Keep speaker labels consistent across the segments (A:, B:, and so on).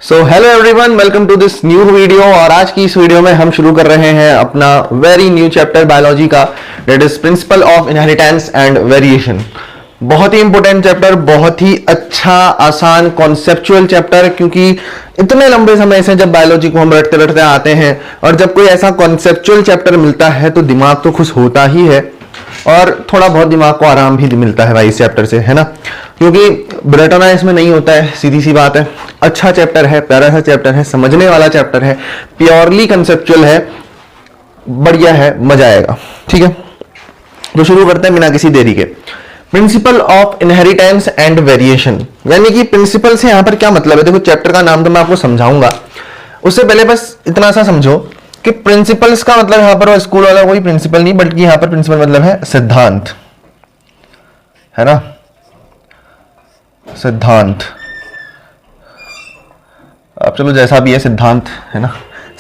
A: So hello everyone, welcome to this new video. और आज की इस वीडियो में हम शुरू कर रहे हैं अपना वेरी न्यू चैप्टर बायोलॉजी का, that is principle of inheritance and variation. बहुत ही इंपॉर्टेंट चैप्टर, बहुत ही अच्छा, आसान, कॉन्सेप्चुअल चैप्टर, क्योंकि इतने लंबे समय से जब बायोलॉजी को हम रटते रटते आते हैं और जब कोई ऐसा कॉन्सेप्चुअल चैप्टर मिलता है तो दिमाग तो खुश होता ही है और थोड़ा बहुत दिमाग को आराम भी मिलता है भाई इस चैप्टर से, है ना। क्योंकि रटना इसमें नहीं होता है, सीधी सी बात है। अच्छा चैप्टर है, प्यारा सा चैप्टर है, समझने वाला चैप्टर है, प्योरली कंसेप्चुअल है, बढ़िया है, मजा आएगा। ठीक है, तो शुरू करते हैं बिना किसी देरी के। Principle of inheritance and variation, यानी कि प्रिंसिपल से यहां पर क्या मतलब है। देखो, चैप्टर का नाम तो मैं आपको समझाऊंगा, उससे पहले बस इतना सा समझो कि प्रिंसिपल्स का मतलब यहां पर स्कूल वाला कोई प्रिंसिपल नहीं, बल्कि यहां पर प्रिंसिपल मतलब है सिद्धांत, है ना, सिद्धांत। अब चलो जैसा भी है सिद्धांत, है ना,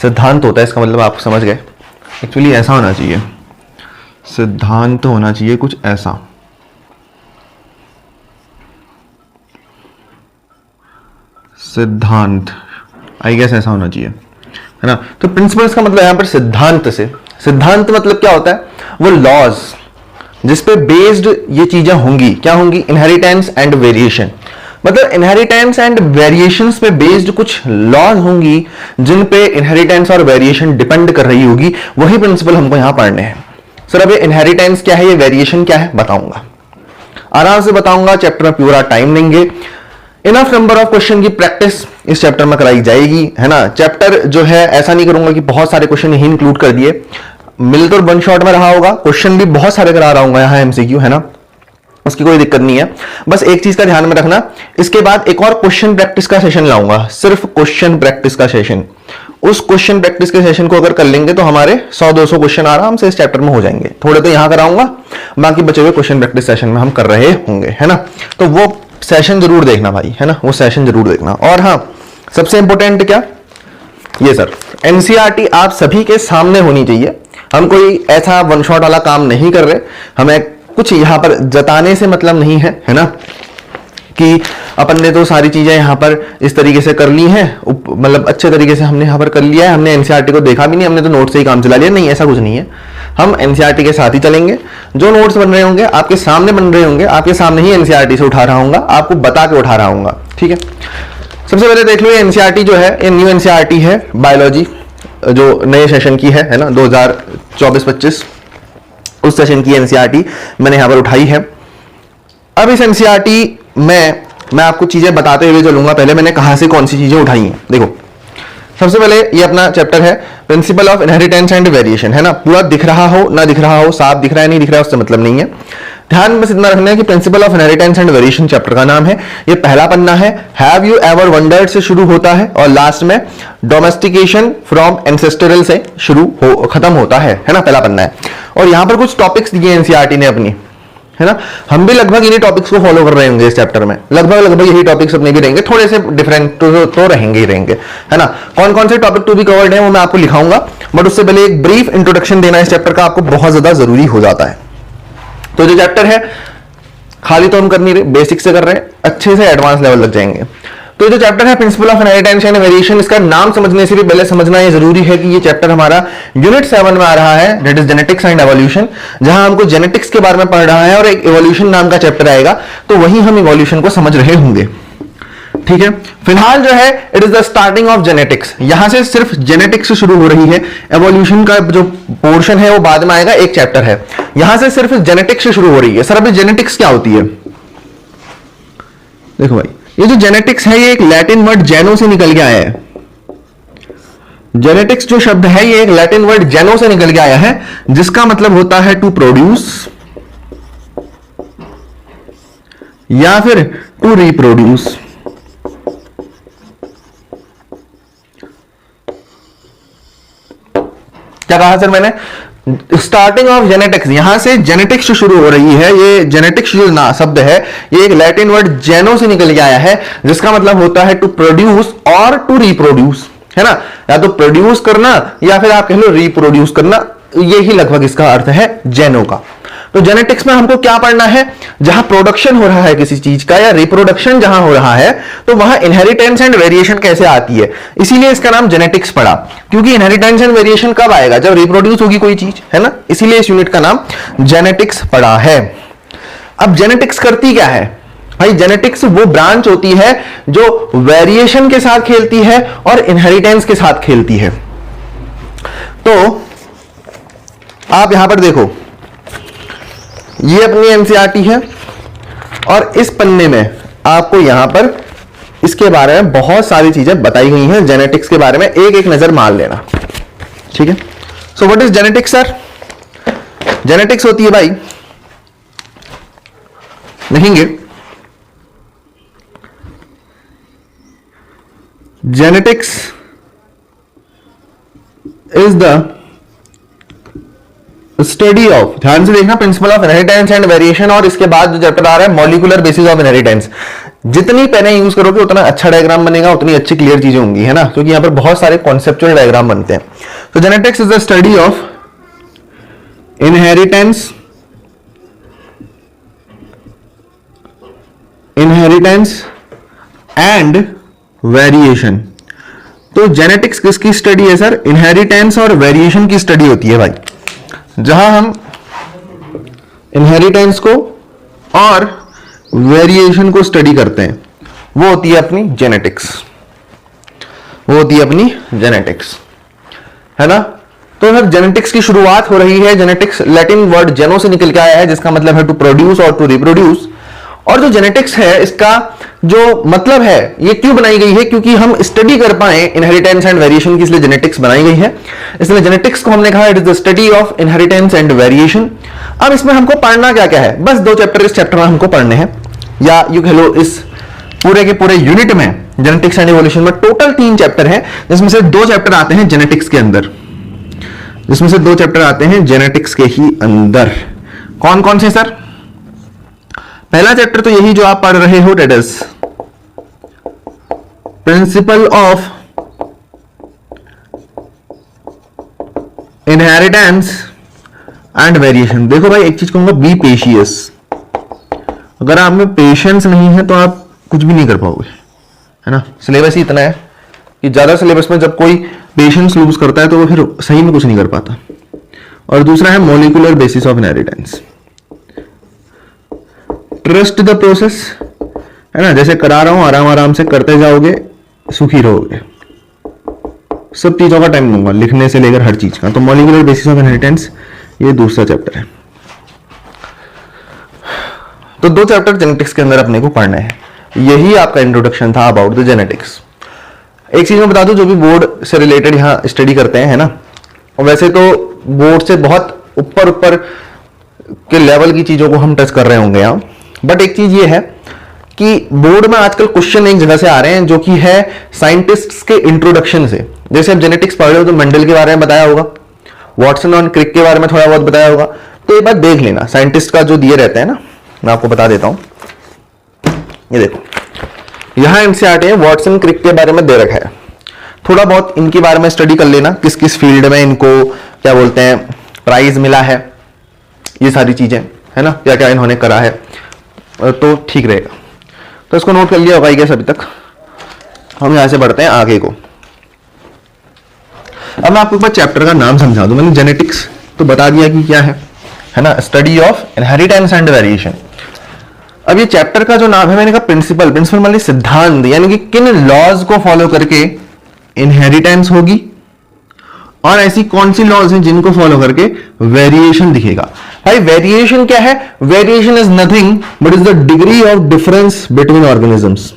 A: सिद्धांत होता है, इसका मतलब आप समझ गए। एक्चुअली ऐसा होना चाहिए, सिद्धांत होना चाहिए कुछ ऐसा, सिद्धांत, आई गेस ऐसा होना चाहिए, है ना। तो प्रिंसिपल्स का मतलब यहां पर सिद्धांत से, सिद्धांत मतलब क्या होता है, वो लॉज जिस पे बेस्ड ये चीजें होंगी। क्या होंगी? Inheritance and variation. मतलब इनहेरिटेंस एंड वेरिएशंस पे बेस्ड कुछ लॉज होंगी जिन पे इनहेरिटेंस और वेरिएशन डिपेंड कर रही होगी, वही प्रिंसिपल हमको यहां पढ़ने हैं। सर अब ये इनहेरिटेंस क्या है, ये वेरिएशन क्या है, बताऊंगा, आराम से बताऊंगा। चैप्टर में पूरा टाइम लेंगे, इनफ नंबर ऑफ क्वेश्चन की प्रैक्टिस इस चैप्टर में कराई जाएगी, है ना। चैप्टर जो है ऐसा नहीं करूंगा कि बहुत सारे क्वेश्चन यही इंक्लूड कर दिए, मिल तो वन शॉट में रहा होगा, क्वेश्चन भी बहुत सारे करा रहा हूं यहाँ एमसीक्यू, है ना, उसकी कोई दिक्कत नहीं है। बस एक चीज का ध्यान में रखना, इसके बाद एक और क्वेश्चन प्रैक्टिस का सेशन लाऊंगा, सिर्फ क्वेश्चन प्रैक्टिस का सेशन। उस क्वेश्चन प्रैक्टिस के सेशन को अगर कर लेंगे तो हमारे 100-200 क्वेश्चन आराम से इस चैप्टर में हो जाएंगे। थोड़े तो यहां कराऊंगा, बाकी बचे हुए क्वेश्चन प्रैक्टिस सेशन में हम कर रहे होंगे, है ना। तो वो सेशन जरूर देखना भाई, है ना, वो सेशन जरूर देखना। और हाँ, सबसे इंपॉर्टेंट क्या, ये सर एनसीईआरटी आप सभी के सामने होनी चाहिए। हम कोई ऐसा वन शॉट वाला काम नहीं कर रहे, हमें कुछ यहां पर जताने से मतलब नहीं है, है ना, कि अपन ने तो सारी चीजें यहां पर इस तरीके से कर ली हैं, मतलब अच्छे तरीके से हमने यहां पर कर लिया है, हमने एनसीईआरटी को देखा भी नहीं, हमने तो नोट से ही काम चला लिया। नहीं, ऐसा कुछ नहीं है, हम एनसीईआरटी के साथ ही चलेंगे। जो नोट्स बन रहे होंगे आपके सामने बन रहे होंगे, आपके सामने ही एनसीईआरटी से उठा रहा हूंगा, आपको बता के उठा रहा हूंगा। ठीक है, सबसे पहले देख लो, एनसीईआरटी जो है ये न्यू एनसीईआरटी है बायोलॉजी, जो नए सेशन की है ना, 2024-25 उस सेशन की एनसीईआरटी मैंने यहां पर उठाई है। अब इस एनसीईआरटी में मैं आपको चीजें बताते हुए चलूंगा। पहले मैंने कहां से कौन सी चीजें उठाई हैं, देखो। सबसे पहले ये अपना चैप्टर है principle of inheritance and variation, है ना। पूरा दिख रहा हो ना दिख रहा हो, साफ दिख रहा है नहीं दिख रहा है, उससे मतलब नहीं है। ध्यान बस इतना रखना है कि principle of inheritance and variation chapter का नाम है, ये पहला पन्ना है। हैव यू एवर वंडर्ड से शुरू होता है और लास्ट में डोमेस्टिकेशन फ्रॉम एंसेस्टरल से खत्म होता है ना, पहला पन्ना है। और यहां पर कुछ टॉपिक्स दिए एनसीईआरटी ने अपनी, है ना। हम भी लगभग इन्हीं टॉपिक्स को फॉलो कर रहे होंगे इस चैप्टर में, लगभग यही टॉपिक्स अपने भी रहेंगे, थोड़े से डिफरेंट तो रहेंगे ही रहेंगे, है ना। कौन कौन से टॉपिक टू बी कवर्ड है वो मैं आपको लिखाऊंगा, बट उससे पहले एक ब्रीफ इंट्रोडक्शन देना इस चैप्टर का आपको बहुत ज्यादा जरूरी हो जाता है। तो जो चैप्टर है खाली तो हम कर नहीं रहे, बेसिक से कर रहे हैं, अच्छे से एडवांस लेवल लग जाएंगे। तो जो चैप्टर है principle of inheritance and variation, इसका नाम समझने से भी पहले समझना ये जरूरी है कि ये चैप्टर हमारा यूनिट 7 में आ रहा है, that is genetics and evolution, जहां हमको जेनेटिक्स के बारे में पढ़ रहा है और एक एवोल्यूशन नाम का चैप्टर आएगा, तो वहीं हम एवोल्यूशन को समझ रहे होंगे। ठीक है, फिलहाल जो है it is the starting of genetics, यहां से सिर्फ जेनेटिक्स शुरू हो रही है, एवोल्यूशन का जो पोर्शन है वो बाद में आएगा, एक चैप्टर है, यहां से सिर्फ जेनेटिक्स से शुरू हो रही है। सर अभी जेनेटिक्स क्या होती है? देखो भाई, ये जो जेनेटिक्स है ये एक लैटिन वर्ड जेनो से निकल के आया है। जेनेटिक्स जो शब्द है ये एक लैटिन वर्ड जेनो से निकल के आया है, जिसका मतलब होता है टू प्रोड्यूस या फिर टू रिप्रोड्यूस। क्या कहा सर मैंने? स्टार्टिंग ऑफ जेनेटिक्स, यहां से जेनेटिक्स शुरू हो रही है। ये जेनेटिक्स जो ना शब्द है ये एक लैटिन वर्ड जेनो से निकल के आया है, जिसका मतलब होता है टू प्रोड्यूस और टू रिप्रोड्यूस, है ना। या तो प्रोड्यूस करना या फिर आप कह लो रिप्रोड्यूस करना, यही लगभग इसका अर्थ है जेनो का। तो जेनेटिक्स में हमको क्या पढ़ना है, जहां प्रोडक्शन हो रहा है किसी चीज का या रिप्रोडक्शन जहां हो रहा है, तो वहां इनहेरिटेंस एंड वेरिएशन कैसे आती है, इसीलिए इसका नाम जेनेटिक्स पड़ा। क्योंकि इनहेरिटेंस एंड वेरिएशन कब आएगा, जब रिप्रोड्यूस होगी कोई चीज, है ना, इसीलिए इस यूनिट का नाम जेनेटिक्स पड़ा है। अब जेनेटिक्स करती क्या है भाई, जेनेटिक्स वो ब्रांच होती है जो वेरिएशन के साथ खेलती है और इनहेरिटेंस के साथ खेलती है। तो आप यहां पर देखो, ये अपनी एनसीईआरटी है और इस पन्ने में आपको यहां पर इसके बारे में बहुत सारी चीजें बताई गई हैं। जेनेटिक्स के बारे में एक एक नजर मार लेना, ठीक है। So what is genetics sir? Genetics होती है भाई, लिखेंगे, genetics is the study of, ध्यान से देखना, principle of inheritance and variation, और इसके बाद जो चैप्टर आ रहा है मॉलिक्यूलर बेसिस ऑफ इनहेरिटेंस। जितनी पेनें यूज करोगे उतना अच्छा डायग्राम बनेगा, उतनी अच्छी क्लियर चीजें होंगी, है ना, क्योंकि यहां पर बहुत सारे कॉन्सेप्चुअल डायग्राम बनते हैं। तो genetics is the study of inheritance and variation. तो जेनेटिक्स किसकी स्टडी है सर? इनहेरिटेंस और वेरिएशन की स्टडी होती है भाई, जहां हम इनहेरिटेंस को और वेरिएशन को स्टडी करते हैं, वो होती है अपनी जेनेटिक्स, वो होती है अपनी जेनेटिक्स, है ना। तो सर जेनेटिक्स की शुरुआत हो रही है, जेनेटिक्स लैटिन वर्ड जेनो से निकल के आया है, जिसका मतलब है टू प्रोड्यूस और टू रिप्रोड्यूस। और जो जेनेटिक्स है, इसका जो मतलब है, ये क्यों बनाई गई है, क्योंकि हम स्टडी कर पाए इनहेरिटेंस एंड वेरिएशन की, इसलिए जेनेटिक्स बनाई गई है। इसलिए जेनेटिक्स को हमने कहा it is the study of inheritance and variation. अब इसमें हमको पढ़ना क्या क्या है, बस 2 चैप्टर इस चैप्टर में हमको पढ़ने हैं, या यू कह लो इस पूरे के पूरे यूनिट में जेनेटिक्स एंड इवोल्यूशन में टोटल 3 चैप्टर हैं, जिसमें से 2 चैप्टर आते हैं जेनेटिक्स के अंदर, जिसमें से 2 चैप्टर आते हैं जेनेटिक्स के ही अंदर। कौन कौन से सर? पहला चैप्टर तो यही जो आप पढ़ रहे हो, that is principle of inheritance and variation. देखो भाई, एक चीज कहूंगा, बी पेशियस। अगर आप में पेशेंस नहीं है तो आप कुछ भी नहीं कर पाओगे, है ना। सिलेबस ही इतना है कि ज्यादा सिलेबस में जब कोई पेशेंस लूज करता है तो वो फिर सही में कुछ नहीं कर पाता। और दूसरा है molecular basis of inheritance. Trust the process, है ना, जैसे करा रहा हूं, आराम आराम से करते जाओगे, सुखी रहोगे। सब चीजों का टाइम दूंगा, लिखने से लेकर हर चीज का। तो मॉलिक्यूलर बेसिस ऑफ इनहेरिटेंस ये दूसरा चैप्टर है। तो 2 चैप्टर जेनेटिक्स के अंदर अपने को पढ़ना है। यही आपका इंट्रोडक्शन था अबाउट द जेनेटिक्स। एक चीज मैं बता दूं, जो भी बोर्ड से रिलेटेड यहां स्टडी करते हैं, है ना, और वैसे तो बोर्ड से बहुत ऊपर ऊपर के लेवल की चीजों को हम टच कर रहे होंगे यहां, बट एक चीज ये है कि बोर्ड में आजकल क्वेश्चन एक जगह से आ रहे हैं, जो कि है साइंटिस्ट्स के इंट्रोडक्शन से। जैसे आप जेनेटिक्स पढ़ रहे हो तो मेंडल के बारे में बताया होगा, वॉटसन और क्रिक के बारे में थोड़ा बहुत बताया होगा। तो ये बात देख लेना, साइंटिस्ट का जो दिए रहते हैं ना, मैं आपको बता देता हूं। ये देखो, यहां एनसीईआरटी है, वॉटसन क्रिक के बारे में दे रखा है। थोड़ा बहुत इनके बारे में स्टडी कर लेना, किस किस फील्ड में इनको क्या बोलते हैं प्राइज मिला है, ये सारी चीजें, है ना, क्या क्या इन्होंने करा है, तो ठीक रहेगा। तो इसको नोट कर लिया होगा गैस अभी तक। हम यहां से बढ़ते हैं आगे को। अब मैं आपको एक बार चैप्टर का नाम समझा दूं। मैंने जेनेटिक्स तो बता दिया कि क्या है ना, study of inheritance and variation. अब ये चैप्टर का जो नाम है, मैंने कहा प्रिंसिपल। प्रिंसिपल मतलब सिद्धांत, यानी कि किन लॉज को फॉलो करके इनहेरिटेंस होगी और ऐसी कौन सी लॉज हैं जिनको फॉलो करके वेरिएशन दिखेगा। भाई वेरिएशन क्या है? Variation is nothing but is the degree of difference between organisms.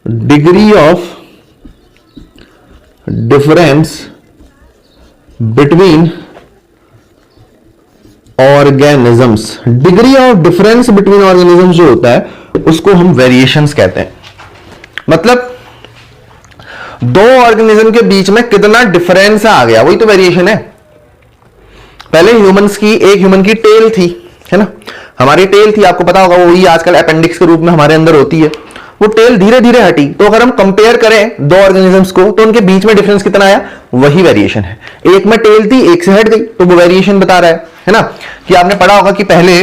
A: Degree of difference between organisms. Degree of difference between organisms जो होता है उसको हम वेरिएशंस कहते हैं। मतलब दो ऑर्गेनिज्म के बीच में कितना डिफरेंस आ गया, वही तो वेरिएशन है। पहले ह्यूमंस की, एक ह्यूमन की टेल थी, है ना, हमारी टेल थी, आपको पता होगा, वही आजकल अपेंडिक्स के रूप में हमारे अंदर होती है। वो टेल धीरे धीरे हटी, तो अगर हम कंपेयर करें दो ऑर्गेनिजम्स को तो उनके बीच में डिफरेंस कितना आया, वही वेरिएशन है। एक में टेल थी, एक से हट गई, तो वो वेरिएशन बता रहा है ना। कि आपने पढ़ा होगा कि पहले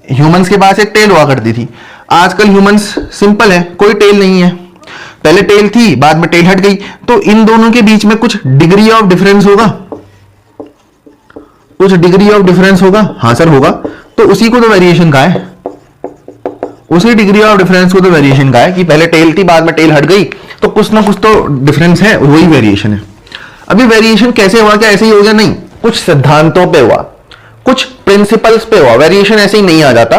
A: ह्यूमंस के पास एक टेल हुआ करती थी, आजकल ह्यूमंस सिंपल है, कोई टेल नहीं है। पहले टेल थी, बाद में टेल हट गई, तो इन दोनों के बीच में कुछ डिग्री ऑफ डिफरेंस होगा, कुछ डिग्री ऑफ डिफरेंस होगा, हाँ सर होगा। तो उसी को तो वेरिएशन कहा है, उसी डिग्री ऑफ डिफरेंस को तो वेरिएशन कहा है कि पहले टेल थी, बाद में टेल हट गई, तो कुछ ना कुछ तो डिफरेंस है, वही वेरिएशन है। अभी वेरिएशन कैसे हुआ, क्या ऐसे ही हो गया, नहीं, कुछ सिद्धांतों पे हुआ, कुछ प्रिंसिपल्स पे हुआ। वेरिएशन ऐसे ही नहीं आ जाता,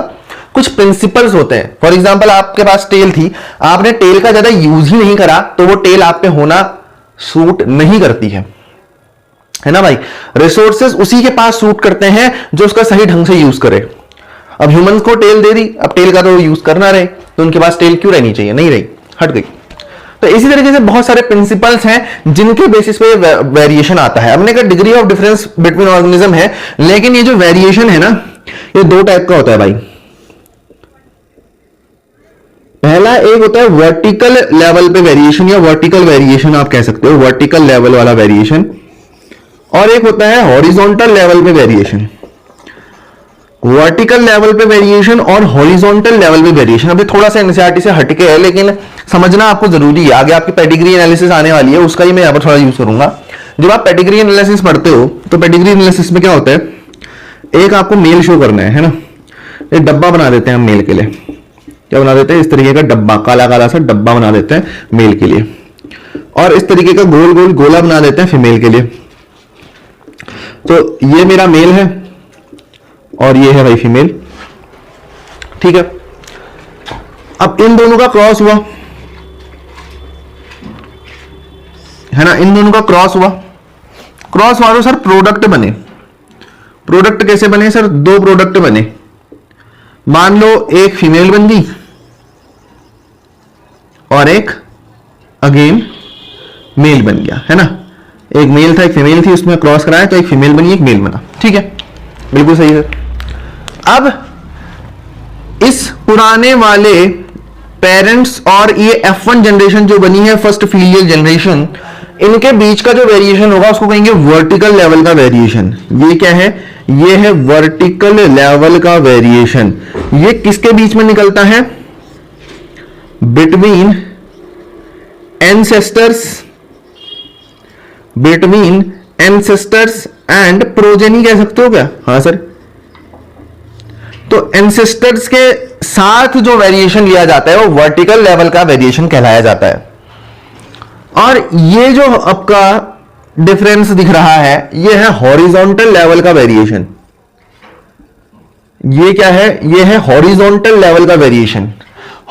A: कुछ प्रिंसिपल्स होते हैं। फॉर एग्जांपल आपके पास टेल थी, आपने टेल का ज्यादा यूज ही नहीं करा, तो वो टेल आप पे होना सूट नहीं करती है ना भाई। रिसोर्सेज उसी के पास सूट करते हैं जो उसका सही ढंग से यूज करे। अब ह्यूमंस को टेल दे दी, अब टेल का तो यूज करना रहे, तो उनके पास टेल क्यों रहनी चाहिए, नहीं रही, हट गई। तो इसी तरीके से बहुत सारे प्रिंसिपल्स हैं जिनके बेसिस पे वेरिएशन आता है। हमने कहा degree of difference between organism है, लेकिन ये जो वेरिएशन है ना, ये दो टाइप का होता है भाई। पहला एक होता है वर्टिकल लेवल पे वेरिएशन, या वर्टिकल वेरिएशन आप कह सकते हो, वर्टिकल लेवल वाला वेरिएशन, और एक होता है हॉरिजॉन्टल लेवल पे वेरिएशन। वर्टिकल लेवल पे वेरिएशन और हॉरिजॉन्टल लेवल पे वेरिएशन, अभी थोड़ा सा एनसीईआरटी से हटके है, लेकिन समझना आपको जरूरी है। आगे आपकी पेडिग्री एनालिसिस आने वाली है, उसका ही मैं यहां पर थोड़ा यूज करूंगा। जब आप पेडिग्री एनालिसिस पढ़ते हो तो पेडिग्री एनालिसिस में क्या होता है, एक आपको मेल शो करना है ना, एक डब्बा बना देते हैं हम मेल के लिए। क्या बना देते हैं, इस तरीके का डब्बा, काला काला सा डब्बा बना देते हैं मेल के लिए, और इस तरीके का गोल गोल गोला बना देते हैं फीमेल के लिए। तो ये मेरा मेल है और ये है भाई फीमेल, ठीक है। अब इन दोनों का क्रॉस हुआ है ना, इन दोनों का क्रॉस हुआ, क्रॉस हुआ तो सर प्रोडक्ट बने। प्रोडक्ट कैसे बने सर, दो प्रोडक्ट बने। मान लो एक फीमेल बन गई और एक अगेन मेल बन गया, है ना। एक मेल था एक फीमेल थी, उसमें क्रॉस कराया तो एक फीमेल बनी एक मेल बना, ठीक है, बिल्कुल सही है। अब इस पुराने वाले पेरेंट्स और ये F1 जनरेशन जो बनी है, फर्स्ट फीलियल जनरेशन, इनके बीच का जो वेरिएशन होगा उसको कहेंगे वर्टिकल लेवल का वेरिएशन। ये क्या है, ये है वर्टिकल लेवल का वेरिएशन। ये किसके बीच में निकलता है, between ancestors, between ancestors and progeny कह सकते हो क्या, हाँ सर। तो एंसेस्टर्स के साथ जो वेरिएशन लिया जाता है वो वर्टिकल लेवल का वेरिएशन कहलाया जाता है। और ये जो आपका डिफरेंस दिख रहा है ये है हॉरिजॉन्टल लेवल का वेरिएशन। ये क्या है, ये है हॉरिजॉन्टल लेवल का वेरिएशन।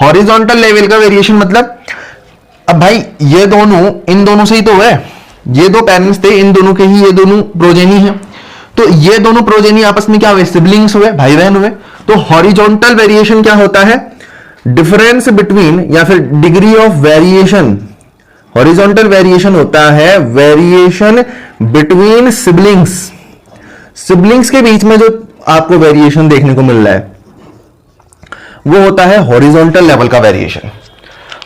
A: हॉरिजॉन्टल लेवल का वेरिएशन मतलब, अब भाई ये दोनों इन दोनों से ही तो है, ये दो पेरेंट्स थे, इन दोनों के ही ये दोनों प्रोजेनी है, तो ये दोनों प्रोजेनी आपस में क्या हुए, सिबलिंग्स हुए, भाई बहन हुए। तो हॉरिजॉन्टल वेरिएशन क्या होता है, डिफरेंस बिटवीन या फिर degree of variation. Horizontal variation होता है वेरिएशन बिटवीन सिबलिंग्स, सिबलिंग्स के बीच में जो आपको वेरिएशन देखने को मिल रहा है वो होता है हॉरिजॉन्टल लेवल का वेरिएशन।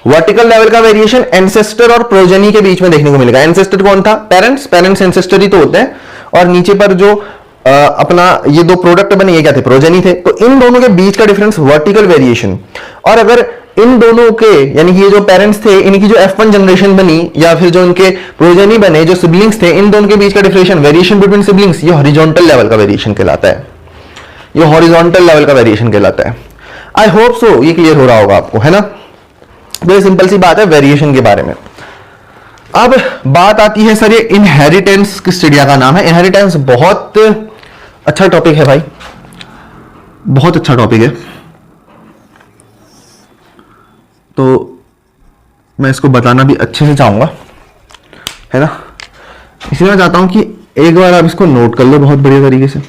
A: वर्टिकल लेवल का वेरिएशन एंसेस्टर और प्रोजेनी के बीच में देखने को मिलेगा। एंसेस्टर कौन था, पेरेंट्स, पेरेंट्स एंसेस्टर ही तो होते हैं, और नीचे पर जो अपना ये दो प्रोडक्ट बने ये क्या थे, प्रोजेनी थे। तो इन दोनों के बीच का डिफरेंस वर्टिकल वेरिएशन। और अगर इन दोनों के यानी कि ये जो पेरेंट्स थे इनकी जो F1 जनरेशन बनी या फिर जो इनके प्रोजेनी बने जो सिबलिंग्स थे, इन दोनों के बीच का डिफरेंशन, वेरिएशन बिटवीन सिबलिंग्स, ये हॉरिजॉन्टल लेवल का वेरिएशन कहलाता है। ये हॉरिजॉन्टल लेवल का वेरिएशन कहलाता है। आई होप सो ये क्लियर हो रहा होगा आपको, है ना। बड़ी सिंपल सी बात है वेरिएशन के बारे में। अब बात आती है सर ये इनहेरिटेंस किस चिड़िया का नाम है। इनहेरिटेंस बहुत अच्छा टॉपिक है भाई, बहुत अच्छा टॉपिक है। तो मैं इसको बताना भी अच्छे से चाहूंगा, है ना। इसलिए मैं चाहता हूं कि एक बार आप इसको नोट कर लो बहुत बढ़िया तरीके से,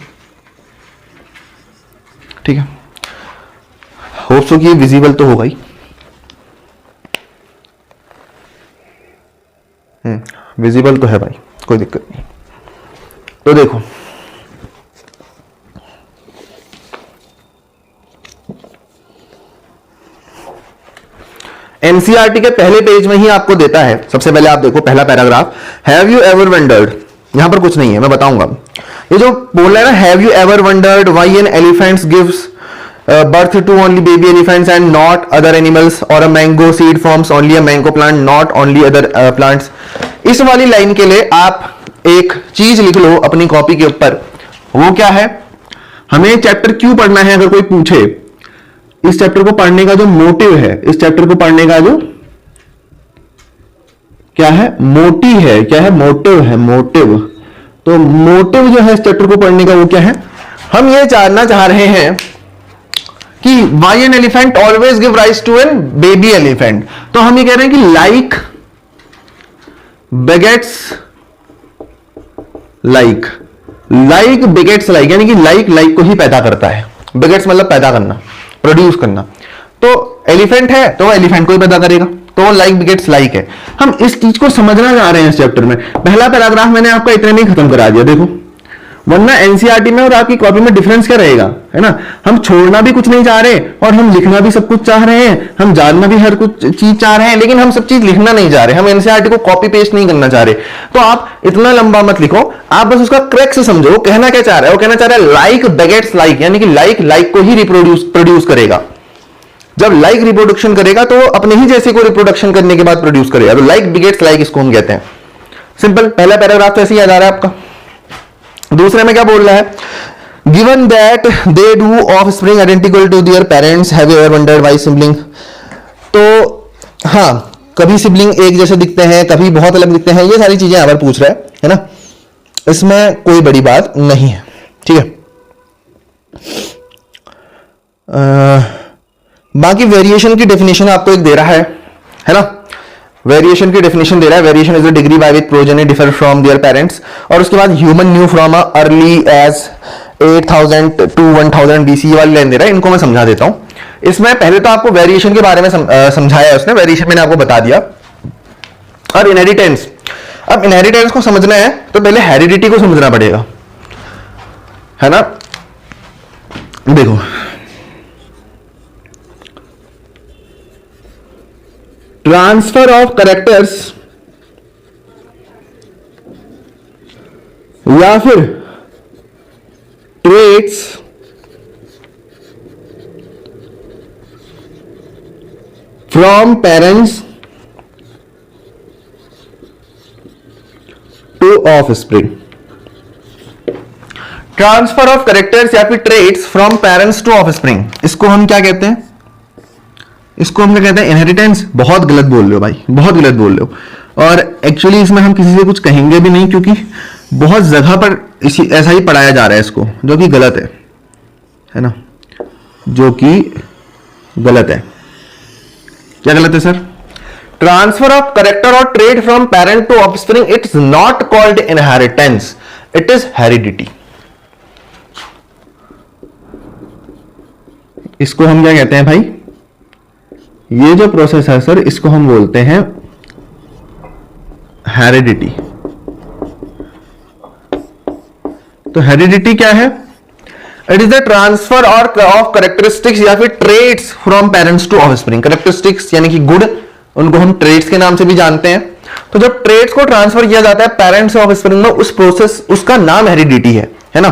A: ठीक है। होप सो कि ये विजिबल तो होगा ही। विजिबल तो है भाई, कोई दिक्कत नहीं। तो देखो एनसीईआरटी के पहले पेज में ही आपको देता है। सबसे पहले आप देखो पहला paragraph, have you ever wandered, यहां पर कुछ नहीं है, मैं बताऊंगा। ये जो बोल रहा है ना, have you ever wondered why an elephants gives birth to only baby elephants and not other animals, or a mango seed forms only a mango plant not only other plants। इस वाली लाइन के लिए आप एक चीज लिख लो अपनी copy के ऊपर। वो क्या है, हमें चैप्टर क्यों पढ़ना है, अगर कोई पूछे इस चैप्टर को पढ़ने का जो मोटिव है, इस चैप्टर को पढ़ने का जो क्या है, मोटिव है, क्या है, मोटिव है, मोटिव। तो मोटिव जो है इस चैप्टर को पढ़ने का वो क्या है, हम ये जानना चाह रहे हैं कि why an elephant always give rise to an baby elephant। तो हम ये कह रहे हैं कि like begets like, like begets like, यानी कि like को ही पैदा करता है। begets मतलब पैदा करना, प्रोड्यूस करना। तो एलिफेंट है तो एलिफेंट को ही पैदा करेगा, तो लाइक बिगेट्स लाइक है। हम इस चीज को समझना चाह रहे हैं इस चैप्टर में। पहला पैराग्राफ मैंने आपका इतने में खत्म करा दिया, देखो, वरना एनसीईआरटी में और आपकी कॉपी में डिफरेंस क्या रहेगा, है ना। हम छोड़ना भी कुछ नहीं चाह रहे और हम लिखना भी सब कुछ चाह रहे हैं, हम जानना भी हर कुछ चीज चाह रहे हैं, लेकिन हम सब चीज लिखना नहीं चाह रहे, हम एनसीईआरटी को कॉपी पेस्ट नहीं करना चाह रहे। तो आप इतना लंबा मत लिखो, आप बस उसका क्रैक्स समझो, कहना क्या चाह रहा है। वो कहना चाह रहा है लाइक बेगेट्स लाइक, यानी कि लाइक को ही प्रोड्यूस करेगा। जब लाइक रिप्रोडक्शन करेगा तो अपने ही जैसे को रिप्रोडक्शन करने के बाद प्रोड्यूस करेगा। तो लाइक बिगेट्स लाइक इसको हम कहते हैं। सिंपल, पहला पैराग्राफ तो ऐसे ही याद आ रहा है आपका। दूसरे में क्या बोल रहा है, given that they do offspring identical to their parents, have you ever wondered why sibling. तो हाँ, कभी सिबलिंग एक जैसे दिखते हैं, कभी बहुत अलग दिखते हैं, ये सारी चीजें यहाँ पर पूछ रहा है ना। इसमें कोई बड़ी बात नहीं है, ठीक है। बाकी वेरिएशन की डेफिनेशन आपको एक दे रहा है ना। वेरिएशन की डेफिनेशन दे रहा है, variation is the degree by which progeny differ from their parents. और उसके बाद human new from early age 8000 to 1000 BC वाली लाइन दे रहा है। इनको मैं समझा देता हूं। इसमें पहले तो आपको वेरिएशन के बारे में समझाया उसने, वेरिएशन मैंने आपको बता दिया। और इनहेरिटेंस, अब इनहेरिटेंस को समझना है तो पहले हेरिडिटी को समझना पड़ेगा, है ना। देखो, ट्रांसफर ऑफ कैरेक्टर्स या फिर traits from parents to offspring. Transfer of characters या फिर traits from parents to offspring, इसको हम क्या कहते हैं, इसको हम क्या कहते हैं, इनहेरिटेंस। बहुत गलत बोल रहे हो भाई, बहुत गलत बोल रहे हो। और एक्चुअली इसमें हम किसी से कुछ कहेंगे भी नहीं, क्योंकि बहुत जगह पर इसी ऐसा ही पढ़ाया जा रहा है इसको, जो कि गलत है ना, जो कि गलत है। क्या गलत है सर? ट्रांसफर ऑफ कैरेक्टर और trait from parent to offspring, it is not called inheritance, it is heredity. इसको हम क्या कहते हैं भाई, ये जो प्रोसेस है सर, इसको हम बोलते हैं हेरिडिटी। तो हेरिडिटी क्या है? इट इज द ट्रांसफर और ऑफ कैरेक्टरिस्टिक्स या फिर traits from parents to offspring. Characteristics यानी कि गुड, उनको हम ट्रेट्स के नाम से भी जानते हैं। तो जब ट्रेट्स को ट्रांसफर किया जाता है पेरेंट्स से ऑफस्प्रिंग में, उस प्रोसेस, उसका नाम हेरिडिटी है ना।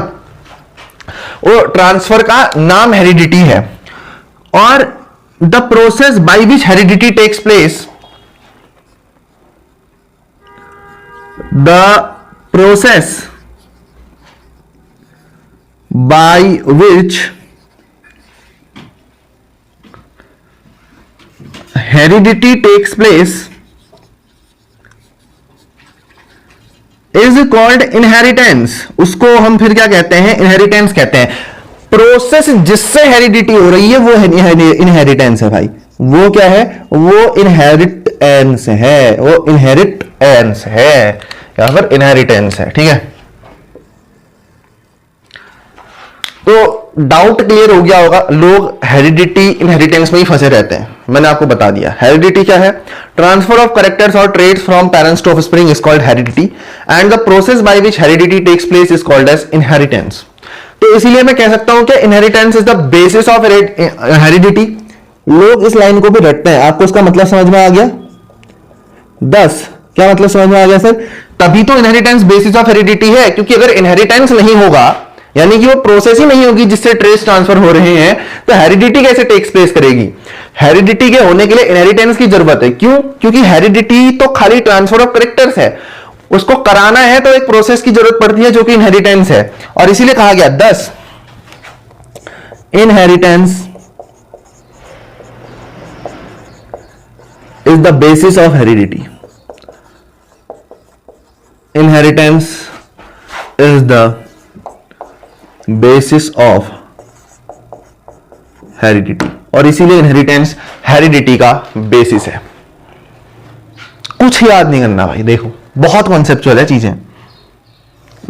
A: वो ट्रांसफर का नाम हेरिडिटी है। और the process by which heredity takes place, the process by which heredity takes place is called inheritance। उसको हम फिर क्या कहते हैं, इनहेरिटेंस कहते हैं। प्रोसेस जिससे हेरिडिटी हो रही है वो इनहेरिटेंस है भाई। वो क्या है? वो इनहेरिटेंस है, वो इनहेरिटेंस है या फिर इनहेरिटेंस है, ठीक है। तो डाउट क्लियर हो गया होगा। लोग हेरिडिटी इनहेरिटेंस में ही फंसे रहते हैं, मैंने आपको बता दिया। हेरिडिटी क्या है? ट्रांसफर ऑफ कैरेक्टर्स और traits from parents to offspring is called heredity and the process by which heredity takes place is called as inheritance. तो इसीलिए मैं कह सकता हूं कि inheritance is the basis of heredity. लोग इस लाइन को भी रटते हैं। आपको उसका मतलब समझ में आ गया? 10 क्या मतलब समझ में आ गया सर? तभी तो इनहेरिटेंस बेसिस ऑफ हेरिडिटी है, क्योंकि अगर इनहेरिटेंस नहीं होगा, यानी कि वो प्रोसेस ही नहीं होगी जिससे ट्रेस ट्रांसफर हो रहे हैं, तो हेरिडिटी कैसे टेक्स प्लेस करेगी? हेरिडिटी के होने के लिए इनहेरिटेंस की जरूरत है। क्यों? क्योंकि हेरिडिटी तो खाली ट्रांसफर ऑफ कैरेक्टर्स है, उसको कराना है तो एक प्रोसेस की जरूरत पड़ती है जो कि इनहेरिटेंस है। और इसीलिए कहा गया 10 inheritance is the basis of heredity. Inheritance is the basis of heredity. और इसीलिए इनहेरिटेंस हेरिडिटी का बेसिस है। कुछ याद नहीं करना भाई, देखो बहुत कॉन्सेप्चुअल है चीजें।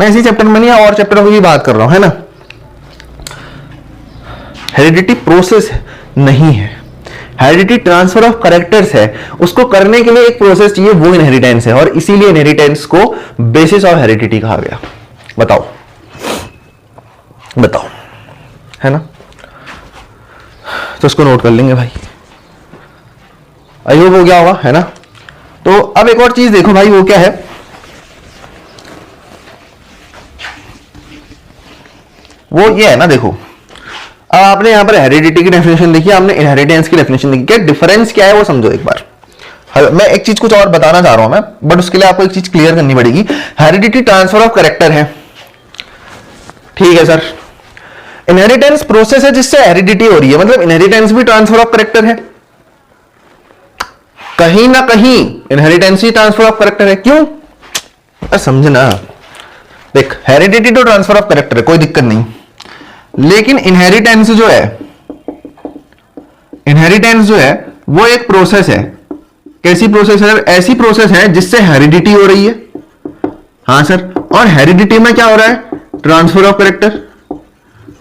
A: मैं इसी चैप्टर में नहीं और चैप्टरों की भी बात कर रहा हूं, है ना। हेरिडिटी प्रोसेस नहीं है, हेरिडिटी ट्रांसफर ऑफ कैरेक्टर्स है। उसको करने के लिए एक प्रोसेस चाहिए, वो इनहेरिटेंस है, और इसीलिए इनहेरिटेंस को बेसिस ऑफ हेरिडिटी कहा गया। बताओ बताओ, है ना। तो उसको नोट कर लेंगे भाई, आई होप हो गया होगा, है ना। तो अब एक और चीज देखो भाई, वो क्या है, वो ये है ना। देखो अब आपने यहां पर हेरिडिटी की डेफिनेशन देखी, आपने इनहेरिटेंस की डेफिनेशन देखी, क्या डिफरेंस क्या है वो समझो एक बार। मैं एक चीज कुछ और बताना चाह रहा हूं मैं, बट उसके लिए आपको एक चीज क्लियर करनी पड़ेगी। हेरिडिटी ट्रांसफर ऑफ कैरेक्टर है, ठीक है सर। इनहेरिटेंस प्रोसेस है जिससे हेरिडिटी हो रही है, मतलब इनहेरिटेंस भी ट्रांसफर ऑफ कैरेक्टर है। कहीं ना कहीं inheritance he transfer of character है। क्यों? समझना, देख हेरिडिटी तो ट्रांसफर ऑफ कैरेक्टर है, कोई दिक्कत नहीं, लेकिन इनहेरिटेंस जो है, इनहेरिटेंस जो है वो एक प्रोसेस है। कैसी प्रोसेस है? ऐसी प्रोसेस है जिससे हेरिडिटी हो रही है। हाँ सर, और हेरिडिटी में क्या हो रहा है? Transfer of character.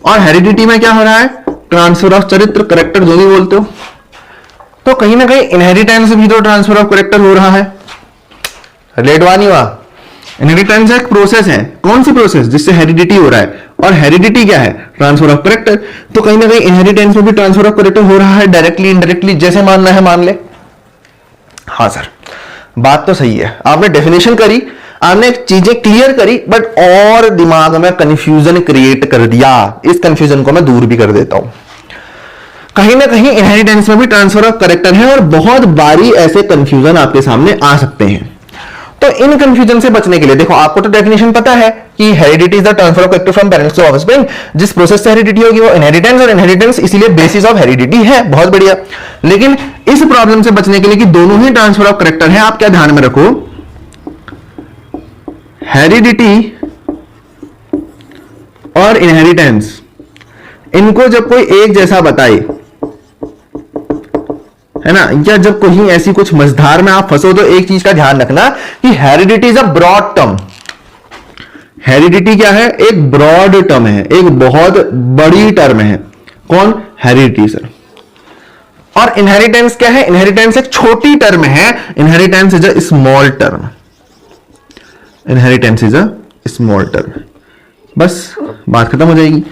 A: और हेरिडिटी में क्या हो रहा है? ट्रांसफर ऑफ चरित्र, कैरेक्टर जो भी बोलते हो। तो कहीं ना कहीं इनहेरिटेंस भी तो ट्रांसफर ऑफ कैरेक्टर हो रहा है। रिलेटवा नहीं हुआ? इनहेरिटेंस एक प्रोसेस है, कौन सी प्रोसेस? जिससे हेरिडिटी हो रहा है, और हेरिडिटी क्या है? Transfer of character. तो कहीं ना कहीं इनहेरिटेंस में भी ट्रांसफर ऑफ कैरेक्टर हो रहा है, डायरेक्टली इनडायरेक्टली, जैसे मानना है मान ले। हाँ सर, बात तो सही है, आपने डेफिनेशन करी, आपने चीजें क्लियर करी, बट और दिमाग में कंफ्यूजन क्रिएट कर दिया। इस कंफ्यूजन को मैं दूर भी कर देता हूं। कहीं ना कहीं इनहेरिटेंस में भी ट्रांसफर ऑफ कैरेक्टर है, और बहुत बारी ऐसे कंफ्यूजन आपके सामने आ सकते हैं। तो इन कंफ्यूजन से बचने के लिए देखो, आपको तो डेफिनेशन पता है कि heredity is the transfer of character from parents to offspring. जिस प्रोसेस से हेरिडिटी होगी वो इनहेरिटेंस, और इनहेरिटेंस इसीलिए बेसिस ऑफ हेरिडिटी है। बहुत बढ़िया। लेकिन इस प्रॉब्लम से बचने के लिए कि दोनों ही ट्रांसफर ऑफ कैरेक्टर है, आप क्या ध्यान में रखो, हेरिडिटी और इनहेरिटेंस, इनको जब कोई एक जैसा बताए, है ना, या जब कहीं ऐसी कुछ मझधार में आप फंसो, तो एक चीज का ध्यान रखना कि heredity is a broad term. Heredity क्या है? एक ब्रॉड टर्म है, एक बहुत बड़ी टर्म है। कौन? Heredity sir. और इनहेरिटेंस क्या है? इनहेरिटेंस एक छोटी टर्म है। Inheritance is a small term. Inheritance is a small term. बस बात खत्म हो जाएगी।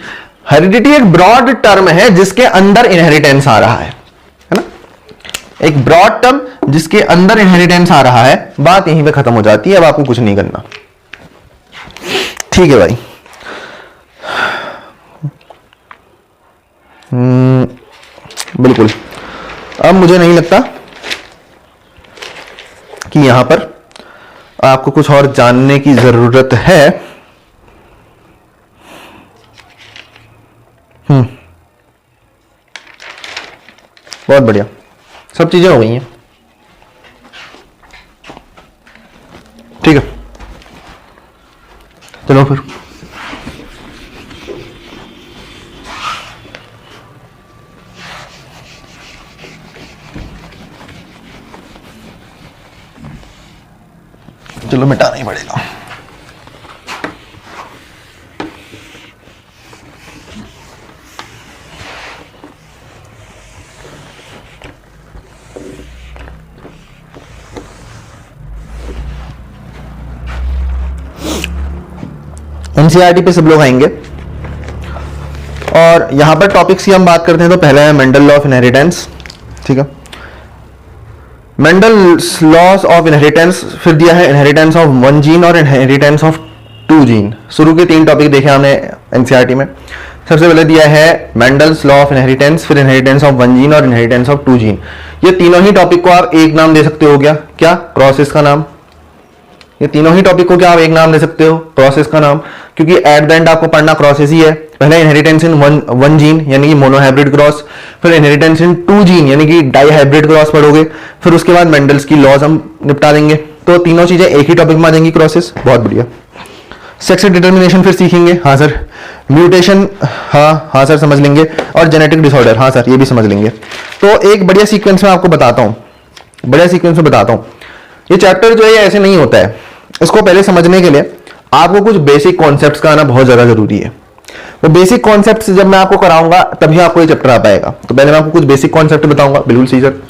A: हेरिडिटी एक ब्रॉड टर्म है जिसके अंदर इनहेरिटेंस आ रहा है ना, एक ब्रॉड टर्म जिसके अंदर इनहेरिटेंस आ रहा है। बात यहीं पे खत्म हो जाती है, अब आपको कुछ नहीं करना। ठीक है भाई। बिल्कुल। अब मुझे नहीं लगता कि यहां पर आपको कुछ और जानने की जरूरत है। बहुत बढ़िया, सब चीजें हो गई हैं। ठीक है, चलो फिर। चलो मिटाना ही पड़ेगा। एनसीईआरटी पे सब लोग आएंगे, और यहां पर टॉपिक्स की हम बात करते हैं तो पहला है मेंडल लॉ ऑफ इनहेरिटेंस। ठीक है। मेंडल्स लॉस ऑफ इनहेरिटेंस, फिर दिया है इनहेरिटेंस ऑफ 1 जीन और इनहेरिटेंस ऑफ 2 जीन। शुरू के 3 टॉपिक देखे हमने एनसीईआरटी में। सबसे पहले दिया है मेंडल्स लॉ ऑफ इनहेरिटेंस, फिर इनहेरिटेंस ऑफ 1 जीन और इनहेरिटेंस ऑफ 2 जीन। ये तीनों ही टॉपिक को आप एक नाम दे सकते हो, क्या प्रोसेस का नाम। ये तीनों ही टॉपिक को क्या आप एक नाम दे सकते हो, प्रोसेस का नाम, क्योंकि एट द एंड आपको पढ़ना प्रोसेस ही है। पहले इनहेरिटेंस इन वन जीन यानी कि मोनोहाइब्रिड क्रॉस, फिर इनहेरिटेंस इन 2 जीन यानी कि डाईहाइब्रिड क्रॉस पढ़ोगे, फिर उसके बाद मेंडल्स की लॉज हम निपटा देंगे। तो तीनों चीजें एक ही टॉपिक में आ जाएंगी, प्रोसेस। बहुत बढ़िया। सेक्स डिटर्मिनेशन फिर सीखेंगे, हाँ सर। म्यूटेशन, हाँ सर समझ लेंगे। और जेनेटिक डिसऑर्डर, हाँ सर ये भी समझ लेंगे। तो एक बढ़िया सीक्वेंस में आपको बताता हूँ, बढ़िया सीक्वेंस में बताता हूँ। ये चैप्टर जो है ऐसे नहीं होता है। इसको पहले समझने के लिए आपको कुछ बेसिक कॉन्सेप्ट्स का आना बहुत ज्यादा जरूरी है। वो बेसिक कॉन्सेप्ट्स जब मैं आपको कराऊंगा तभी आपको ये चैप्टर आ पाएगा। तो पहले मैं आपको कुछ बेसिक कॉन्सेप्ट बताऊंगा, बिल्कुल सही सर।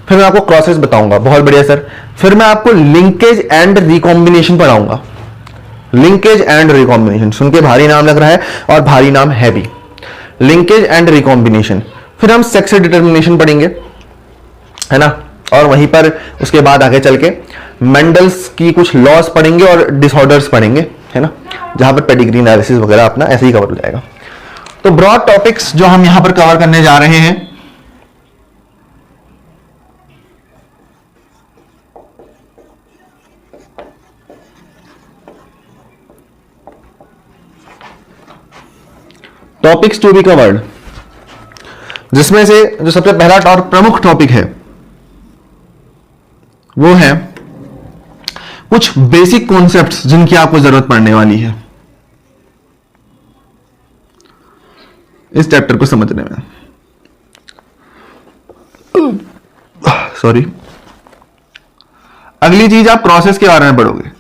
A: फिर मैं आपको क्रॉसेस बताऊंगा, बहुत बढ़िया सर। फिर मैं आपको लिंकेज एंड रिकॉम्बिनेशन पढ़ाऊंगा। लिंकेज एंड रिकॉम्बिनेशन, सुन के भारी नाम लग रहा है और भारी नाम है भी। Linkage and recombination. फिर हम सेक्स डिटर्मिनेशन पढ़ेंगे, है ना। और वहीं पर उसके बाद आगे चल के मेंडल्स की कुछ लॉस पढ़ेंगे और डिसऑर्डर्स पढ़ेंगे, है ना, जहां पर पेडिग्री एनालिसिस वगैरह अपना ऐसे ही कवर हो जाएगा। तो ब्रॉड टॉपिक्स जो हम यहां पर कवर करने जा रहे हैं, टॉपिक्स टू बी कवर्ड, जिसमें से जो सबसे पहला और प्रमुख टॉपिक है वो है कुछ बेसिक कॉन्सेप्ट्स जिनकी आपको जरूरत पड़ने वाली है इस चैप्टर को समझने में। सॉरी। अगली चीज आप प्रोसेस के बारे में पढ़ोगे।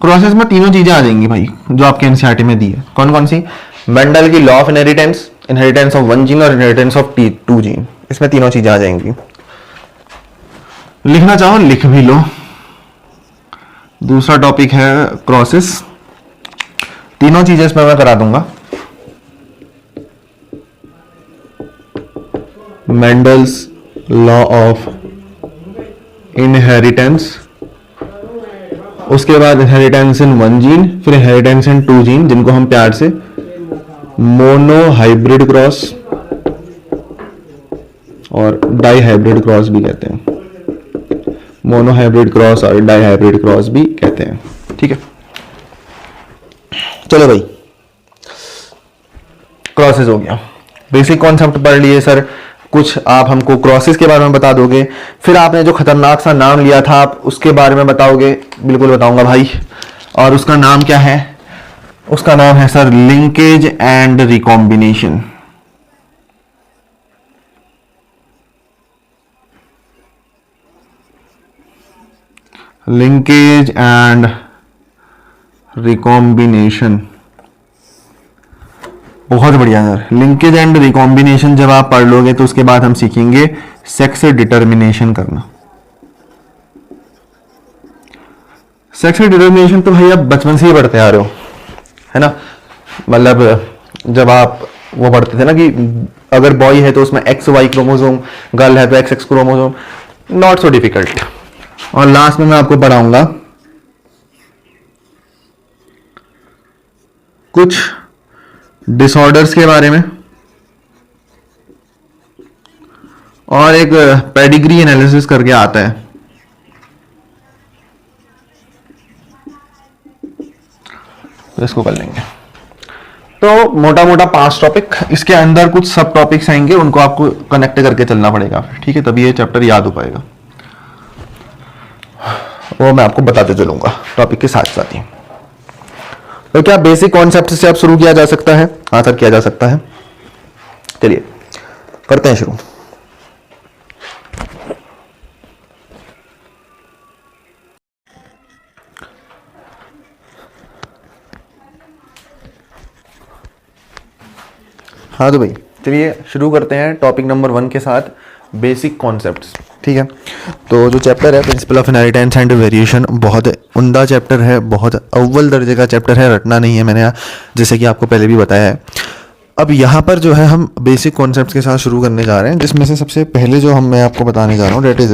A: प्रोसेस में तीनों चीजें आ जाएंगी भाई जो आपके एनसीईआरटी में दी है। कौन कौन सी? मेंडल की law of inheritance, inheritance of 1 gene और इनहेरिटेंस ऑफ 2 जीन। इसमें तीनों चीजें आ जाएंगी। लिखना चाहो लिख भी लो। दूसरा टॉपिक है क्रॉसेस। तीनों चीजें इसमें मैं करा दूंगा। मेंडल्स लॉ ऑफ इनहेरिटेंस, उसके बाद इनहेरिटेंस इन 1 जीन, फिर इनहेरिटेंस इन 2 जीन जिनको हम प्यार से मोनोहाइब्रिड क्रॉस और डाईहाइब्रिड क्रॉस भी कहते हैं। मोनोहाइब्रिड क्रॉस और डाईहाइब्रिड क्रॉस भी कहते हैं, ठीक है। चलो भाई, क्रॉसेस हो गया। बेसिक कॉन्सेप्ट पढ़ लिए सर। कुछ आप हमको क्रॉसेस के बारे में बता दोगे। फिर आपने जो खतरनाक सा नाम लिया था आप उसके बारे में बताओगे। बिल्कुल बताऊंगा भाई। और उसका नाम क्या है? उसका नाम है sir linkage and recombination. Linkage and recombination, बहुत बढ़िया सर। लिंकेज एंड रिकॉम्बिनेशन जब आप पढ़ लोगे तो उसके बाद हम सीखेंगे सेक्स डिटर्मिनेशन करना। सेक्स डिटर्मिनेशन तो भाई आप बचपन से ही पढ़ते आ रहे हो, है ना। मतलब जब आप वो पढ़ते थे ना कि अगर बॉय है तो उसमें XY क्रोमोसोम, गर्ल है तो XX chromosome. Not so difficult. और लास्ट में मैं आपको पढ़ाऊंगा कुछ डिसऑर्डर्स के बारे में और एक पेडिग्री एनालिसिस करके आता है। तो इसको कर लेंगे। तो मोटा मोटा 5 टॉपिक, इसके अंदर कुछ सब टॉपिक्स आएंगे, उनको आपको कनेक्ट करके चलना पड़ेगा, ठीक है, तभी ये चैप्टर याद हो पाएगा। वो मैं आपको बताते चलूंगा टॉपिक के साथ साथ ही। तो क्या बेसिक कॉन्सेप्ट से आप शुरू किया जा सकता है? हाँ सर किया जा सकता है। चलिए करते हैं शुरू। हाँ तो भाई चलिए शुरू करते हैं टॉपिक नंबर 1 के साथ, बेसिक कॉन्सेप्ट्स, ठीक है। तो जो चैप्टर है principle of inheritance and variation, बहुत उम्दा चैप्टर है, बहुत अव्वल दर्जे का चैप्टर है, रटना नहीं है मैंने, जैसे कि आपको पहले भी बताया है। अब यहाँ पर जो है हम बेसिक कॉन्सेप्ट्स के साथ शुरू करने जा रहे हैं, जिसमें से सबसे पहले जो मैं आपको बताने जा रहा हूँ डेट इज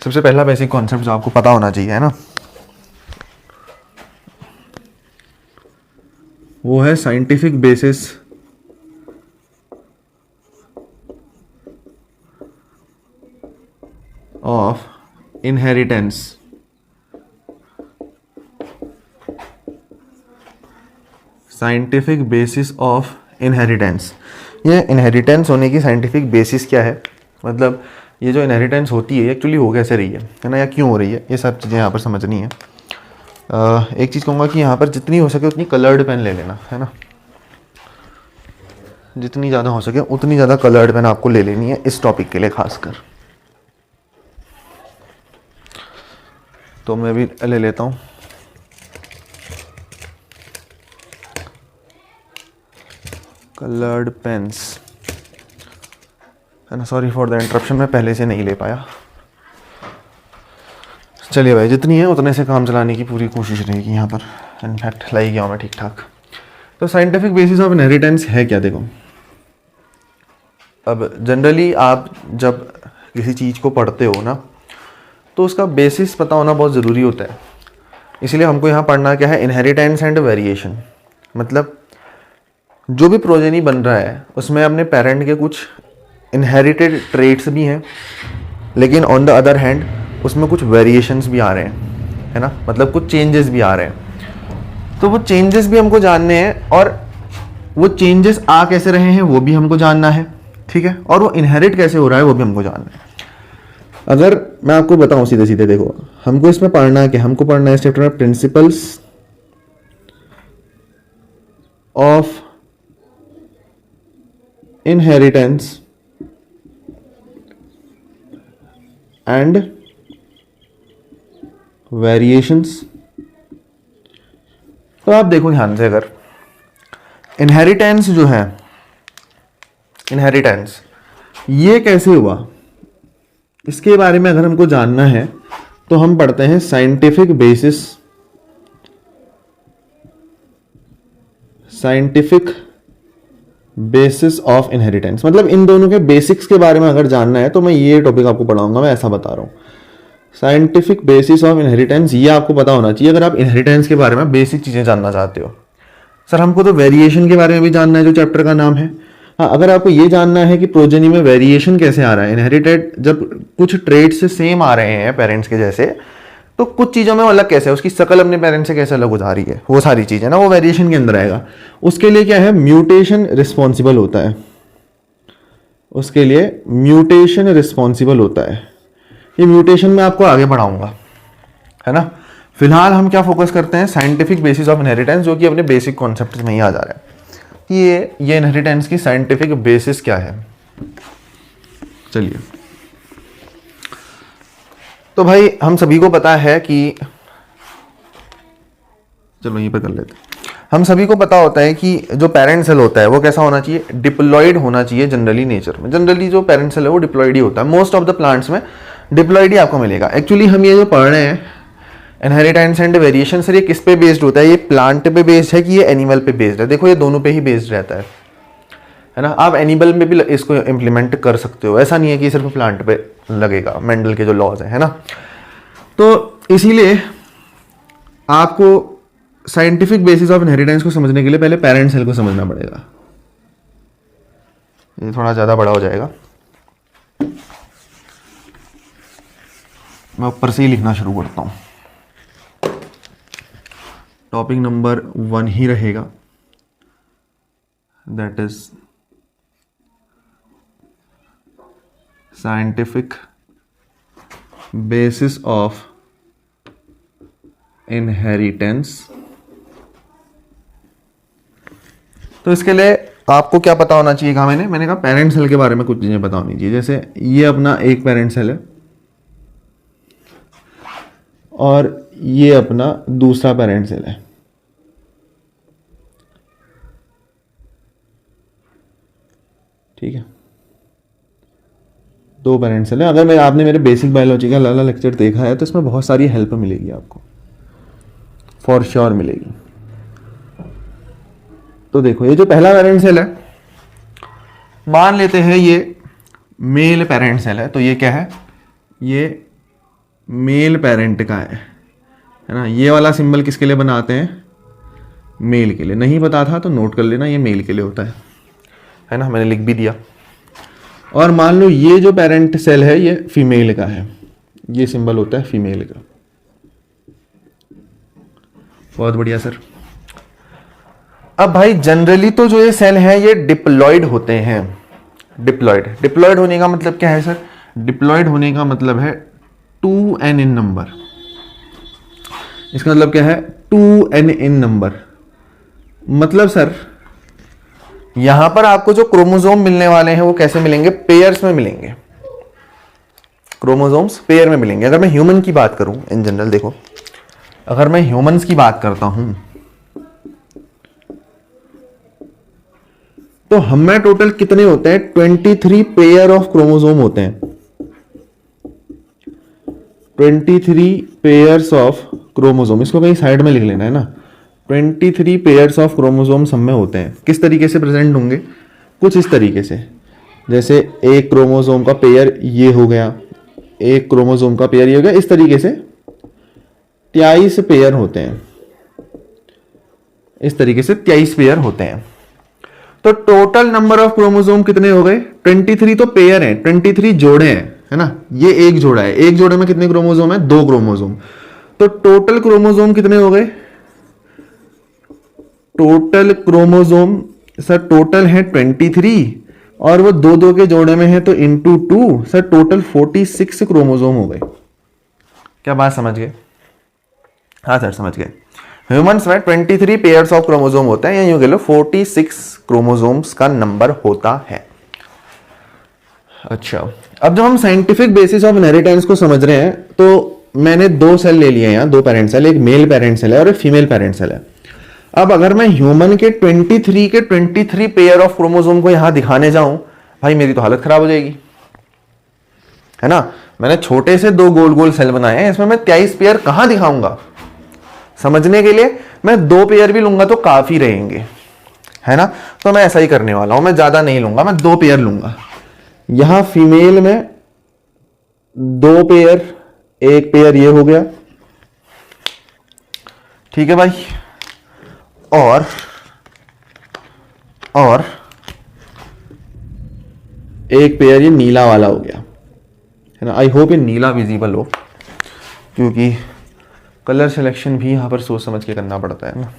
A: सबसे पहला बेसिक कॉन्सेप्ट जो आपको पता होना चाहिए, है ना, वो है scientific basis of inheritance. Scientific basis of inheritance, ये इनहेरिटेंस होने की साइंटिफिक बेसिस क्या है, मतलब ये जो इनहेरिटेंस होती है एक्चुअली हो कैसे रही है ना, या क्यों हो रही है, ये सब चीज़ें यहाँ पर समझनी है। एक चीज़ कहूँगा कि यहाँ पर जितनी हो सके उतनी कलर्ड पेन ले लेना, है ना, जितनी ज़्यादा हो सके उतनी ज़्यादा कलर्ड पेन आपको ले लेनी है इस टॉपिक के लिए खासकर। तो मैं भी ले लेता हूँ। कलर्ड पेन्स, है ना, सॉरी फॉर द इंटरप्शन, मैं पहले से नहीं ले पाया। चलिए भाई, जितनी है उतने से काम चलाने की पूरी कोशिश रहेगी यहाँ पर, इनफैक्ट लाई गया मैं ठीक ठाक। तो साइंटिफिक बेसिस ऑफ इनहेरिटेंस है क्या, देखो अब जनरली आप जब किसी चीज़ को पढ़ते हो ना, तो उसका बेसिस पता होना बहुत ज़रूरी होता है। इसलिए हमको यहाँ पढ़ना क्या है, इनहेरिटेंस एंड वेरिएशन। मतलब जो भी प्रोजेनी बन रहा है उसमें अपने पेरेंट के कुछ इनहेरिटेड ट्रेट्स भी हैं, लेकिन ऑन द अदर हैंड उसमें कुछ वेरिएशंस भी आ रहे हैं, है ना, मतलब कुछ चेंजेस भी आ रहे हैं। तो वो चेंजेस भी हमको जानने हैं, और वो चेंजेस आ कैसे रहे हैं वो भी हमको जानना है, ठीक है, और वो इनहेरिट कैसे हो रहा है वो भी हमको जानना है। अगर मैं आपको बताऊं सीधे सीधे, देखो हमको इसमें पढ़ना है कि हमको पढ़ना है इस चैप्टर में principles of inheritance and variations. तो आप देखो ध्यान से, अगर इनहेरिटेंस जो है, इनहेरिटेंस ये कैसे हुआ, इसके बारे में अगर हमको जानना है तो हम पढ़ते हैं scientific basis, scientific basis of inheritance. मतलब इन दोनों के बेसिक्स के बारे में अगर जानना है तो मैं ये टॉपिक आपको पढ़ाऊंगा, मैं ऐसा बता रहा हूं। साइंटिफिक बेसिस ऑफ इनहेरिटेंस ये आपको पता होना चाहिए अगर आप इनहेरिटेंस के बारे में बेसिक चीजें जानना चाहते हो। सर हमको तो वेरिएशन के बारे में भी जानना है जो चैप्टर का नाम है। हाँ, अगर आपको ये जानना है कि प्रोजेनी में वेरिएशन कैसे आ रहा है, इनहेरिटेड जब कुछ ट्रेड्स सेम आ रहे हैं पेरेंट्स के जैसे, तो कुछ चीज़ों में अलग कैसे है, उसकी शकल अपने पेरेंट्स से कैसे अलग हो जा रही है, वो सारी चीज़ें ना वो वेरिएशन के अंदर आएगा। उसके लिए क्या है, म्यूटेशन रिस्पॉन्सिबल होता है, उसके लिए म्यूटेशन रिस्पॉन्सिबल होता है। ये म्यूटेशन मैं आपको आगे बढ़ाऊंगा, है ना। फिलहाल हम क्या फोकस करते हैं, साइंटिफिक बेसिस ऑफ इनहेरिटेंस, जो कि अपने बेसिक कॉन्सेप्ट में ही आ जा रहा है कि ये इनहेरिटेंस की साइंटिफिक बेसिस क्या है। चलिए, तो भाई हम सभी को पता है कि, चलो यहीं पर कर लेते हैं, हम सभी को पता होता है कि जो पेरेंट सेल होता है वो कैसा होना चाहिए, डिप्लॉइड होना चाहिए। जनरली नेचर में जनरली जो पेरेंट सेल है वो डिप्लॉइड ही होता है, मोस्ट ऑफ द प्लांट्स में डिप्लॉइड ही आपको मिलेगा। एक्चुअली हम ये जो पढ़ रहे हैं इनहेरिटेंस एंड वेरिएशन, सर ये किस पे बेस्ड होता है, ये प्लांट पे बेस्ड है कि ये एनिमल पे बेस्ड है? देखो ये दोनों पे ही बेस्ड रहता है ना। आप एनिमल में भी इसको इम्प्लीमेंट कर सकते हो, ऐसा नहीं है कि सिर्फ प्लांट पे लगेगा, मेंडल के जो लॉज है ना। तो इसीलिए आपको साइंटिफिक बेसिस ऑफ इनहेरिटेंस को समझने के लिए पहले पेरेंट सेल को समझना पड़ेगा। ये थोड़ा ज़्यादा बड़ा हो जाएगा, मैं ऊपर से ही लिखना शुरू करता हूँ। टॉपिक नंबर 1 ही रहेगा, that is scientific basis of inheritance. तो इसके लिए आपको क्या पता होना चाहिए, कहा मैंने कहा पेरेंट सेल के बारे में कुछ चीजें पता होनी चाहिए। जैसे ये अपना एक पेरेंट सेल है और ये अपना दूसरा पेरेंट सेल है, ठीक है, 2 पेरेंट सेल है। अगर आपने मेरे बेसिक बायोलॉजी का लाला लेक्चर देखा है तो इसमें बहुत सारी हेल्प मिलेगी आपको, फॉर श्योर मिलेगी। तो देखो ये जो पहला पेरेंट सेल है, मान लेते हैं ये मेल पेरेंट सेल है, तो ये क्या है, ये मेल पेरेंट का है ना। ये वाला सिंबल किसके लिए बनाते हैं, मेल के लिए। नहीं पता था तो नोट कर लेना, ये मेल के लिए होता है ना, मैंने लिख भी दिया। और मान लो ये जो पेरेंट सेल है ये फीमेल का है, ये सिंबल होता है फीमेल का। बहुत बढ़िया सर। अब भाई जनरली तो जो ये सेल है ये डिप्लॉयड होते हैं। डिप्लॉयड होने का मतलब क्या है सर, डिप्लॉयड होने का मतलब है 2n इन नंबर। इसका मतलब क्या है, 2n इन नंबर। मतलब सर यहां पर आपको जो क्रोमोसोम मिलने वाले हैं वो कैसे मिलेंगे, पेयर्स में मिलेंगे। क्रोमोसोम्स पेयर में मिलेंगे। अगर मैं ह्यूमन की बात करूं इन जनरल, देखो अगर मैं ह्यूमंस की बात करता हूं तो हमें टोटल कितने होते हैं, 23 पेयर ऑफ क्रोमोसोम होते हैं। 23 पेयर्स ऑफ क्रोमोसोम, इसको कहीं साइड में लिख लेना है ना। 23 पेयर्स ऑफ क्रोमोसोम्स हम में होते हैं। किस तरीके से प्रेजेंट होंगे, कुछ इस तरीके से, जैसे एक क्रोमोसोम का पेयर ये हो गया, एक क्रोमोसोम का पेयर ये हो गया, इस तरीके से 23 पेयर होते हैं। इस तरीके से 23 पेयर होते हैं। तो टोटल नंबर ऑफ क्रोमोसोम कितने हो गए, 23 तो पेयर हैं, 23 जोड़े हैं, है ना। ये एक जोड़ा है, एक जोड़े में कितने क्रोमोसोम है, 2 क्रोमोसोम। तो टोटल क्रोमोसोम कितने हो गए, टोटल क्रोमोसोम सर टोटल है 23 और वो 2-2 के जोड़े में है तो इंटू 2, सर टोटल 46 क्रोमोसोम हो गए। क्या बात समझ गए, हाँ सर समझ गए। ह्यूमंस में 23 पेयर्स ऑफ क्रोमोसोम होते हैं, या यूं कह लो 46 क्रोमोसोम्स का नंबर होता है। अच्छा, अब जब हम साइंटिफिक बेसिस ऑफ इनहेरिटेंस को समझ रहे हैं तो मैंने 2 सेल ले लिए हैं, 2 पेरेंट सेल, एक मेल पेरेंट सेल है और एक फीमेल पेरेंट सेल है। अब अगर मैं ह्यूमन के 23 पेयर ऑफ क्रोमोसोम को यहां दिखाने जाऊं, भाई मेरी तो हालत खराब हो जाएगी, है ना। मैंने छोटे से 2 गोल गोल सेल बनाए हैं, इसमें मैं 23 पेयर कहां दिखाऊंगा। समझने के लिए मैं 2 पेयर भी लूंगा तो काफी रहेंगे, है ना। तो मैं ऐसा ही करने वाला हूं, मैं ज्यादा नहीं लूंगा, मैं 2 पेयर लूंगा। यहां फीमेल में 2 पेयर, एक पेयर ये हो गया, ठीक है भाई। और एक पेयर ये नीला वाला हो गया, है ना। आई होप ये नीला विजिबल हो, क्योंकि कलर सिलेक्शन भी यहां पर सोच समझ के करना पड़ता है ना।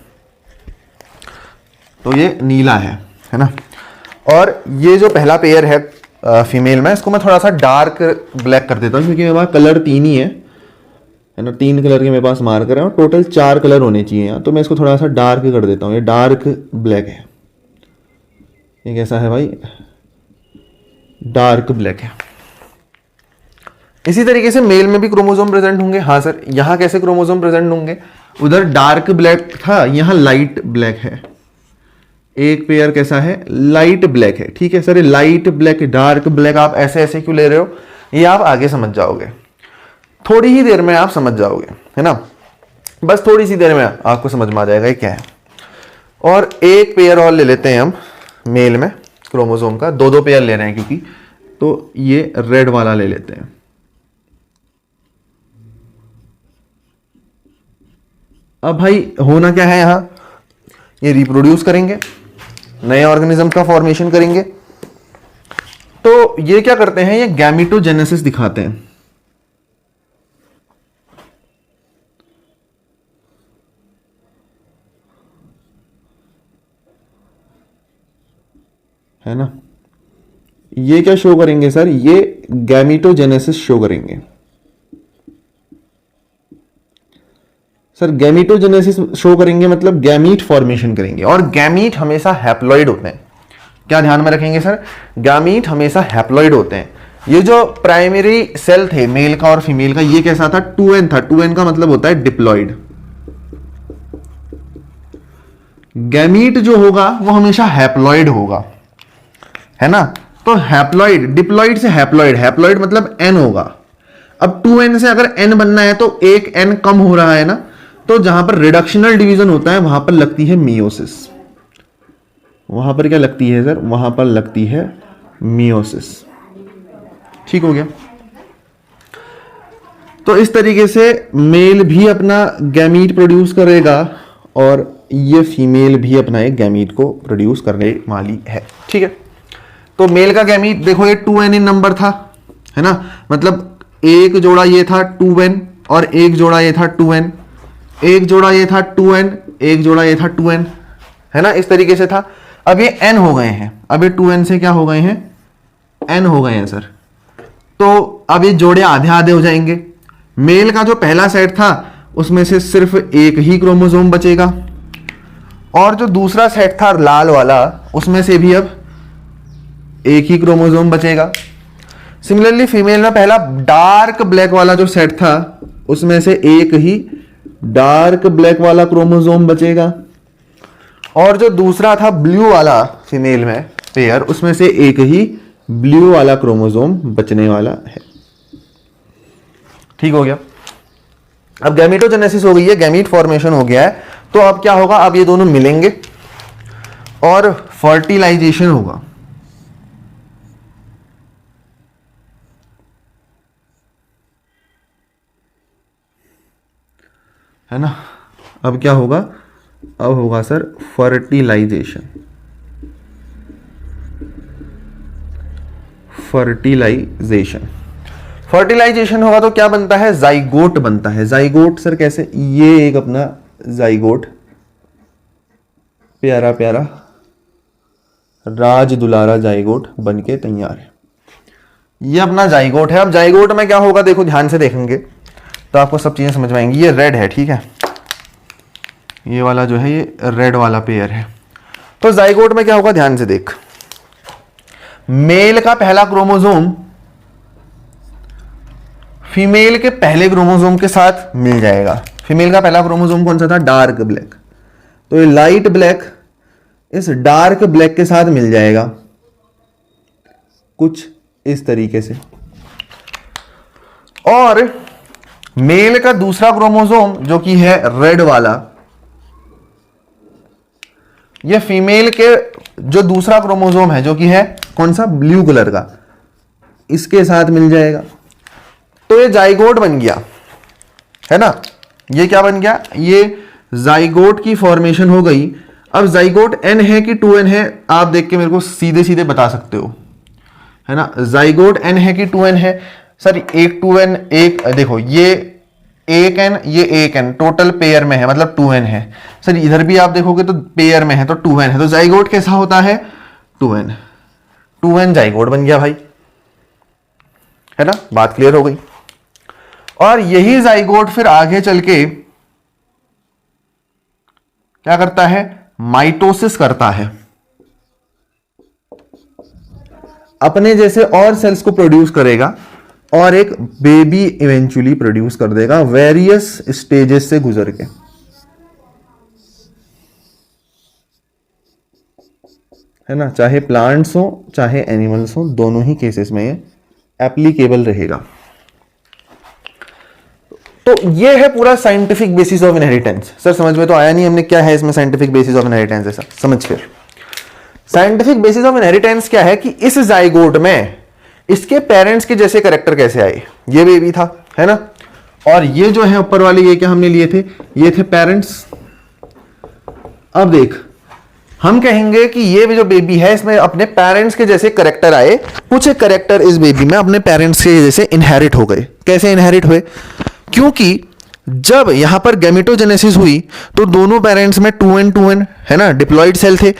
A: तो ये नीला है ना। और ये जो पहला पेयर है फीमेल में, इसको मैं थोड़ा सा डार्क ब्लैक कर देता हूं, क्योंकि मेरे पास कलर 3 ही है ना। 3 कलर के मेरे पास मार्कर है और टोटल 4 कलर होने चाहिए यहाँ, तो मैं इसको थोड़ा सा डार्क कर देता हूँ। ये डार्क ब्लैक है, ये कैसा है भाई, डार्क ब्लैक है। इसी तरीके से मेल में भी क्रोमोसोम प्रेजेंट होंगे। हाँ सर, यहां कैसे क्रोमोसोम प्रेजेंट होंगे, उधर डार्क ब्लैक था, यहां लाइट ब्लैक है। एक पेयर कैसा है, लाइट ब्लैक है, ठीक है सर। ये लाइट ब्लैक, डार्क ब्लैक आप ऐसे ऐसे क्यों ले रहे हो, ये आप आगे समझ जाओगे, थोड़ी ही देर में आप समझ जाओगे, है ना। बस थोड़ी सी देर में आपको समझ में आ जाएगा ये क्या है। और एक पेयर और ले लेते हैं हम मेल में क्रोमोसोम का, 2-2 पेयर ले रहे हैं क्योंकि, तो ये रेड वाला ले लेते हैं। अब भाई होना क्या है, यहां ये रिप्रोड्यूस करेंगे, नए ऑर्गेनिज्म का फॉर्मेशन करेंगे। तो ये क्या करते हैं, ये गैमेटोजेनेसिस दिखाते हैं, है ना। ये क्या शो करेंगे सर, ये गैमेटोजेनेसिस शो करेंगे। सर गैमेटोजेनेसिस शो करेंगे मतलब गैमीट फॉर्मेशन करेंगे, और गैमीट हमेशा हैप्लॉइड होते हैं। क्या ध्यान में रखेंगे सर, गैमीट हमेशा हैप्लॉइड होते हैं। ये जो प्राइमरी सेल थे मेल का और फीमेल का, ये कैसा था, 2n था। 2n का मतलब होता है डिप्लॉइड। गैमीट जो होगा वो हमेशा हैप्लॉइड होगा, है ना। तो हैप्लॉइड, डिप्लॉइड से हैप्लॉइड, हैप्लॉइड मतलब n होगा। अब 2n से अगर n बनना है तो एक n कम हो रहा है ना, तो जहां पर रिडक्शनल डिवीजन होता है वहां पर लगती है मियोसिस। वहां पर क्या लगती है सर, वहां पर लगती है मियोसिस। ठीक हो गया। तो इस तरीके से मेल भी अपना गैमीट प्रोड्यूस करेगा और ये फीमेल भी अपना एक गैमीट को प्रोड्यूस करने वाली है। ठीक है, तो मेल का गैमीट देखो ये 2n इन नंबर था, है ना, मतलब एक जोड़ा ये था 2n और एक जोड़ा ये था 2n, एक जोड़ा ये था 2n, एक जोड़ा ये था 2n, है ना, इस तरीके से था। अब ये n हो गए हैं, अब ये 2n से क्या हो गए हैं, n हो गए हैं सर। तो अब ये जोड़े आधे आधे हो जाएंगे। मेल का जो पहला सेट था उसमें से सिर्फ एक ही क्रोमोसोम बचेगा और जो दूसरा सेट था लाल वाला उसमें से भी अब एक ही क्रोमोसोम बचेगा। सिमिलरली फीमेल में पहला डार्क ब्लैक वाला जो सेट था उसमें से एक ही डार्क ब्लैक वाला क्रोमोसोम बचेगा और जो दूसरा था ब्लू वाला फीमेल में पेयर उसमें से एक ही ब्लू वाला क्रोमोसोम बचने वाला है। ठीक हो गया। अब गैमेटोजेनेसिस हो गई है, गैमीट फॉर्मेशन हो गया है, तो अब क्या होगा, अब ये दोनों मिलेंगे और फर्टिलाइजेशन होगा। है ना, अब क्या होगा, अब होगा सर फर्टिलाइजेशन। फर्टिलाइजेशन फर्टिलाइजेशन होगा तो क्या बनता है, जाइगोट बनता है। जाइगोट सर कैसे, ये एक अपना जाइगोट प्यारा प्यारा राज दुलारा जाइगोट बनके तैयार है। ये अपना जाइगोट है। अब जाइगोट में क्या होगा, देखो ध्यान से देखेंगे तो आपको सब चीजें समझ में आएंगी। ये रेड है, ठीक है, ये वाला जो है ये रेड वाला पेयर है। तो जाइगोट में क्या होगा, ध्यान से देख, मेल का पहला क्रोमोसोम फीमेल के पहले क्रोमोसोम के साथ मिल जाएगा। फीमेल का पहला क्रोमोसोम कौन सा था, डार्क ब्लैक, तो ये लाइट ब्लैक इस डार्क ब्लैक के साथ मिल जाएगा कुछ इस तरीके से। और मेल का दूसरा क्रोमोसोम जो कि है रेड वाला, ये फीमेल के जो दूसरा क्रोमोसोम है जो कि है कौन सा, ब्लू कलर का, इसके साथ मिल जाएगा। तो ये जाइगोट बन गया, है ना, ये क्या बन गया, ये जाइगोट की फॉर्मेशन हो गई। अब जाइगोट n है कि 2n है, आप देख के मेरे को सीधे सीधे बता सकते हो, है ना। जाइगोट n है कि 2n है, सर एक 2n, एक देखो ये एक n, ये एक n टोटल पेयर में है, मतलब 2n है। सर इधर भी आप देखोगे तो पेयर में है तो 2n है, तो जाइगोट कैसा होता है, 2n। 2n जाइगोट बन गया भाई, है ना, बात क्लियर हो गई। और यही जाइगोट फिर आगे चल के क्या करता है, माइटोसिस करता है, अपने जैसे और सेल्स को प्रोड्यूस करेगा और एक बेबी इवेंचुअली प्रोड्यूस कर देगा, वेरियस स्टेजेस से गुजर के। है ना, चाहे प्लांट्स हो चाहे एनिमल्स हो, दोनों ही केसेस में ये एप्लीकेबल रहेगा। तो ये है पूरा scientific basis of inheritance. Sir समझ में तो आया नहीं हमने क्या है इसमें साइंटिफिक बेसिस ऑफ इनहेरिटेंस है, सर समझ। फिर साइंटिफिक बेसिस ऑफ इनहेरिटेंस क्या है कि इस जाइगोट में इसके पेरेंट्स के जैसे कैरेक्टर कैसे आए, ये बेबी था, है ना, और ये जो है ऊपर वाले ये क्या हमने लिए थे, ये थे पेरेंट्स। अब देख हम कहेंगे कि ये जो बेबी है इसमें अपने पेरेंट्स के जैसे कैरेक्टर आए, कुछ कैरेक्टर इस बेबी में अपने पेरेंट्स के जैसे इनहेरिट हो गए। कैसे इनहेरिट हुए, क्योंकि जब यहां पर गैमेटोजेनेसिस हुई तो दोनों पेरेंट्स में 2n है ना डिप्लॉइड सेल थे।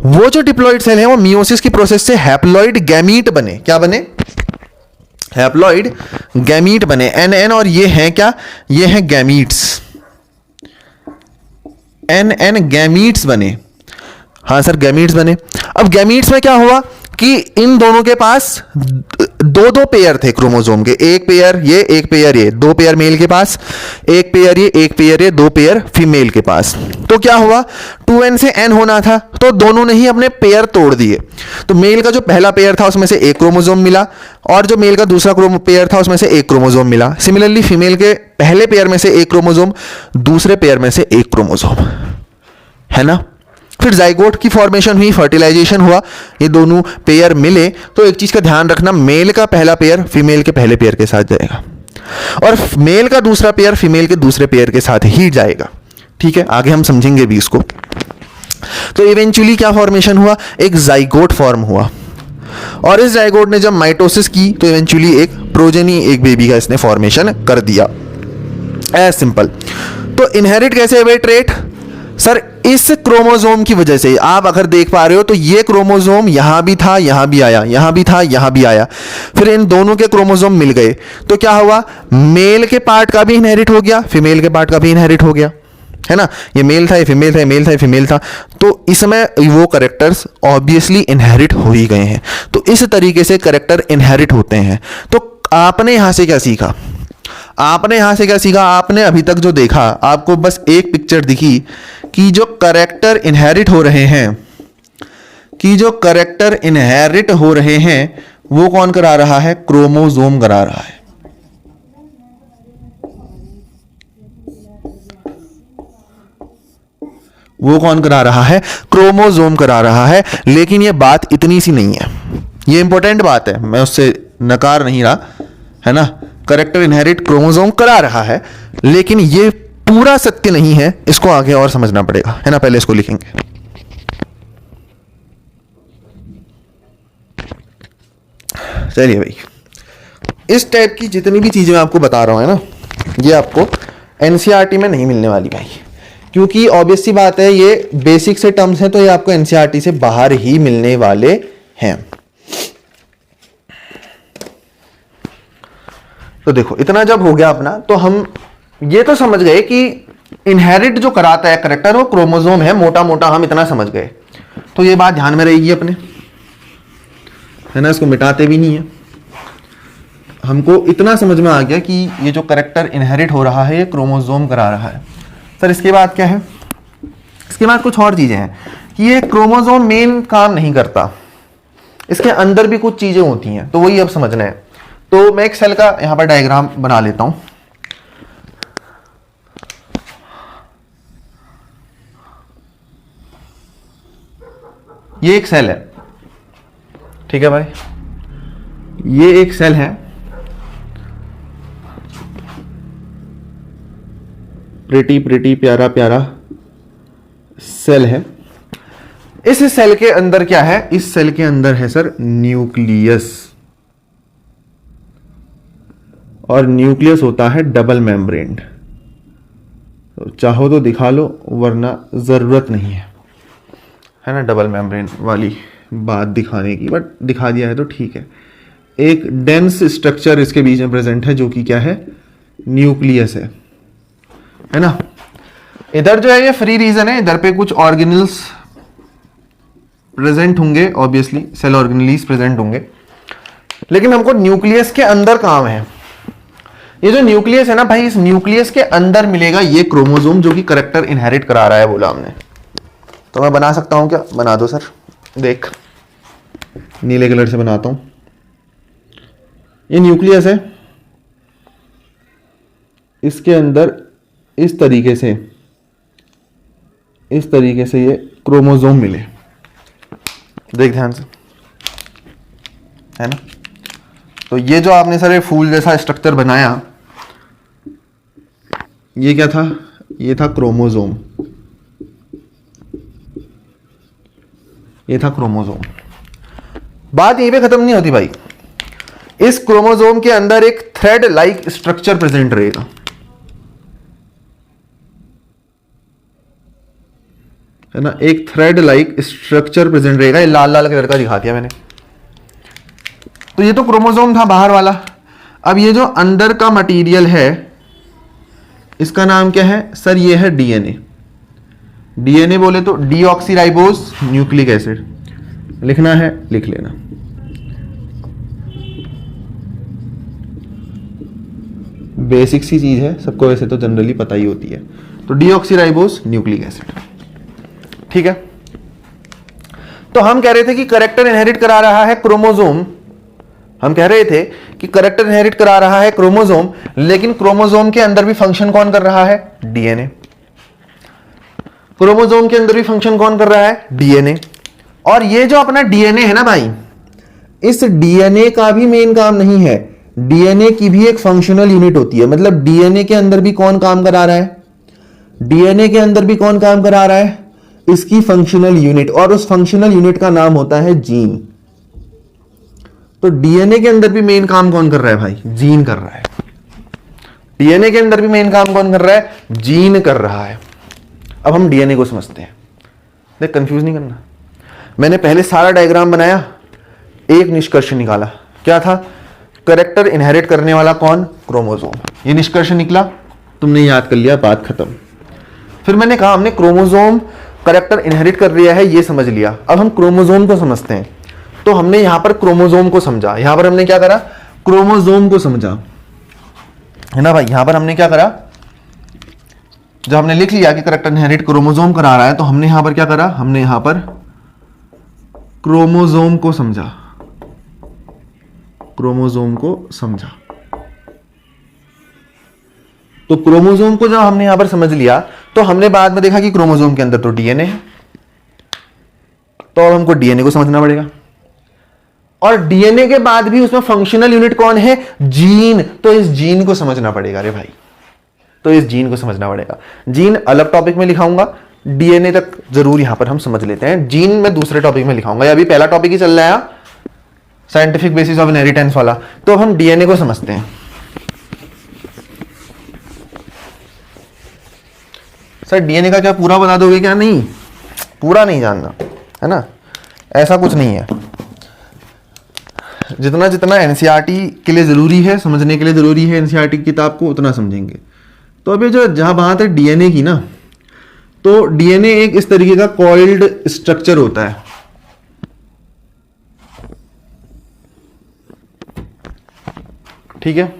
A: वो जो डिप्लॉइड सेल है वो मियोसिस की प्रोसेस से हैप्लॉइड गैमीट बने। क्या बने, हैप्लॉइड गैमीट बने, NN, और ये हैं क्या, ये हैं गैमीट्स, NN गैमीट्स बने। हाँ सर गैमीट्स बने। अब गैमीट्स में क्या हुआ कि इन दोनों के पास दो दो पेयर थे क्रोमोसोम के, एक पेयर ये एक पेयर ये, दो पेयर मेल के पास, एक पेयर ये एक पेयर ये, दो पेयर फीमेल के पास। तो क्या हुआ, 2n से n होना था तो दोनों ने ही अपने पेयर तोड़ दिए। तो मेल का जो पहला पेयर था उसमें से एक क्रोमोसोम मिला और जो मेल का दूसरा पेयर था उसमें से एक क्रोमोसोम मिला। सिमिलरली फीमेल के पहले पेयर में से एक क्रोमोसोम, दूसरे पेयर में से एक क्रोमोसोम, है ना। फिर जाइगोट की फॉर्मेशन हुई, फर्टिलाइजेशन हुआ, ये दोनों पेयर मिले तो एक चीज का ध्यान रखना, मेल का पहला पेयर फीमेल के पहले पेयर के साथ जाएगा और मेल का दूसरा पेयर फीमेल के दूसरे पेयर के साथ ही जाएगा। ठीक है, आगे हम समझेंगे भी इसको। तो इवेंचुअली क्या फॉर्मेशन हुआ, एक जाइगोट फॉर्म हुआ और इस जाइगोट ने जब माइटोसिस की तो इवेंचुअली एक प्रोजेनी, एक बेबी का इसने फॉर्मेशन कर दिया, एज सिंपल। तो इनहेरिट कैसे है भाई ट्रेट, सर इस क्रोमोसोम की वजह से। आप अगर देख पा रहे हो तो ये क्रोमोसोम यहां भी था, यहां भी आया, यहां भी था, यहां भी आया, फिर इन दोनों के क्रोमोसोम मिल गए तो क्या हुआ, मेल के पार्ट का भी इनहेरिट हो गया, फीमेल के पार्ट का भी इनहेरिट हो गया, है ना। ये मेल था, ये फीमेल था, ये मेल था, ये फीमेल था, तो इसमें वो कैरेक्टर्स ऑब्वियसली इनहेरिट हो ही गए हैं। तो इस तरीके से कैरेक्टर इनहेरिट होते हैं। तो आपने यहां से क्या सीखा, आपने यहां से क्या सीखा, आपने अभी तक जो देखा, आपको बस एक पिक्चर दिखी कि जो कैरेक्टर इनहेरिट हो रहे हैं, कि जो कैरेक्टर इनहेरिट हो रहे हैं वो कौन करा रहा है, क्रोमोसोम करा रहा है। वो कौन करा रहा है, क्रोमोसोम करा रहा है। लेकिन ये बात इतनी सी नहीं है, ये इंपॉर्टेंट बात है, मैं उससे नकार नहीं रहा, है ना। कैरेक्टर इनहेरिट क्रोमोसोम करा रहा है लेकिन ये पूरा सत्य नहीं है, इसको आगे और समझना पड़ेगा, है ना। पहले इसको लिखेंगे। चलिए भाई, इस टाइप की जितनी भी चीजें मैं आपको बता रहा हूं, है ना, ये आपको एनसीईआरटी में नहीं मिलने वाली भाई, क्योंकि ऑब्वियस सी बात है ये बेसिक से टर्म्स हैं तो ये आपको एनसीईआरटी से बाहर ही मिलने वाले हैं। तो देखो इतना जब हो गया अपना, तो हम ये तो समझ गए कि इनहेरिट जो कराता है कैरेक्टर वो क्रोमोसोम है, मोटा मोटा हम इतना समझ गए। तो ये बात ध्यान में रहेगी अपने, है ना, इसको मिटाते भी नहीं है। हमको इतना समझ में आ गया कि ये जो कैरेक्टर इनहेरिट हो रहा है ये क्रोमोसोम करा रहा है। सर इसके बाद क्या है, इसके बाद कुछ और चीजें हैं कि ये क्रोमोसोम मेन काम नहीं करता, इसके अंदर भी कुछ चीजें होती हैं, तो वही अब समझना है। तो मैं एक सेल का यहां पर डायग्राम बना लेता हूं। ये एक सेल है, ठीक है भाई, ये एक सेल है, प्रिटी प्यारा प्यारा सेल है। इस सेल के अंदर क्या है, इस सेल के अंदर है सर न्यूक्लियस, और न्यूक्लियस होता है डबल मेम्ब्रेन। तो चाहो तो दिखा लो वरना जरूरत नहीं है ना डबल मेम्ब्रेन वाली बात दिखाने की, बट दिखा दिया है तो ठीक है। एक डेंस स्ट्रक्चर इसके बीच में प्रेजेंट है जो कि क्या है, न्यूक्लियस है ना। इधर जो है ये फ्री रीजन है, इधर पे कुछ ऑर्गेनल्स प्रेजेंट होंगे, ऑब्वियसली सेल ऑर्गेनल्स प्रेजेंट होंगे, लेकिन हमको न्यूक्लियस के अंदर काम है। ये जो न्यूक्लियस है ना भाई, इस न्यूक्लियस के अंदर मिलेगा ये क्रोमोसोम जो कि कैरेक्टर इनहेरिट करा रहा है, बोला हमने। तो मैं बना सकता हूं क्या, बना दो सर, देख नीले कलर से बनाता हूं। ये न्यूक्लियस है, इसके अंदर इस तरीके से ये क्रोमोसोम मिले, देख ध्यान से, है ना। तो ये जो आपने सर फूल जैसा स्ट्रक्चर बनाया, ये क्या था, ये था क्रोमोसोम, ये था क्रोमोसोम। बात यहीं पे खत्म नहीं होती भाई, इस क्रोमोसोम के अंदर एक थ्रेड लाइक स्ट्रक्चर प्रेजेंट रहेगा, है ना, एक थ्रेड लाइक स्ट्रक्चर प्रेजेंट रहेगा। ये लाल लाल कलर का दिखा दिया मैंने। तो ये तो क्रोमोसोम था बाहर वाला। अब ये जो अंदर का मटेरियल है इसका नाम क्या है सर, ये है डीएनए। डीएनए बोले तो डीऑक्सीराइबोज न्यूक्लिक एसिड, लिखना है लिख लेना। बेसिक सी चीज है, सबको वैसे तो जनरली पता ही होती है। तो डीऑक्सीराइबोज न्यूक्लिक एसिड, ठीक है। तो हम कह रहे थे कि कैरेक्टर इनहेरिट करा रहा है क्रोमोसोम, हम कह रहे थे कि कैरेक्टर इनहेरिट करा रहा है क्रोमोसोम, लेकिन क्रोमोसोम के अंदर भी फंक्शन कौन कर रहा है, डीएनए। क्रोमोसोम के अंदर भी फंक्शन कौन कर रहा है? डीएनए। और ये जो अपना डीएनए है ना भाई, इस डीएनए का भी मेन काम नहीं है, डीएनए की भी एक फंक्शनल यूनिट होती है। मतलब डीएनए के अंदर भी कौन काम करा रहा है? डीएनए के अंदर भी कौन काम करा रहा है? इसकी फंक्शनल यूनिट, और उस फंक्शनल यूनिट का नाम होता है जीन। तो डीएनए के अंदर भी मेन काम कौन कर रहा है भाई? जीन कर रहा है। डीएनए के अंदर भी मेन काम कौन कर रहा है? जीन कर रहा है। अब हम डीएनए को समझते हैं। देख, कंफ्यूज नहीं करना। मैंने पहले सारा डायग्राम बनाया, एक निष्कर्ष निकाला। क्या था? कैरेक्टर इनहेरिट करने वाला कौन? क्रोमोसोम। ये निष्कर्ष निकला, तुमने याद कर लिया, बात खत्म। फिर मैंने कहा हमने क्रोमोसोम कैरेक्टर इनहेरिट कर लिया है, ये समझ लिया। अब हम क्रोमोसोम को समझते हैं। तो हमने यहां पर क्रोमोसोम को समझा। यहां पर हमने क्या करा? क्रोमोसोम को समझा, है ना भाई। यहां पर हमने क्या करा? जब हमने लिख लिया कि कैरेक्टर इनहेरिट क्रोमोसोम करा रहा है, तो हमने यहां पर क्या करा? हमने यहां पर क्रोमोसोम को समझा। क्रोमोसोम को समझा। तो क्रोमोसोम को जब हमने यहां पर समझ लिया, तो हमने बाद में देखा कि क्रोमोसोम के अंदर तो डीएनए है, तो अब हमको डीएनए को समझना पड़ेगा। और डीएनए के बाद भी उसमें फंक्शनल यूनिट कौन है? जीन। तो इस जीन को समझना पड़ेगा रे भाई, तो इस जीन को समझना पड़ेगा। जीन अलग टॉपिक में लिखाऊंगा, डीएनए तक जरूर यहां पर हम समझ लेते हैं। जीन में दूसरे टॉपिक में लिखाऊंगा, या अभी पहला टॉपिक ही चल रहा है, साइंटिफिक बेसिस ऑफ इनहेरिटेंस वाला। तो अब हम डीएनए को समझते हैं। सर डीएनए का क्या पूरा बता दोगे क्या? नहीं, पूरा नहीं जानना है ना, ऐसा कुछ नहीं है। जितना जितना एनसीईआरटी के लिए जरूरी है, समझने के लिए जरूरी है एनसीईआरटी की किताब को, उतना समझेंगे। तो अभी जो जहां बात है डीएनए की ना, तो डीएनए एक इस तरीके का कॉइल्ड स्ट्रक्चर होता है। ठीक है।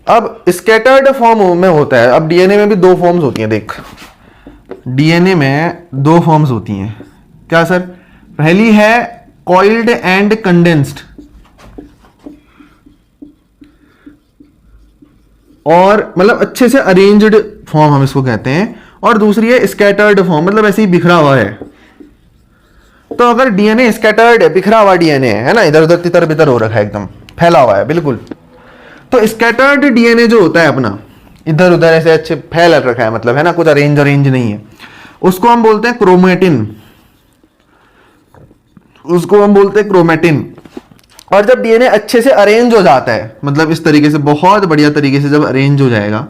A: अब स्कैटर्ड फॉर्म में होता है। अब डीएनए में भी दो फॉर्म्स होती हैं। देख, डीएनए में दो फॉर्म्स होती हैं। क्या सर? पहली है कॉइल्ड एंड कंडेंस्ड, और मतलब अच्छे से अरेंज्ड फॉर्म हम इसको कहते हैं। और दूसरी है स्कैटर्ड फॉर्म, मतलब ऐसे ही बिखरा हुआ है। तो अगर डीएनए स्कैटर्ड है, बिखरा हुआ डीएनए है ना, इधर उधर तितर बितर हो रखा है, एकदम फैला हुआ है बिल्कुल, तो स्कैटर्ड डीएनए जो होता है अपना, इधर उधर ऐसे अच्छे फैल रखा है, मतलब है ना, कुछ अरेंज नहीं है, उसको हम बोलते हैं क्रोमेटिन। उसको हम बोलते हैं क्रोमेटिन। और जब डीएनए अच्छे से अरेंज हो जाता है, मतलब इस तरीके से बहुत बढ़िया तरीके से जब अरेंज हो जाएगा,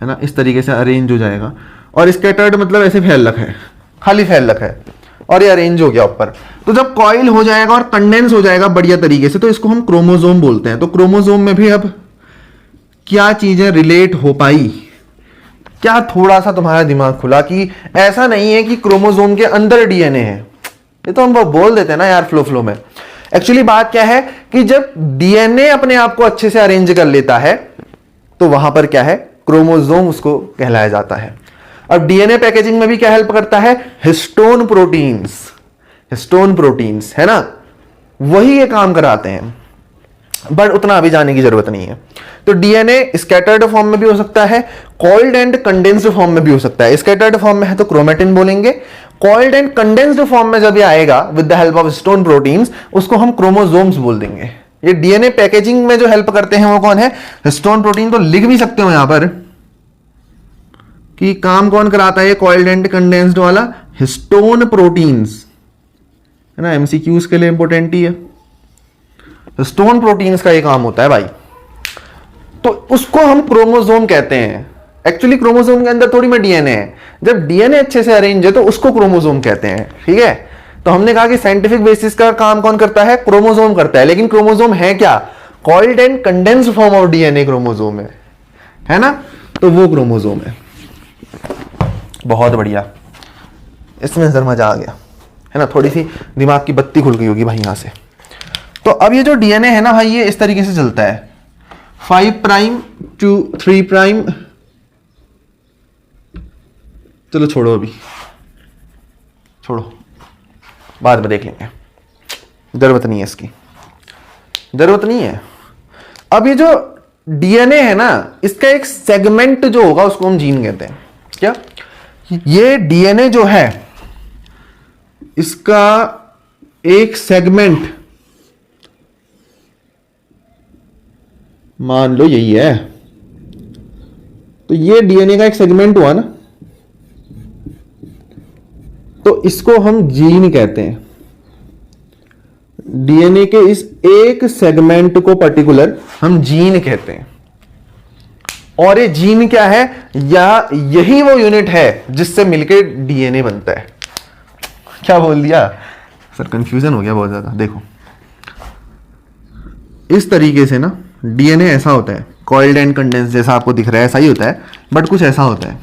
A: है ना, इस तरीके से अरेंज हो जाएगा, और स्कैटर्ड मतलब ऐसे फैल रखा है, खाली फैल रखा है, और ये अरेंज हो गया ऊपर, तो जब कॉइल हो जाएगा और कंडेंस हो जाएगा बढ़िया तरीके से, तो इसको हम क्रोमोसोम बोलते हैं। तो क्रोमोसोम में भी अब क्या चीजें रिलेट हो पाई? क्या थोड़ा सा तुम्हारा दिमाग खुला कि ऐसा नहीं है कि क्रोमोसोम के अंदर डीएनए है, ये तो हम बोल देते हैं ना यार फ्लो में। एक्चुअली बात क्या है कि जब डीएनए अपने आप को अच्छे से अरेंज कर लेता है, तो वहां पर क्या है, क्रोमोसोम उसको कहलाया जाता है। अब डीएनए पैकेजिंग में भी क्या हेल्प करता है? Histone proteins. हिस्टोन प्रोटीन्स, है ना, वही ये काम कराते हैं, बट उतना अभी जाने की जरूरत नहीं है। तो डीएनए स्कैटर्ड फॉर्म में भी हो सकता है, कॉइल्ड एंड कंडेंस्ड फॉर्म में भी हो सकता है। स्कैटर्ड फॉर्म में है तो क्रोमेटिन बोलेंगे, कॉइल्ड एंड कंडेंस्ड फॉर्म में जब ये आएगा with the help of histone proteins, उसको हम क्रोमोसोम्स बोल देंगे। ये डीएनए पैकेजिंग में जो हेल्प करते हैं वो कौन है? Histone protein. तो लिख भी सकते हो यहां पर कि काम कौन कराता है ये कॉइल्ड एंड कंडेंस्ड वाला? हिस्टोन प्रोटीन्स, है ना, एमसीक्यूज के लिए इंपॉर्टेंट ही है। हिस्टोन प्रोटीन्स का ये काम होता है भाई, तो उसको हम क्रोमोसोम कहते हैं। एक्चुअली क्रोमोसोम के अंदर थोड़ी में डीएनए है, जब डीएनए अच्छे से अरेंज है तो उसको क्रोमोसोम कहते हैं। ठीक है, तो हमने कहा कि साइंटिफिक बेसिस का काम कौन करता है? क्रोमोसोम करता है। लेकिन क्रोमोसोम है क्या? Coiled and condensed form of DNA chromosome है ना, तो वो क्रोमोसोम है। बहुत बढ़िया, इसमें नजर मजा आ गया, है ना, थोड़ी सी दिमाग की बत्ती खुल गई होगी भाई यहां से। तो अब ये जो डीएनए है ना भाई, ये इस तरीके से चलता है, 5 प्राइम टू 3 प्राइम। चलो छोड़ो, अभी छोड़ो, बाद में देख लेंगे, जरूरत नहीं है इसकी, जरूरत नहीं है। अब ये जो डीएनए है ना, इसका एक सेगमेंट जो होगा उसको हम जीन कहते हैं। क्या? ये डीएनए जो है इसका एक सेगमेंट मान लो यही है, तो ये डीएनए का एक सेगमेंट हुआ ना, तो इसको हम जीन कहते हैं। डीएनए के इस एक सेगमेंट को पर्टिकुलर हम जीन कहते हैं। और ये जीन क्या है? या यही वो यूनिट है जिससे मिलके डीएनए बनता है। क्या बोल दिया सर? कंफ्यूजन हो गया बहुत ज्यादा। देखो इस तरीके से ना डीएनए ऐसा होता है, कॉइल्ड एंड कंडेंस जैसा आपको दिख रहा है, ऐसा ही होता है, बट कुछ ऐसा होता है।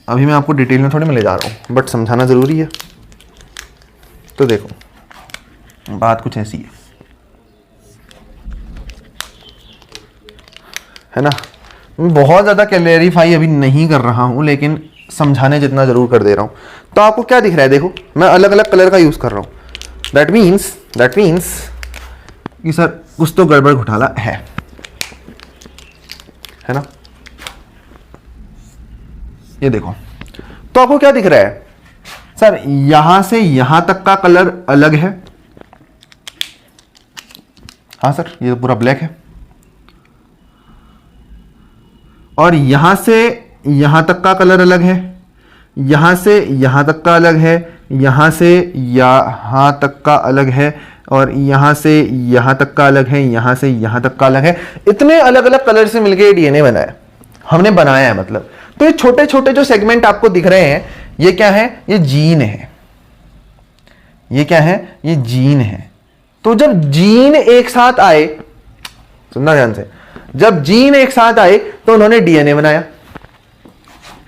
A: अभी मैं आपको डिटेल में थोड़ी में ले जा रहा हूं, बट समझाना जरूरी है। तो देखो बात कुछ ऐसी है ना। मैं बहुत ज्यादा क्लैरिफाई अभी नहीं कर रहा हूं, लेकिन समझाने जितना जरूर कर दे रहा हूं। तो आपको क्या दिख रहा है? देखो मैं अलग अलग कलर का यूज कर रहा हूं। दैट मीन्स कि सर कुछ तो गड़बड़ घोटाला है ना। ये देखो, तो आपको क्या दिख रहा है? सर यहां से यहां तक का कलर अलग है। हाँ सर, ये तो पूरा ब्लैक है। और यहां से यहां तक का कलर अलग है, यहां से यहां तक का अलग है, यहां से यहां तक का अलग है, और यहां से यहां तक का अलग है, यहां से यहां तक का अलग है। इतने अलग अलग कलर से मिलके डीएनए बना है, हमने बनाया है मतलब। तो ये छोटे छोटे जो सेगमेंट आपको दिख रहे हैं, ये क्या है? ये जीन है। ये क्या है? ये जीन है। तो जब जीन एक साथ आए, सुनना ध्यान से, जब जीन एक साथ आए तो उन्होंने डीएनए बनाया,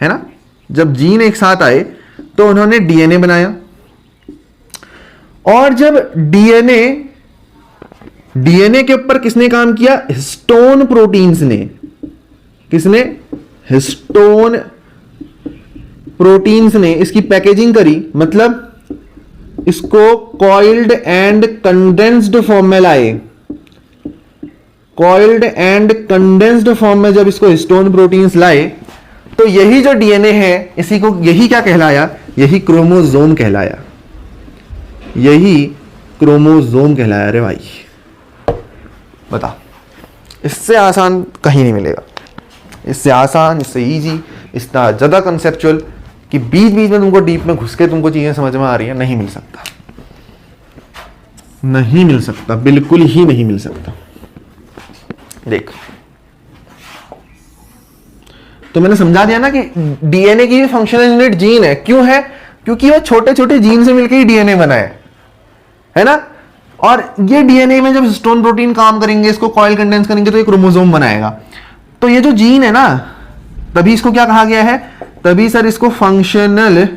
A: है ना। जब जीन एक साथ आए तो उन्होंने डीएनए बनाया। और जब डीएनए के ऊपर किसने काम किया? हिस्टोन प्रोटीन्स ने। किसने? हिस्टोन प्रोटीन्स ने इसकी पैकेजिंग करी, मतलब इसको कॉइल्ड एंड कंडेंस्ड फॉर्म में लाए। कॉइल्ड एंड कंडेंस्ड फॉर्म में जब इसको हिस्टोन प्रोटीन्स लाए, तो यही जो डीएनए है, इसी को यही क्या कहलाया? यही क्रोमोसोम कहलाया। यही क्रोमोसोम कहलाया। रे भाई बता, इससे आसान कहीं नहीं मिलेगा। इससे आसान, इससे इजी, इतना ज्यादा कंसेप्चुअल कि बीच बीच में तुमको डीप में घुस के तुमको चीजें समझ में आ रही है, नहीं मिल सकता। नहीं मिल सकता, बिल्कुल ही नहीं मिल सकता। देख, तो मैंने समझा दिया ना कि डीएनए की फंक्शनल यूनिट जीन है। क्यों है? क्योंकि वो छोटे छोटे जीन से मिलकर ही डीएनए बना है ना। और ये डीएनए में जब हिस्टोन प्रोटीन काम करेंगे, इसको कॉइल कंडेंस करेंगे, तो ये क्रोमोसोम बनाएगा। तो ये जो जीन है ना, तभी इसको क्या कहा गया है? तभी सर इसको फंक्शनल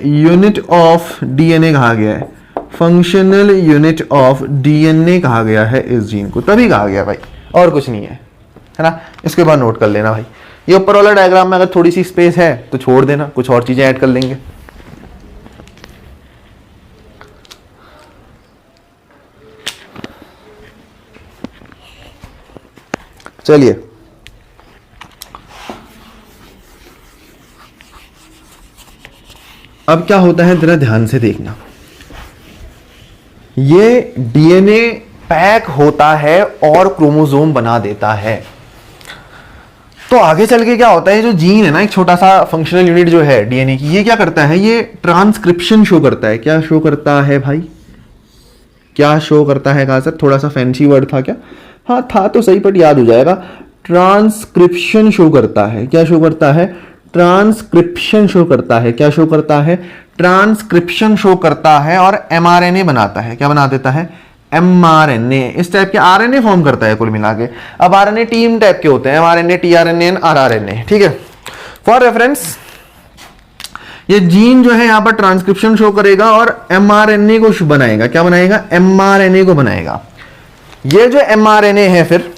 A: यूनिट ऑफ डीएनए कहा गया है। फंक्शनल यूनिट ऑफ डीएनए कहा गया है इस जीन को, तभी कहा गया भाई, और कुछ नहीं है ना। इसके बाद नोट कर लेना भाई। ये ऊपर वाला डायग्राम में अगर थोड़ी सी स्पेस है तो छोड़ देना, कुछ और चीजें ऐड कर लेंगे। चलिए, अब क्या होता है जरा ध्यान से देखना। ये डीएनए पैक होता है और क्रोमोसोम बना देता है। तो आगे चल के क्या होता है? जो जीन है ना, एक छोटा सा फंक्शनल यूनिट जो है डीएनए की, ये क्या करता है? ये ट्रांसक्रिप्शन शो करता है। क्या शो करता है भाई? क्या शो करता है? कहा सर थोड़ा सा फैंसी वर्ड था क्या? हाँ था तो सही, पर याद हो जाएगा। ट्रांसक्रिप्शन शो करता है। क्या शो करता है? ट्रांसक्रिप्शन शो करता है। क्या शो करता है? ट्रांसक्रिप्शन शो करता है। और एमआरएनए बनाता है। क्या बना देता है? एमआरएनए। इस टाइप के आरएनए फॉर्म करता है कुल मिला के। अब आरएनए टीम टाइप के होते हैं, एमआरएनए, टीआरएनए एंड आरआरएनए। ठीक है, फॉर रेफरेंस ये जीन जो है यहां पर ट्रांसक्रिप्शन शो करेगा और एमआरएनए को बनाएगा। क्या बनाएगा? एमआरएनए को बनाएगा। ये जो एमआरएनए है, फिर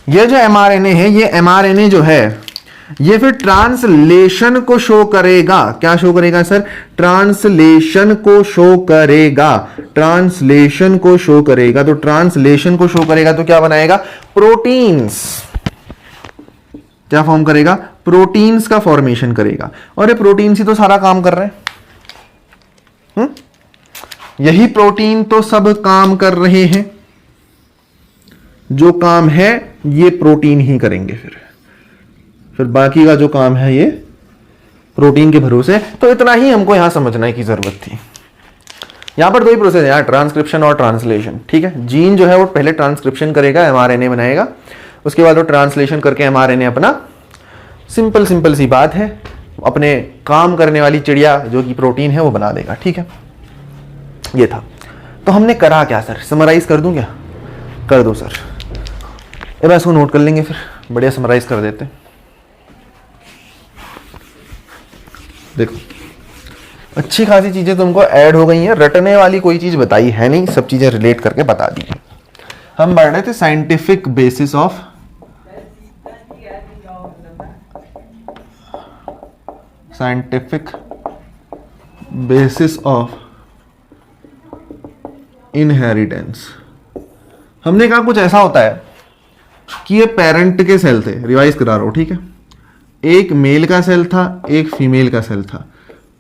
A: ये जो एमआरएनए है, ये एमआरएनए जो है, ये फिर ट्रांसलेशन को शो करेगा। क्या शो करेगा सर? ट्रांसलेशन को शो करेगा। ट्रांसलेशन को शो करेगा। तो ट्रांसलेशन को शो करेगा तो क्या बनाएगा? प्रोटीन्स। क्या फॉर्म करेगा? प्रोटीन्स का फॉर्मेशन करेगा। और ये प्रोटीन्स ही तो सारा काम कर रहे हैं। यही प्रोटीन तो सब काम कर रहे हैं। जो काम है ये प्रोटीन ही करेंगे। फिर बाकी का जो काम है ये प्रोटीन के भरोसे। तो इतना ही हमको यहां समझने की जरूरत थी। यहां पर दो ही प्रोसेस है यार, ट्रांसक्रिप्शन और ट्रांसलेशन। ठीक है, जीन जो है वो पहले ट्रांसक्रिप्शन करेगा, एमआरएनए बनाएगा, उसके बाद वो ट्रांसलेशन करके एमआरएनए अपना सिंपल सी बात है, अपने काम करने वाली चिड़िया जो कि प्रोटीन है वो बना देगा। ठीक है, ये था। तो हमने करा क्या सर? समराइज कर दूं क्या? कर दो सर। अब इसको नोट कर लेंगे, फिर बढ़िया समराइज कर देते हैं। देखो, अच्छी खासी चीजें तुमको ऐड हो गई हैं, रटने वाली कोई चीज बताई है नहीं, सब चीजें रिलेट करके बता दी। हम बढ़ रहे थे साइंटिफिक बेसिस ऑफ इनहेरिटेंस। हमने कहा कुछ ऐसा होता है कि ये पेरेंट के सेल थे, रिवाइज करा रहा हूं, ठीक है। एक मेल का सेल था, एक फीमेल का सेल था।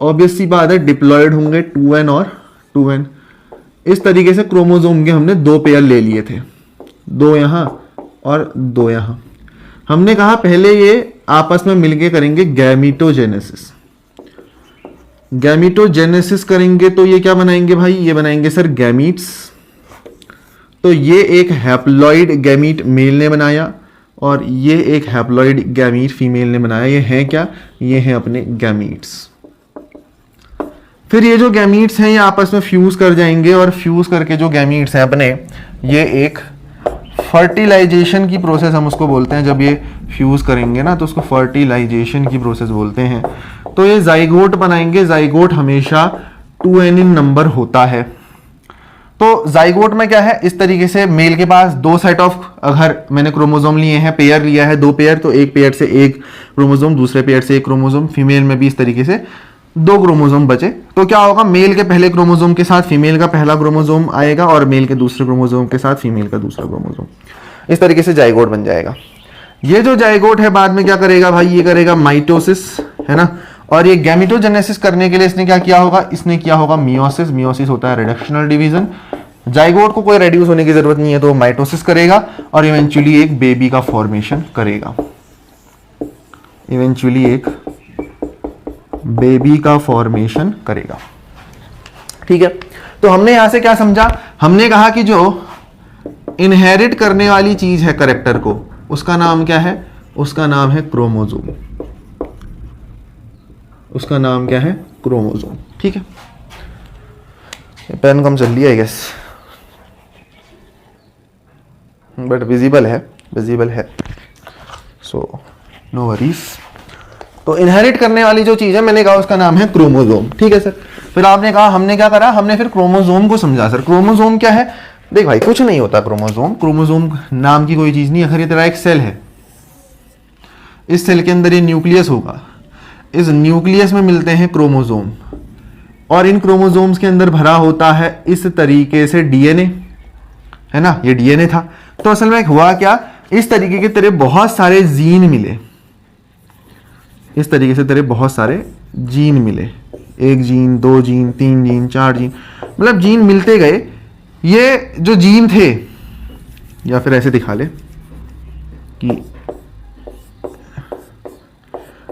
A: ऑब्वियस सी बात है डिप्लॉयड होंगे 2n और 2n। इस तरीके से क्रोमोसोम के हमने दो पेयर ले लिए थे, दो यहां और दो यहां। हमने कहा पहले ये आपस में मिलके करेंगे गैमीटोजेनेसिस। गैमीटोजेनेसिस करेंगे तो ये क्या बनाएंगे भाई? ये बनाएंगे सर गैमीट्स। तो ये एक हैप्लॉइड गैमीट मेल ने बनाया और ये एक हैप्लॉइड गैमीट फीमेल ने बनाया। ये हैं क्या? ये हैं अपने गैमीट्स। फिर ये जो गैमीट्स हैं ये आपस में फ्यूज कर जाएंगे और फ्यूज करके जो गैमीट्स हैं अपने, ये एक फर्टिलाइजेशन की प्रोसेस हम उसको बोलते हैं। जब ये फ्यूज करेंगे ना तो उसको फर्टिलाइजेशन की प्रोसेस बोलते हैं। तो ये जाइगोट बनाएंगे। जाइगोट हमेशा 2n इन नंबर होता है। तो जाइगोट में क्या है? इस तरीके से मेल के पास दो सेट ऑफ, अगर मैंने क्रोमोसोम लिए हैं, पेयर लिया है, दो पेयर, तो एक पेयर से एक क्रोमोसोम, दूसरे पेयर से एक क्रोमोसोम। फीमेल में भी इस तरीके से दो क्रोमोसोम बचे। तो क्या होगा? मेल के पहले क्रोमोसोम के साथ फीमेल का पहला क्रोमोसोम आएगा और मेल के दूसरे क्रोमोसोम के साथ फीमेल का दूसरा क्रोमोसोम। इस तरीके से जाइगोट बन जाएगा। ये जो जाइगोट है बाद में क्या करेगा भाई? ये करेगा माइटोसिस, है ना। और ये गैमीटोजेनेसिस करने के लिए इसने क्या किया होगा? इसने किया होगा मियोसिस। मियोसिस होता है रिडक्शनल डिवीजन। जाइगोट को कोई रेड्यूस होने की जरूरत नहीं है, तो माइटोसिस करेगा और इवेंचुअली एक बेबी का फॉर्मेशन करेगा। इवेंचुअली एक बेबी का फॉर्मेशन करेगा। ठीक है, तो हमने यहां से क्या समझा? हमने कहा कि जो इनहेरिट करने वाली चीज है कैरेक्टर को, उसका नाम क्या है? उसका नाम है क्रोमोसोम। उसका नाम क्या है? क्रोमोसोम। ठीक है, पेन कम चल रही है आई गेस, बट विजिबल है, सो नो वरीज। तो इनहेरिट करने वाली जो चीज है मैंने कहा उसका नाम है क्रोमोसोम। ठीक है सर। फिर आपने कहा हमने क्या करा? हमने फिर क्रोमोसोम को समझा। सर क्रोमोसोम क्या है? देख भाई, कुछ नहीं होता क्रोमोसोम। क्रोमोसोम नाम की कोई चीज नहीं। अगर ये तेरा एक सेल है, इस सेल के अंदर ये न्यूक्लियस होगा, इस न्यूक्लियस में मिलते हैं क्रोमोसोम और इन क्रोमोसोम्स के अंदर भरा होता है इस तरीके से डीएनए, है ना। ये डीएनए था। तो असल में हुआ क्या? इस तरीके के तेरे बहुत सारे जीन मिले। इस तरीके से तेरे बहुत सारे जीन मिले, एक जीन, दो जीन, तीन जीन, चार जीन, मतलब जीन मिलते गए। ये जो जीन थे, या फिर ऐसे दिखा ले कि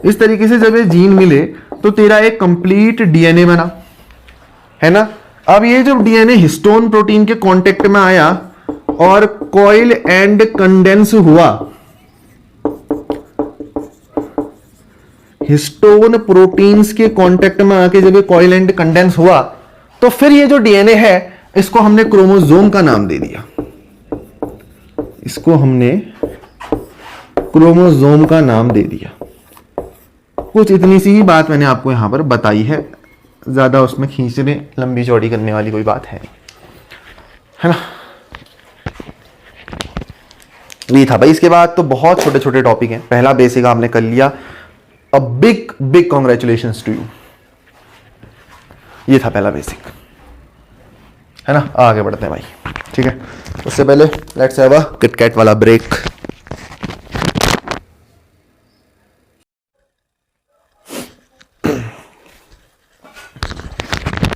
A: इस तरीके से जब ये जीन मिले तो तेरा एक कंप्लीट डीएनए बना, है ना। अब ये जब डीएनए हिस्टोन प्रोटीन के कांटेक्ट में आया और कॉइल एंड कंडेंस हुआ, हिस्टोन प्रोटीन्स के कांटेक्ट में आके जब ये कॉइल एंड कंडेंस हुआ, तो फिर ये जो डीएनए है इसको हमने क्रोमोसोम का नाम दे दिया। इसको हमने क्रोमोसोम का नाम दे दिया। कुछ इतनी सी ही बात मैंने आपको यहां पर बताई है, ज्यादा उसमें खींचने, लंबी चौड़ी करने वाली कोई बात है ना। ये था भाई। इसके बाद तो बहुत छोटे छोटे टॉपिक हैं। पहला बेसिक आपने कर लिया। A big big congratulations to you. ये था पहला बेसिक, है ना। आगे बढ़ते हैं भाई, ठीक है। उससे पहले लेट्स हैव अ किटकैट वाला ब्रेक।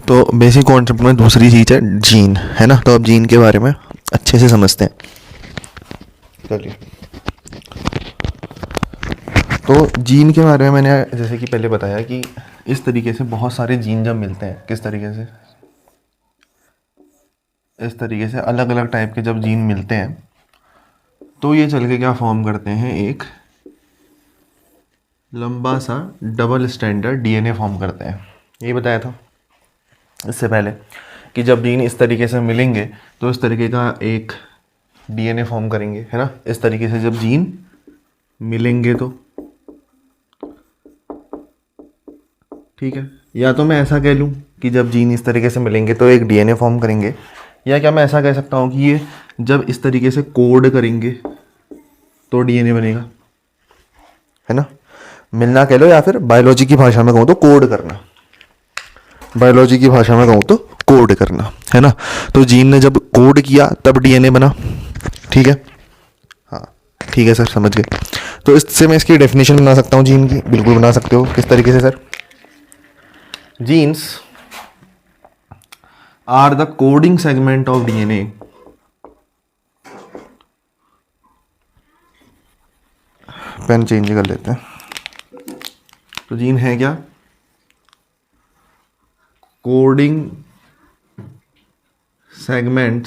A: तो बेसिक कॉन्सेप्ट में दूसरी चीज़ है जीन, है ना। तो अब जीन के बारे में अच्छे से समझते हैं। चलिए, तो जीन के बारे में मैंने जैसे कि पहले बताया कि इस तरीके से बहुत सारे जीन जब मिलते हैं, किस तरीके से, इस तरीके से अलग अलग टाइप के जब जीन मिलते हैं तो ये चल के क्या फॉर्म करते हैं, एक लंबा सा डबल स्टैंडर्ड डीएनए फॉर्म करते हैं। ये बताया था इससे पहले कि जब जीन इस तरीके से मिलेंगे तो इस तरीके का एक डीएनए फॉर्म करेंगे, है ना। इस तरीके से जब जीन मिलेंगे तो ठीक है, या तो मैं ऐसा कह लूँ कि जब जीन इस तरीके से मिलेंगे तो एक डीएनए फॉर्म करेंगे, या क्या मैं ऐसा कह सकता हूँ कि ये जब इस तरीके से कोड करेंगे तो डीएनए बनेगा, है ना। मिलना कह लो, या फिर बायोलॉजी की भाषा में कहूँ तो कोड करना, बायोलॉजी की भाषा में कहूँ तो कोड करना, है ना। तो जीन ने जब कोड किया तब डीएनए बना, ठीक है। हाँ ठीक है सर, समझ गए। तो इससे मैं इसकी डेफिनेशन बना सकता हूँ जीन की, बिल्कुल बना सकते हो। किस तरीके से sir, genes are the coding segment of DNA pen change कर लेते हैं। तो जीन है क्या, coding segment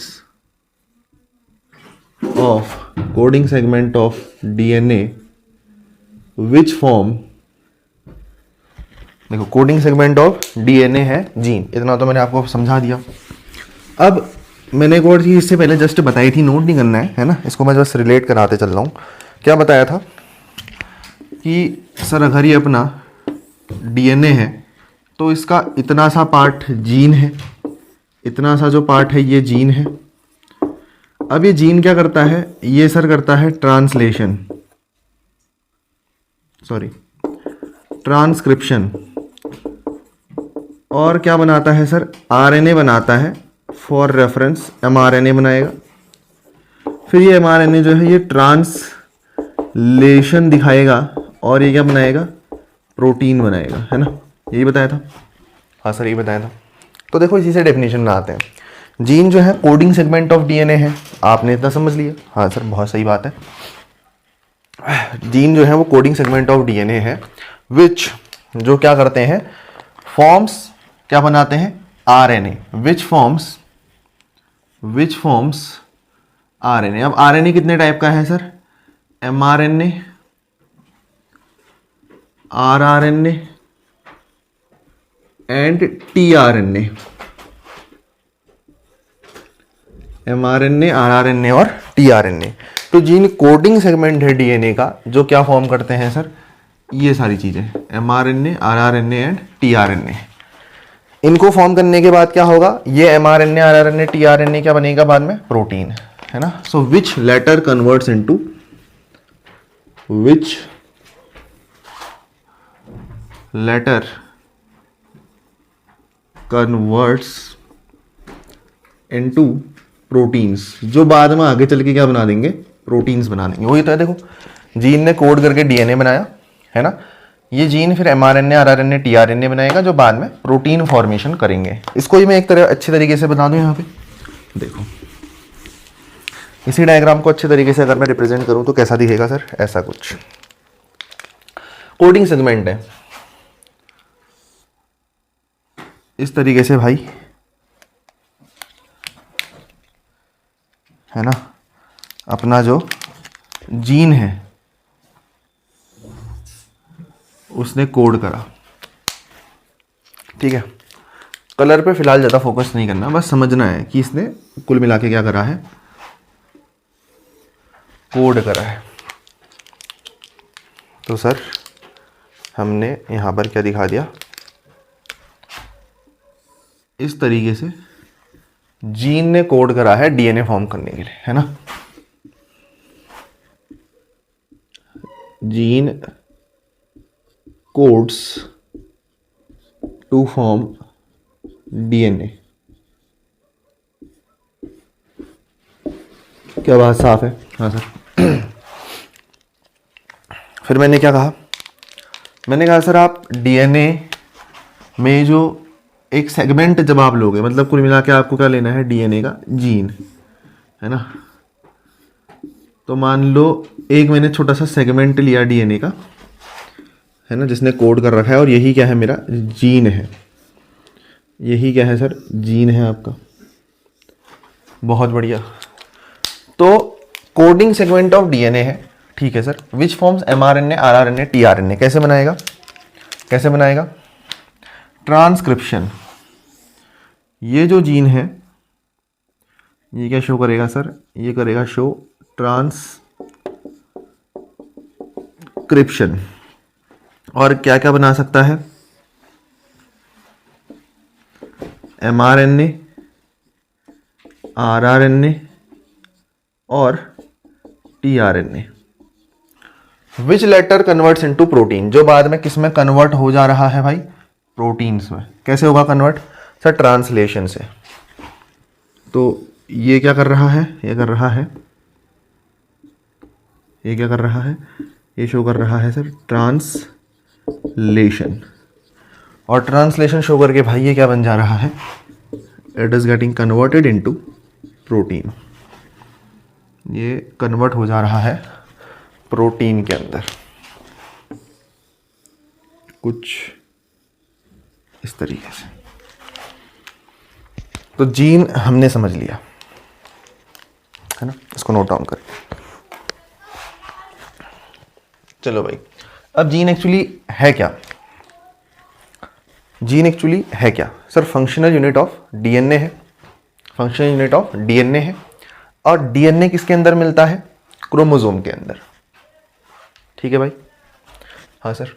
A: of DNA which form, देखो कोडिंग सेगमेंट ऑफ डीएनए है जीन, इतना तो मैंने आपको समझा दिया। अब मैंने एक और चीज़ इससे पहले जस्ट बताई थी, नोट नहीं करना है ना, इसको मैं बस रिलेट कराते चल रहा हूँ। क्या बताया था कि सर अगर ये अपना डीएनए है तो इसका इतना सा पार्ट जीन है, इतना सा जो पार्ट है ये जीन है। अब ये जीन क्या करता है, ये सर करता है ट्रांसलेशन, सॉरी ट्रांसक्रिप्शन, और क्या बनाता है सर, आरएनए बनाता है। फॉर रेफरेंस एमआरएनए बनाएगा। फिर ये एमआरएनए जो है ये ट्रांसलेशन दिखाएगा और ये क्या बनाएगा, प्रोटीन बनाएगा, है ना। यही बताया था, हाँ सर यही बताया था। तो देखो इसी से डेफिनेशन बनाते हैं। जीन जो है कोडिंग सेगमेंट ऑफ डीएनए है, आपने इतना समझ लिया, हाँ सर बहुत सही बात है। जीन जो है वो कोडिंग सेगमेंट ऑफ डीएनए है विच, जो क्या करते हैं, फॉर्म्स, क्या बनाते हैं, आरएनए, विच फॉर्म्स आरएनए। अब आरएनए कितने टाइप का है sir, mRNA, rRNA and tRNA, mRNA, rRNA और टीआरएनए। तो जीन कोडिंग सेगमेंट है डीएनए का, जो क्या फॉर्म करते हैं सर, ये सारी चीजें, एमआरएनए, आरआरएनए एंड टीआरएनए। इनको फॉर्म करने के बाद क्या होगा, ये एमआरएनए, आरआरएनए, टीआरएनए क्या बनेगा बाद में, प्रोटीन, है ना। सो विच लेटर कन्वर्ट्स इनटू, विच लेटर कन्वर्ट्स इनटू प्रोटीन्स, जो बाद में आगे चल के क्या बना देंगे, प्रोटीन्स बना देंगे। वही तो है, देखो जीन ने कोड करके डीएनए बनाया, है ना। ये जीन फिर एमआरएनए, आरआरएनए, टीआरएनए बनाएगा, जो बाद में प्रोटीन फॉर्मेशन करेंगे। इसको ही मैं एक तरह अच्छे तरीके से बता दूं, यहाँ पे देखो, इसी डायग्राम को अच्छे तरीके से अगर मैं रिप्रेजेंट करूं तो कैसा दिखेगा सर, ऐसा कुछ कोडिंग सेगमेंट है इस तरीके से भाई, है ना। अपना जो जीन है उसने कोड करा, ठीक है। कलर पे फिलहाल ज़्यादा फोकस नहीं करना, बस समझना है कि इसने कुल मिला के क्या करा है, कोड करा है। तो सर हमने यहाँ पर क्या दिखा दिया, इस तरीके से जीन ने कोड करा है डीएनए फॉर्म करने के लिए, है ना। Gene codes to form DNA. क्या बात साफ है, हाँ सर। फिर मैंने क्या कहा, मैंने कहा सर आप डीएनए में जो एक सेगमेंट जब आप लोगे, मतलब कुल मिला के आपको क्या लेना है, डीएनए का जीन, है ना। तो मान लो एक मैंने छोटा सा सेगमेंट लिया डीएनए का, है ना, जिसने कोड कर रखा है, और यही क्या है, मेरा जीन है। यही क्या है सर, जीन है आपका। बहुत बढ़िया। तो कोडिंग सेगमेंट ऑफ डीएनए है, ठीक है sir. Which forms mRNA, rRNA, tRNA. कैसे बनाएगा, कैसे बनाएगा, ट्रांसक्रिप्शन। ये जो जीन है ये क्या शो करेगा सर, ये करेगा शो ट्रांसक्रिप्शन। और क्या क्या बना सकता है, एमआरएनए, आरआरएनए और टीआरएनए। विच लेटर कन्वर्ट्स इनटू प्रोटीन, जो बाद में किस में कन्वर्ट हो जा रहा है भाई, प्रोटीन्स में। कैसे होगा कन्वर्ट सर, ट्रांसलेशन से। तो ये क्या कर रहा है, ये कर रहा है, ये क्या कर रहा है, ये शो कर रहा है सर ट्रांसलेशन। और ट्रांसलेशन शो करके भाई ये क्या बन जा रहा है, it is getting converted into protein. ये कन्वर्ट हो जा रहा है प्रोटीन के अंदर, कुछ इस तरीके से। तो जीन हमने समझ लिया, है ना, इसको नोट डाउन करें। चलो भाई, अब जीन एक्चुअली है क्या, जीन एक्चुअली है क्या sir, functional unit of DNA है, फंक्शनल यूनिट ऑफ डीएनए है। और डीएनए किसके अंदर मिलता है, क्रोमोसोम के अंदर, ठीक है भाई। हाँ सर,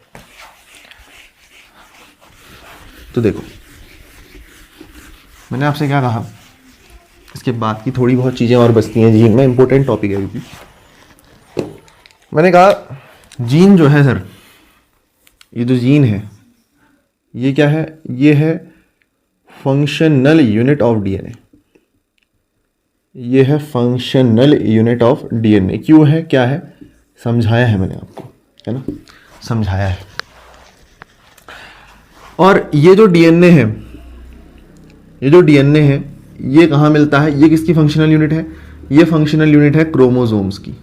A: तो देखो मैंने आपसे क्या कहा, इसके बाद की थोड़ी बहुत चीजें और बचती हैं जीन में, इंपॉर्टेंट टॉपिक है क्योंकि। मैंने कहा जीन जो है सर, ये जो जीन है ये क्या है, ये है फंक्शनल यूनिट ऑफ डीएनए। ये है फंक्शनल यूनिट ऑफ डीएनए। क्यों है, क्या है, समझाया है मैंने आपको, है ना, समझाया है। और ये जो डीएनए है, ये जो डीएनए है ये कहाँ मिलता है, ये किसकी फंक्शनल यूनिट है, ये फंक्शनल यूनिट है क्रोमोसोम्स की,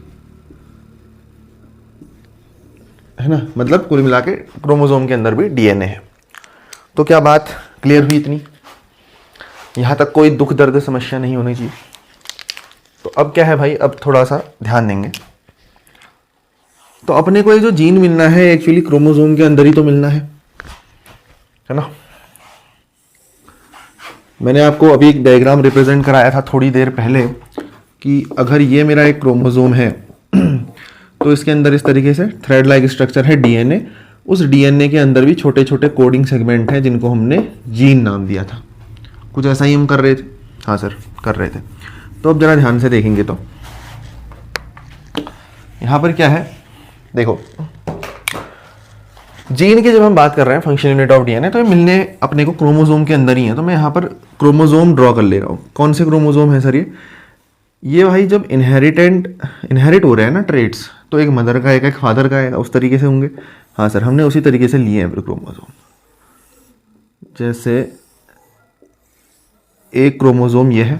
A: है ना। मतलब कुल मिला के क्रोमोसोम के अंदर भी डीएनए है। तो क्या बात क्लियर हुई इतनी, यहां तक कोई दुख दर्द समस्या नहीं होनी चाहिए। तो अब क्या है भाई, अब थोड़ा सा ध्यान देंगे। तो अपने को ये जो जीन मिलना है एक्चुअली क्रोमोसोम के अंदर ही तो मिलना है ना। मैंने आपको अभी एक डायग्राम रिप्रेजेंट कराया था थोड़ी देर पहले कि अगर ये मेरा एक क्रोमोसोम है तो इसके अंदर इस तरीके से थ्रेड लाइक स्ट्रक्चर है डीएनए। उस डीएनए के अंदर भी छोटे छोटे कोडिंग सेगमेंट हैं जिनको हमने जीन नाम दिया था। कुछ ऐसा ही हम कर रहे थे, हाँ सर कर रहे थे। तो अब जरा ध्यान से देखेंगे तो यहां पर क्या है, देखो जीन की जब हम बात कर रहे हैं फंक्शन यूनिट ऑफ डीएनए, तो ये मिलने अपने को क्रोमोसोम के अंदर ही है। तो मैं यहाँ पर क्रोमोसोम ड्रॉ कर ले रहा हूँ। कौन से क्रोमोसोम है सर ये भाई जब इनहेरिट हो रहे हैं ना ट्रेट्स, तो एक मदर का एक फादर का है, उस तरीके से होंगे। हाँ सर, हमने उसी तरीके से लिए हैं क्रोमोसोम। जैसे एक क्रोमोसोम ये है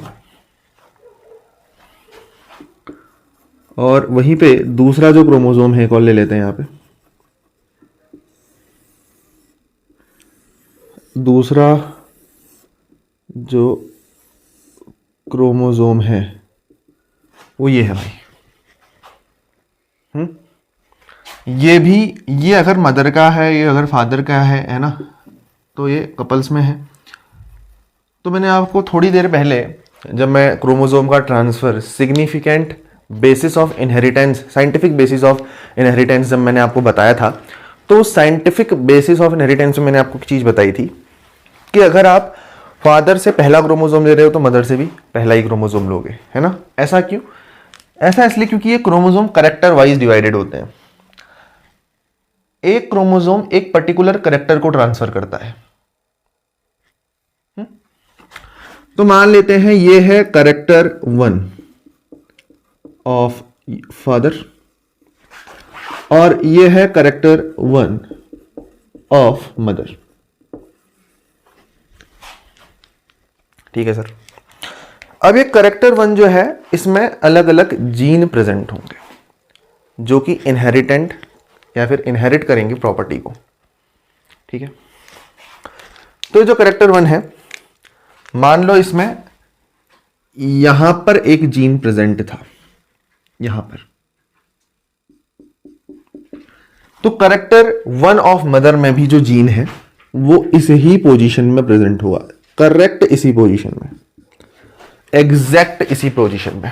A: और वहीं पे दूसरा जो क्रोमोसोम है कौन ले लेते हैं यहाँ पे, दूसरा जो क्रोमोसोम है वो ये है भाई। ये अगर मदर का है, ये अगर फादर का है ना, तो ये कपल्स में है। तो मैंने आपको थोड़ी देर पहले जब मैं क्रोमोसोम का transfer significant basis of inheritance, scientific basis of inheritance जब मैंने आपको बताया था, तो साइंटिफिक बेसिस ऑफ इनहेरिटेंस में मैंने आपको चीज बताई थी कि अगर आप फादर से पहला क्रोमोसोम ले रहे हो तो मदर से भी पहला ही क्रोमोसोम लोगे, है ना। ऐसा क्यों, ऐसा इसलिए क्योंकि ये क्रोमोसोम करेक्टर वाइज डिवाइडेड होते हैं। एक क्रोमोसोम एक पर्टिकुलर करेक्टर को ट्रांसफर करता है। तो मान लेते हैं ये है करेक्टर 1 ऑफ फादर और ये है करेक्टर 1 ऑफ मदर। ठीक है सर। अब ये करेक्टर 1 जो है इसमें अलग अलग जीन प्रेजेंट होंगे जो कि इनहेरिटेंट या फिर इनहेरिट करेंगे प्रॉपर्टी को, ठीक है। तो जो करेक्टर 1 है, मान लो इसमें यहां पर एक जीन प्रेजेंट था, यहां पर, तो करेक्टर 1 ऑफ मदर में भी जो जीन है वो इस ही पोजीशन में प्रेजेंट हुआ, करेक्ट इसी पोजीशन में, एग्जैक्ट इसी पोजीशन में।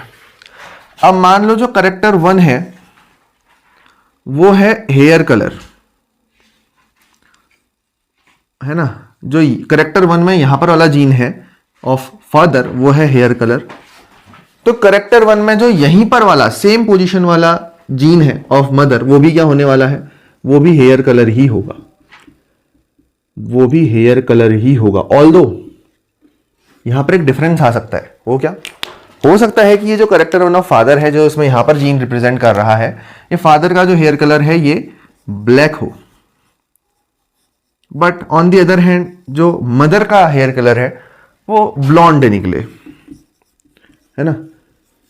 A: अब मान लो जो करेक्टर 1 है वो है हेयर कलर, है ना। जो करेक्टर 1 में यहां पर वाला जीन है ऑफ फादर वो है हेयर कलर, तो करेक्टर 1 में जो यहीं पर वाला सेम पोजीशन वाला जीन है ऑफ मदर वो भी क्या होने वाला है, वो भी हेयर कलर ही होगा, वो भी हेयर कलर ही होगा। ऑल्दो यहां पर एक डिफरेंस आ सकता है, वो क्या हो सकता है कि ये जो करेक्टर 1 ऑफ फादर है जो इसमें यहां पर जीन रिप्रेजेंट कर रहा है, ये फादर का जो हेयर कलर है ये ब्लैक हो, but on the other hand जो मदर का हेयर कलर है वो ब्लॉन्ड निकले, है ना।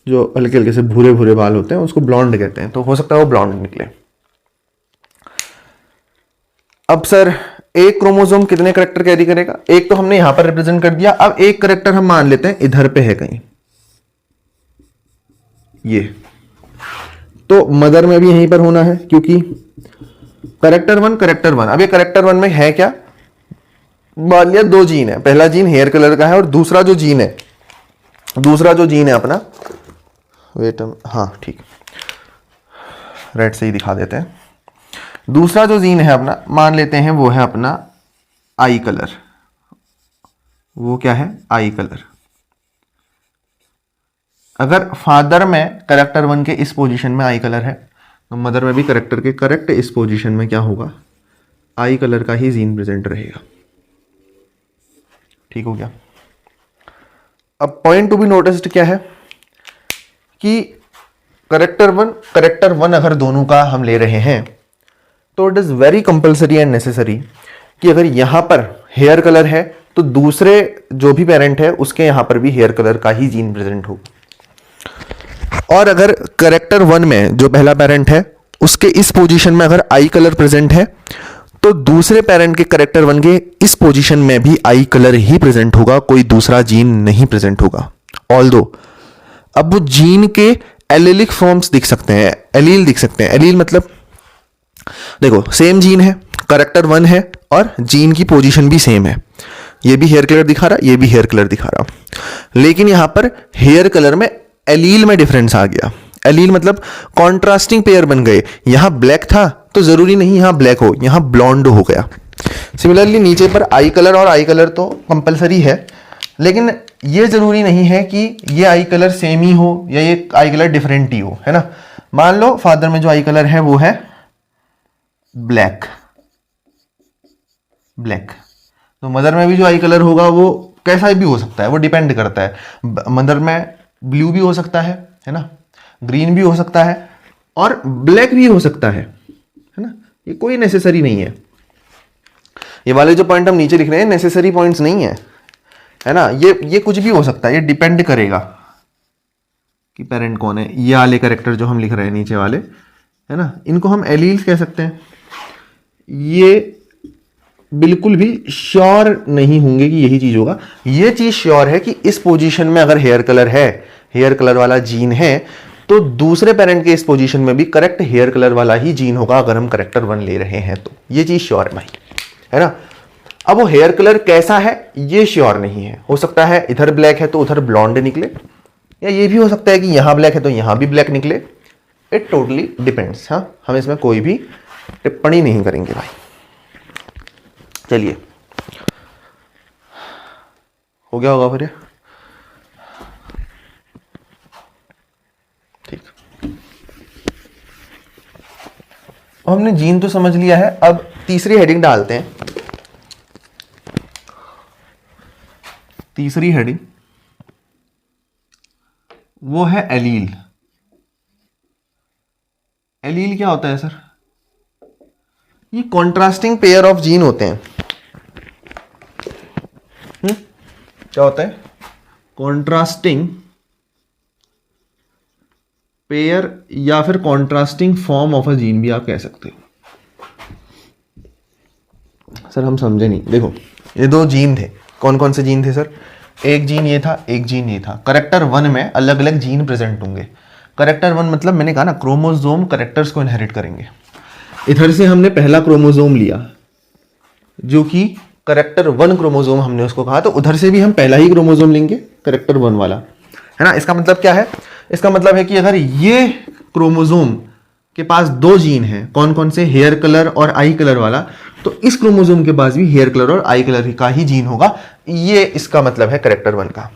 A: जो हल्के हल्के से भूरे भूरे बाल होते हैं उसको ब्लॉन्ड कहते हैं, तो हो सकता है वो ब्लॉन्ड निकले। अब सर एक क्रोमोसोम कितने करेक्टर कैरी करेगा, एक तो हमने यहां पर रिप्रेजेंट कर दिया, अब एक करेक्टर हम मान लेते हैं इधर पे है कहीं, ये तो मदर में भी यहीं पर होना है क्योंकि करेक्टर 1 अब ये करेक्टर 1 में है क्या, मान लिया 2 जीन है, पहला जीन हेयर कलर का है और दूसरा जो जीन है अपना, वेट, हाँ ठीक, रेड से ही दिखा देते हैं। दूसरा जो जीन है अपना मान लेते हैं वो है अपना आई कलर, वो क्या है, आई कलर। अगर फादर में करेक्टर 1 के इस पोजीशन में आई कलर है तो मदर में भी करेक्टर के करेक्ट इस पोजीशन में क्या होगा, आई कलर का ही जीन प्रेजेंट रहेगा, ठीक हो गया। अब पॉइंट टू बी नोटिस्ड क्या है कि करेक्टर 1 अगर दोनों का हम ले रहे हैं तो it is very compulsory and necessary कि अगर यहां पर हेयर कलर है तो दूसरे जो भी पेरेंट है उसके यहां पर भी हेयर कलर का ही जीन प्रेजेंट हो, और अगर करेक्टर 1 में जो पहला पेरेंट है उसके इस पोजीशन में अगर आई कलर प्रेजेंट है तो दूसरे पेरेंट के करेक्टर 1 के इस पोजीशन में भी आई कलर ही प्रेजेंट होगा, कोई दूसरा जीन नहीं प्रेजेंट होगा। ऑल्दो अब वो जीन के एलिलिक फॉर्म्स दिख सकते हैं, एलील दिख सकते हैं। एलील मतलब देखो सेम जीन है, करेक्टर 1 है और जीन की पोजीशन भी सेम है, ये भी हेयर कलर दिखा रहा, ये भी हेयर कलर दिखा रहा, लेकिन यहां पर हेयर कलर में एलील में डिफरेंस आ गया। एलील मतलब कॉन्ट्रास्टिंग पेयर बन गए, यहां ब्लैक था तो जरूरी नहीं यहां ब्लैक हो, यहां ब्लॉन्ड हो गया। सिमिलरली नीचे पर आई कलर, और आई कलर तो कंपलसरी है, लेकिन ये जरूरी नहीं है कि ये आई कलर सेम ही हो या ये आई कलर डिफरेंट ही हो, है ना। मान लो फादर में जो आई कलर है वो है ब्लैक, तो मदर में भी जो आई कलर होगा वो कैसा भी हो सकता है, वो डिपेंड करता है। मदर में ब्लू भी हो सकता है ना, ग्रीन भी हो सकता है और ब्लैक भी हो सकता है ना, ये कोई नेसेसरी नहीं है। ये वाले जो पॉइंट हम नीचे लिख रहे हैं नेसेसरी पॉइंट्स नहीं है ना, ये कुछ भी हो सकता है, ये डिपेंड करेगा कि पेरेंट कौन है। ये वाले कैरेक्टर जो हम लिख रहे हैं नीचे वाले, है ना, इनको हम एलील्स कह सकते हैं। ये बिल्कुल भी श्योर नहीं होंगे कि यही चीज होगा, ये चीज श्योर है कि इस पोजीशन में अगर हेयर कलर है, हेयर कलर वाला जीन है, तो दूसरे पेरेंट के इस पोजीशन में भी करेक्ट हेयर कलर वाला ही जीन होगा अगर हम करेक्टर 1 ले रहे हैं तो। ये चीज श्योर है भाई, है ना। अब वो हेयर कलर कैसा है ये श्योर नहीं है, हो सकता है इधर ब्लैक है तो उधर ब्लॉन्ड निकले, या ये भी हो सकता है कि यहां ब्लैक है तो यहां भी ब्लैक निकले। It totally depends. हाँ, हम इसमें कोई भी टिप्पणी नहीं करेंगे भाई। चलिए, हो गया होगा फिर ये, ठीक। हमने जीन तो समझ लिया है, अब तीसरी हेडिंग डालते हैं। तीसरी हेडिंग वो है एलील। एलील क्या होता है सर? ये कॉन्ट्रास्टिंग पेयर ऑफ जीन होते हैं। क्या होता है? कॉन्ट्रास्टिंग पेयर या फिर contrasting form of a gene भी आप कह सकते हो। सर हम समझे नहीं, देखो ये दो जीन थे, कौन कौन से जीन थे सर? एक जीन ये था, एक जीन ये था। करेक्टर 1 में अलग अलग जीन प्रेजेंट होंगे। करेक्टर 1 मतलब मैंने कहा ना, क्रोमोसोम करेक्टर्स को इनहेरिट करेंगे। इधर से हमने पहला क्रोमोसोम लिया जो कि करेक्टर 1 क्रोमोसोम हमने उसको कहा, तो उधर से भी हम पहला ही क्रोमोसोम लेंगे, करेक्टर 1 वाला, है ना। इसका मतलब क्या है? इसका मतलब है कि अगर ये क्रोमोसोम के पास दो जीन हैं, कौन कौन से? हेयर कलर और आई कलर वाला, तो इस क्रोमोसोम के पास भी हेयर कलर और आई कलर का ही जीन होगा। ये इसका मतलब है करेक्टर 1 का।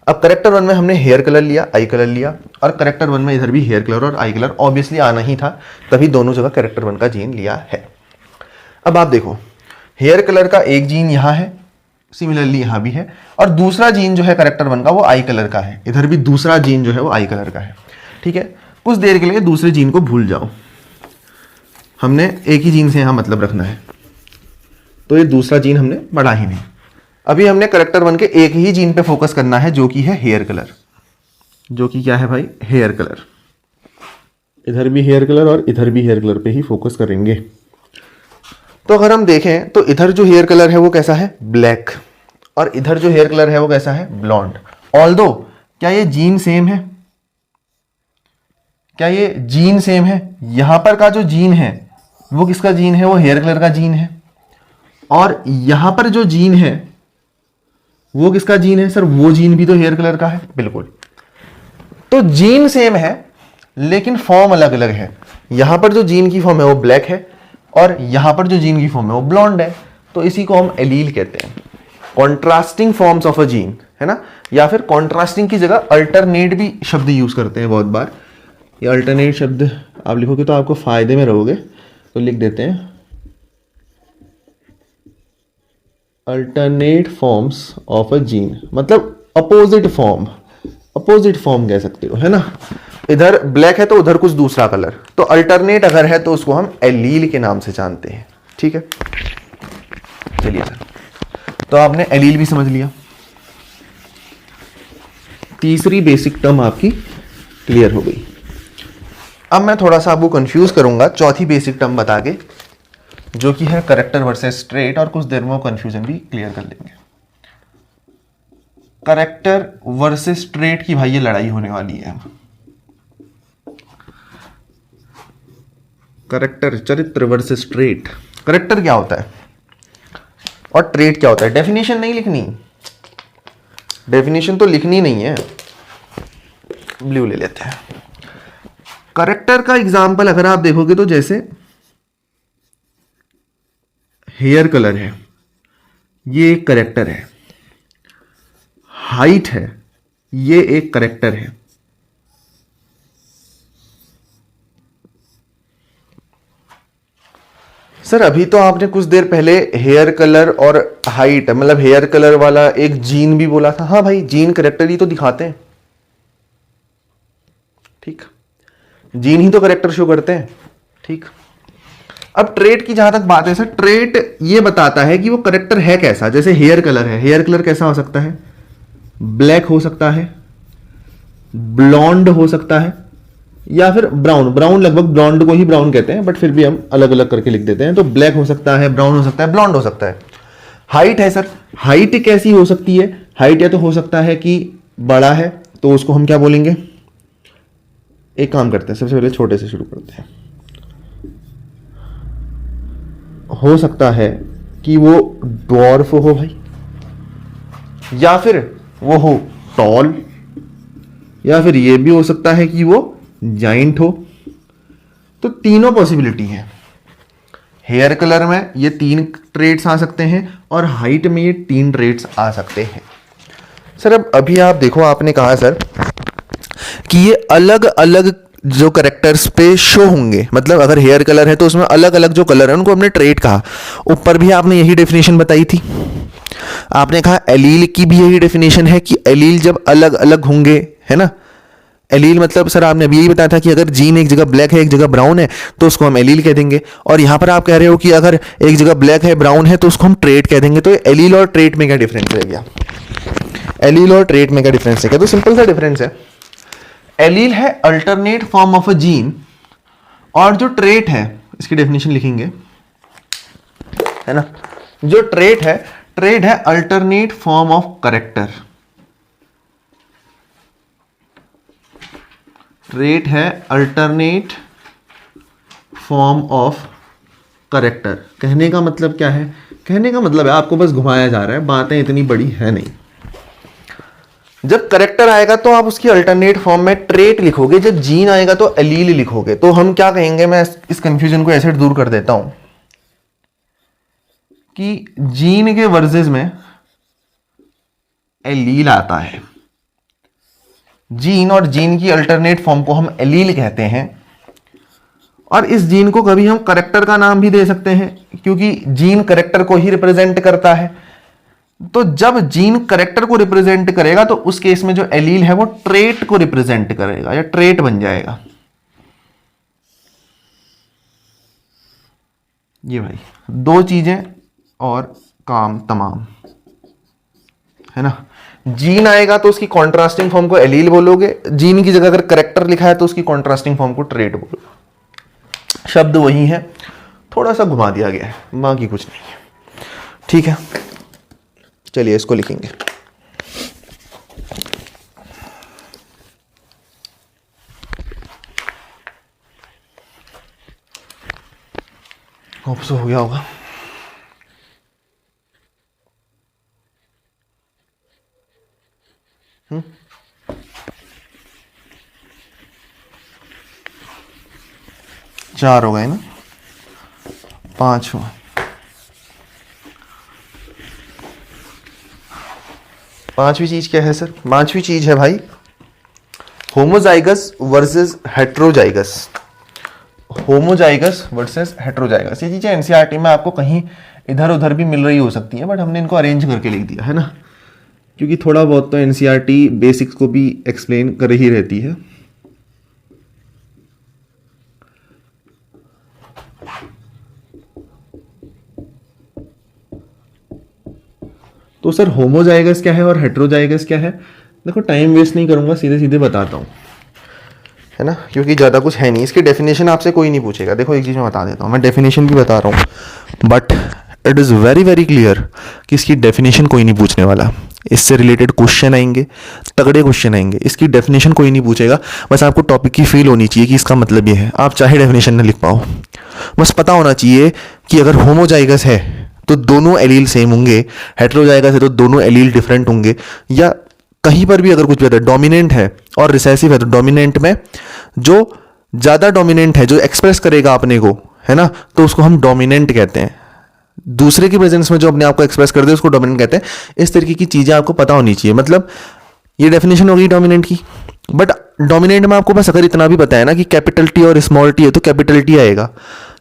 A: अब करेक्टर 1 में हमने हेयर कलर लिया, आई कलर लिया, और करेक्टर 1 में इधर भी हेयर कलर और आई कलर ऑब्वियसली आना ही था, तभी दोनों जगह करेक्टर 1 का जीन लिया है। अब आप देखो, हेयर कलर का एक जीन यहां है, सिमिलरली यहां भी है, और दूसरा जीन जो है करेक्टर 1 का वो आई कलर का है। इधर भी दूसरा जीन जो है वो आई कलर का है। ठीक है, कुछ देर के लिए दूसरे जीन को भूल जाओ, हमने एक ही जीन से यहां मतलब रखना है, तो ये दूसरा जीन हमने बढ़ा ही नहीं। अभी हमने करेक्टर 1 के एक ही जीन पे फोकस करना है जो कि है हेयर कलर, जो कि क्या है भाई? Hair colour. इधर भी हेयर कलर और इधर भी हेयर कलर पे ही फोकस करेंगे। तो अगर हम देखें तो इधर जो हेयर कलर है वो कैसा है? ब्लैक, और इधर जो हेयर कलर है वो कैसा है? ब्लॉन्ड। ऑल्दो क्या ये जीन सेम है? क्या ये जीन सेम है? यहां पर का जो जीन है वो किसका जीन है? वो हेयर कलर का जीन है। और यहां पर जो जीन है वो किसका जीन है? सर वो जीन भी तो हेयर कलर का है। बिल्कुल, तो जीन सेम है लेकिन फॉर्म अलग अलग है। यहां पर जो जीन की फॉर्म है वो ब्लैक है, और यहां पर जो जीन की फॉर्म है वो ब्लॉन्ड है, तो इसी को हम एलील कहते हैं। Contrasting forms of a gene, है ना। या फिर कॉन्ट्रास्टिंग की जगह अल्टरनेट भी शब्द यूज करते हैं बहुत बार। ये अल्टरनेट शब्द आप लिखोगे तो आपको फायदे में रहोगे, तो लिख देते हैं alternate forms of a gene, मतलब अपोजिट फॉर्म कह सकते हो, है ना। इधर ब्लैक है तो उधर कुछ दूसरा कलर, तो अल्टरनेट अगर है तो उसको हम एलील के नाम से जानते हैं। ठीक है, चलिए सर, तो आपने एलील भी समझ लिया। तीसरी बेसिक टर्म आपकी क्लियर हो गई। अब मैं थोड़ा सा आपको कंफ्यूज करूंगा चौथी बेसिक टर्म बता के, जो कि है करेक्टर वर्सेस स्ट्रेट, और कुछ देर में वो कंफ्यूजन भी क्लियर कर लेंगे। करेक्टर वर्सेस स्ट्रेट की भाई ये लड़ाई होने वाली है। करेक्टर, चरित्र वर्सेस ट्रेट। करेक्टर क्या होता है और ट्रेट क्या होता है? डेफिनेशन नहीं लिखनी, डेफिनेशन तो लिखनी नहीं है। ब्लू ले लेते हैं। करेक्टर का एग्जाम्पल अगर आप देखोगे तो जैसे हेयर कलर है, ये एक करेक्टर है। हाइट है, ये एक करेक्टर है। सर अभी तो आपने कुछ देर पहले हेयर कलर और हाइट, मतलब हेयर कलर वाला एक जीन भी बोला था। हाँ भाई, जीन करेक्टर ही तो दिखाते हैं। ठीक, जीन ही तो करेक्टर शो करते हैं। ठीक, अब ट्रेट की जहां तक बात है सर, ट्रेट ये बताता है कि वो करेक्टर है कैसा। जैसे हेयर कलर है, हेयर कलर कैसा हो सकता है? ब्लैक हो सकता है, ब्लॉन्ड हो सकता है, या फिर ब्राउन। ब्राउन लगभग ब्लॉन्ड को ही ब्राउन कहते हैं, बट फिर भी हम अलग अलग करके लिख देते हैं। तो ब्लैक हो सकता है, ब्राउन हो सकता है, ब्लॉन्ड हो सकता है। हाइट है सर, हाइट कैसी हो सकती है? हाइट या तो हो सकता है कि बड़ा है, तो उसको हम क्या बोलेंगे? एक काम करते हैं, सबसे पहले छोटे से शुरू करते हैं। हो सकता है कि वो ड्वार्फ हो भाई, या फिर वो हो टॉल, या फिर ये भी हो सकता है कि वो जाइंट हो। तो तीनों पॉसिबिलिटी है। हेयर कलर में ये 3 ट्रेट्स आ सकते हैं, और हाइट में ये 3 ट्रेट्स आ सकते हैं। सर अब अभी आप देखो, आपने कहा सर कि ये अलग अलग जो करेक्टर्स पे शो होंगे, मतलब अगर हेयर कलर है तो उसमें अलग अलग जो कलर है उनको हमने ट्रेट कहा। ऊपर भी आपने यही डेफिनेशन बताई थी। आपने कहा एलील की भी यही डेफिनेशन है कि एलील जब अलग अलग होंगे, है ना। एलील मतलब सर आपने अभी यही बताया था कि अगर जीन एक जगह ब्लैक है एक जगह ब्राउन है तो उसको हम एलील कह देंगे, और यहां पर आप कह रहे हो कि अगर एक जगह ब्लैक है ब्राउन है तो उसको हम ट्रेट कह देंगे। तो एलील और ट्रेट में क्या डिफरेंस रह गया? एलील और ट्रेट में क्या डिफरेंस है? क्या तो सिंपल सा डिफरेंस है। एलील है alternate form of a gene, और जो ट्रेट है, इसकी डेफिनेशन लिखेंगे, है ना, जो ट्रेट है alternate form of character. Trait है अल्टरनेट फॉर्म ऑफ करेक्टर। कहने का मतलब क्या है? कहने का मतलब है, आपको बस घुमाया जा रहा है, बातें इतनी बड़ी है नहीं। जब करेक्टर आएगा तो आप उसकी अल्टरनेट फॉर्म में ट्रेट लिखोगे, जब जीन आएगा तो एलील लिखोगे। तो हम क्या कहेंगे, मैं इस कंफ्यूजन को ऐसे दूर कर देता हूं कि जीन के वर्सेस में एलील आता है। जीन और जीन की अल्टरनेट फॉर्म को हम एलील कहते हैं, और इस जीन को कभी हम करेक्टर का नाम भी दे सकते हैं, क्योंकि जीन करेक्टर को ही रिप्रेजेंट करता है। तो जब जीन करेक्टर को रिप्रेजेंट करेगा तो उस केस में जो एलील है वो ट्रेट को रिप्रेजेंट करेगा, या ट्रेट बन जाएगा। ये भाई दो चीजें और काम तमाम, है ना। जीन आएगा तो उसकी कॉन्ट्रास्टिंग फॉर्म को एलील बोलोगे, जीन की जगह अगर करेक्टर लिखा है तो उसकी कॉन्ट्रास्टिंग फॉर्म को ट्रेट बोलोगे। शब्द वही है, थोड़ा सा घुमा दिया गया है, बाकी कुछ नहीं है। ठीक है, चलिए इसको लिखेंगे। होप सो हो गया होगा। चार हो गए ना, 5 हुआ। पांचवी चीज क्या है सर? पांचवी चीज है भाई homozygous versus heterozygous. Homozygous versus heterozygous, ये चीजें एनसीईआरटी में आपको कहीं इधर उधर भी मिल रही हो सकती है, बट हमने इनको अरेंज करके लिख दिया है ना, क्योंकि थोड़ा बहुत तो एनसीईआरटी बेसिक्स को भी एक्सप्लेन कर ही रहती है। तो सर होमोजाइगस क्या है और हेट्रोजाइगस क्या है? देखो टाइम वेस्ट नहीं करूंगा, सीधे सीधे बताता हूं, है ना, क्योंकि ज़्यादा कुछ है नहीं। इसकी डेफिनेशन आपसे कोई नहीं पूछेगा। देखो एक चीज़ मैं बता देता हूँ, मैं डेफिनेशन भी बता रहा हूँ, but it is very very clear कि इसकी डेफिनेशन कोई नहीं पूछने वाला। इससे रिलेटेड क्वेश्चन आएंगे, तगड़े क्वेश्चन आएंगे, इसकी डेफिनेशन कोई नहीं पूछेगा। बस आपको टॉपिक की फील होनी चाहिए कि इसका मतलब ये है। आप चाहे डेफिनेशन न लिख पाओ, बस पता होना चाहिए कि अगर होमोजाइगस है तो दोनों एलील सेम होंगे, हेट्रोजाइगस है तो दोनों एलील डिफरेंट होंगे, या कहीं पर भी अगर कुछ भी डोमिनेंट है और रिसेसिव है तो डोमिनेंट में जो ज़्यादा डोमिनेंट है, जो एक्सप्रेस करेगा अपने को, है ना, तो उसको हम डोमिनेंट कहते हैं। दूसरे की प्रेजेंस में जो अपने आप को एक्सप्रेस कर दे उसको डोमिनेंट कहते हैं। इस तरीके की चीज़ें आपको पता होनी चाहिए। मतलब ये डेफिनेशन होगी डोमिनेंट की, बट डोमिनेंट में आपको बस अगर इतना भी पता है ना कि कैपिटल टी और स्मॉल टी है तो कैपिटल टी आएगा।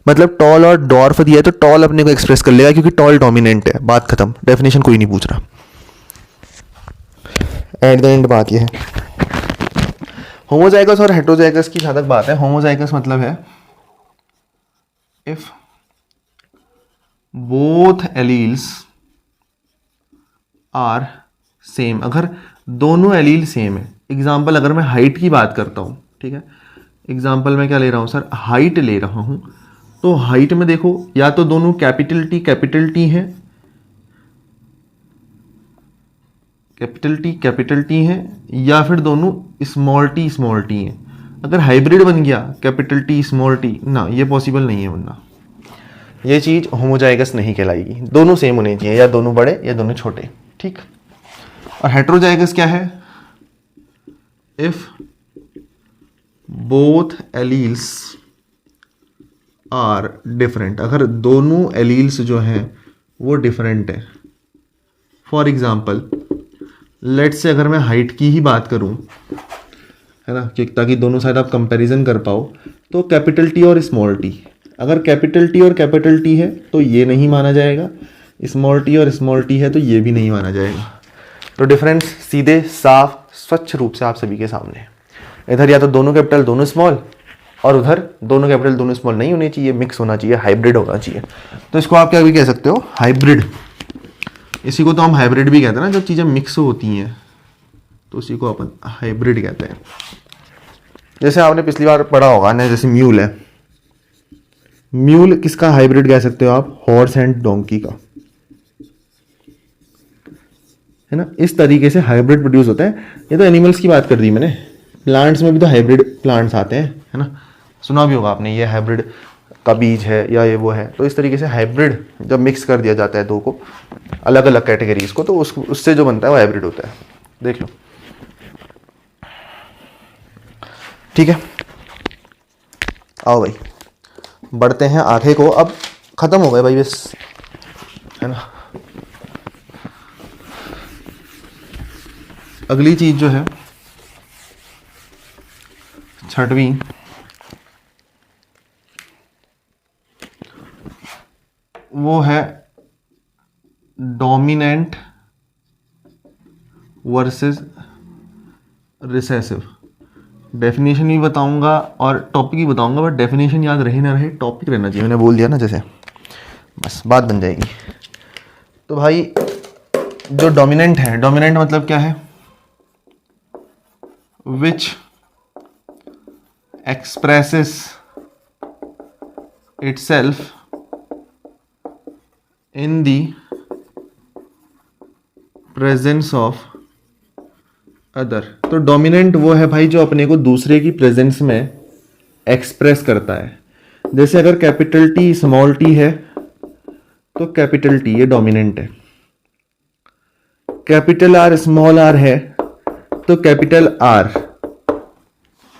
A: मतलब टॉल और डॉर्फ दिया है तो टॉल अपने को एक्सप्रेस कर लेगा क्योंकि टॉल डोमिनेंट है, बात खत्म, डेफिनेशन कोई नहीं पूछ रहा। एट द एंड बात ये है, होमोजाइगस और हेट्रोजाइगस की जहां तक बात है, होमोजाइगस मतलब है if both alleles are same, अगर दोनों एलील सेम है। एग्जाम्पल अगर मैं हाइट की बात करता हूं, ठीक है, एग्जाम्पल मैं क्या ले रहा हूं सर, हाइट ले रहा हूं, तो हाइट में देखो या तो दोनों कैपिटल टी है, कैपिटल टी है, या फिर दोनों स्मॉल टी है। अगर हाइब्रिड बन गया कैपिटल टी स्मॉल टी, ना ये पॉसिबल नहीं है बनना, ये चीज होमोजाइगस नहीं कहलाएगी। दोनों सेम होने चाहिए, या दोनों बड़े या दोनों छोटे, ठीक। और हेट्रोजाइगस क्या है? If both alleles are different, अगर दोनों एलील्स जो हैं वो डिफरेंट है। फॉर एग्जाम्पल लेट्स से अगर मैं हाइट की ही बात करूं, है ना, कि ताकि दोनों साइड आप कंपैरिजन कर पाओ, तो कैपिटल टी और स्मॉल टी, अगर कैपिटल टी और कैपिटल टी है तो ये नहीं माना जाएगा, स्मॉल टी और स्मॉल टी है तो ये भी नहीं माना जाएगा। तो डिफरेंस सीधे साफ स्वच्छ रूप से आप सभी के सामने है। इधर या तो दोनों कैपिटल दोनों स्मॉल, और उधर दोनों कैपिटल दोनों स्मॉल नहीं होने चाहिए, मिक्स होना चाहिए, हाइब्रिड होना चाहिए। तो इसको आप क्या भी कह सकते हो, हाइब्रिड। इसी को तो हम हाइब्रिड भी कहते हैं ना, जब चीज़ें मिक्स होती हैं, तो उसी को अपन हाइब्रिड कहते हैं। जैसे आपने पिछली बार पढ़ा होगा ना, जैसे म्यूल है, म्यूल किसका हाइब्रिड कह सकते हो आप? हॉर्स एंड डोंकी का, है ना। इस तरीके से हाइब्रिड प्रोड्यूस होता है। ये तो एनिमल्स की बात कर दी मैंने, प्लांट्स में भी तो हाइब्रिड प्लांट्स आते हैं, है ना। सुना भी होगा आपने, ये हाइब्रिड का बीज है या ये वो है। तो इस तरीके से हाइब्रिड जब मिक्स कर दिया जाता है दो को, अलग अलग कैटेगरीज को, तो उससे जो बनता है वो हाइब्रिड होता है। देख लो, ठीक है। आओ भाई बढ़ते हैं आगे को। अब खत्म हो गए भाई बस, है ना। अगली चीज जो है छठवीं, वो है डोमिनेंट वर्सेस रिसेसिव। डेफिनेशन भी बताऊंगा और टॉपिक भी बताऊंगा, बट डेफिनेशन याद रहे ना रहे, टॉपिक रहना चाहिए। मैंने बोल दिया ना जैसे, बस बात बन जाएगी। तो भाई जो डोमिनेंट है, डोमिनेंट मतलब क्या है? Which expresses itself in the presence of other. तो डोमिनेंट वो है भाई जो अपने को दूसरे की प्रेजेंस में एक्सप्रेस करता है। जैसे अगर कैपिटल टी स्मॉल टी है तो कैपिटल टी ये डोमिनेंट है, कैपिटल आर स्मॉल आर है तो कैपिटल आर।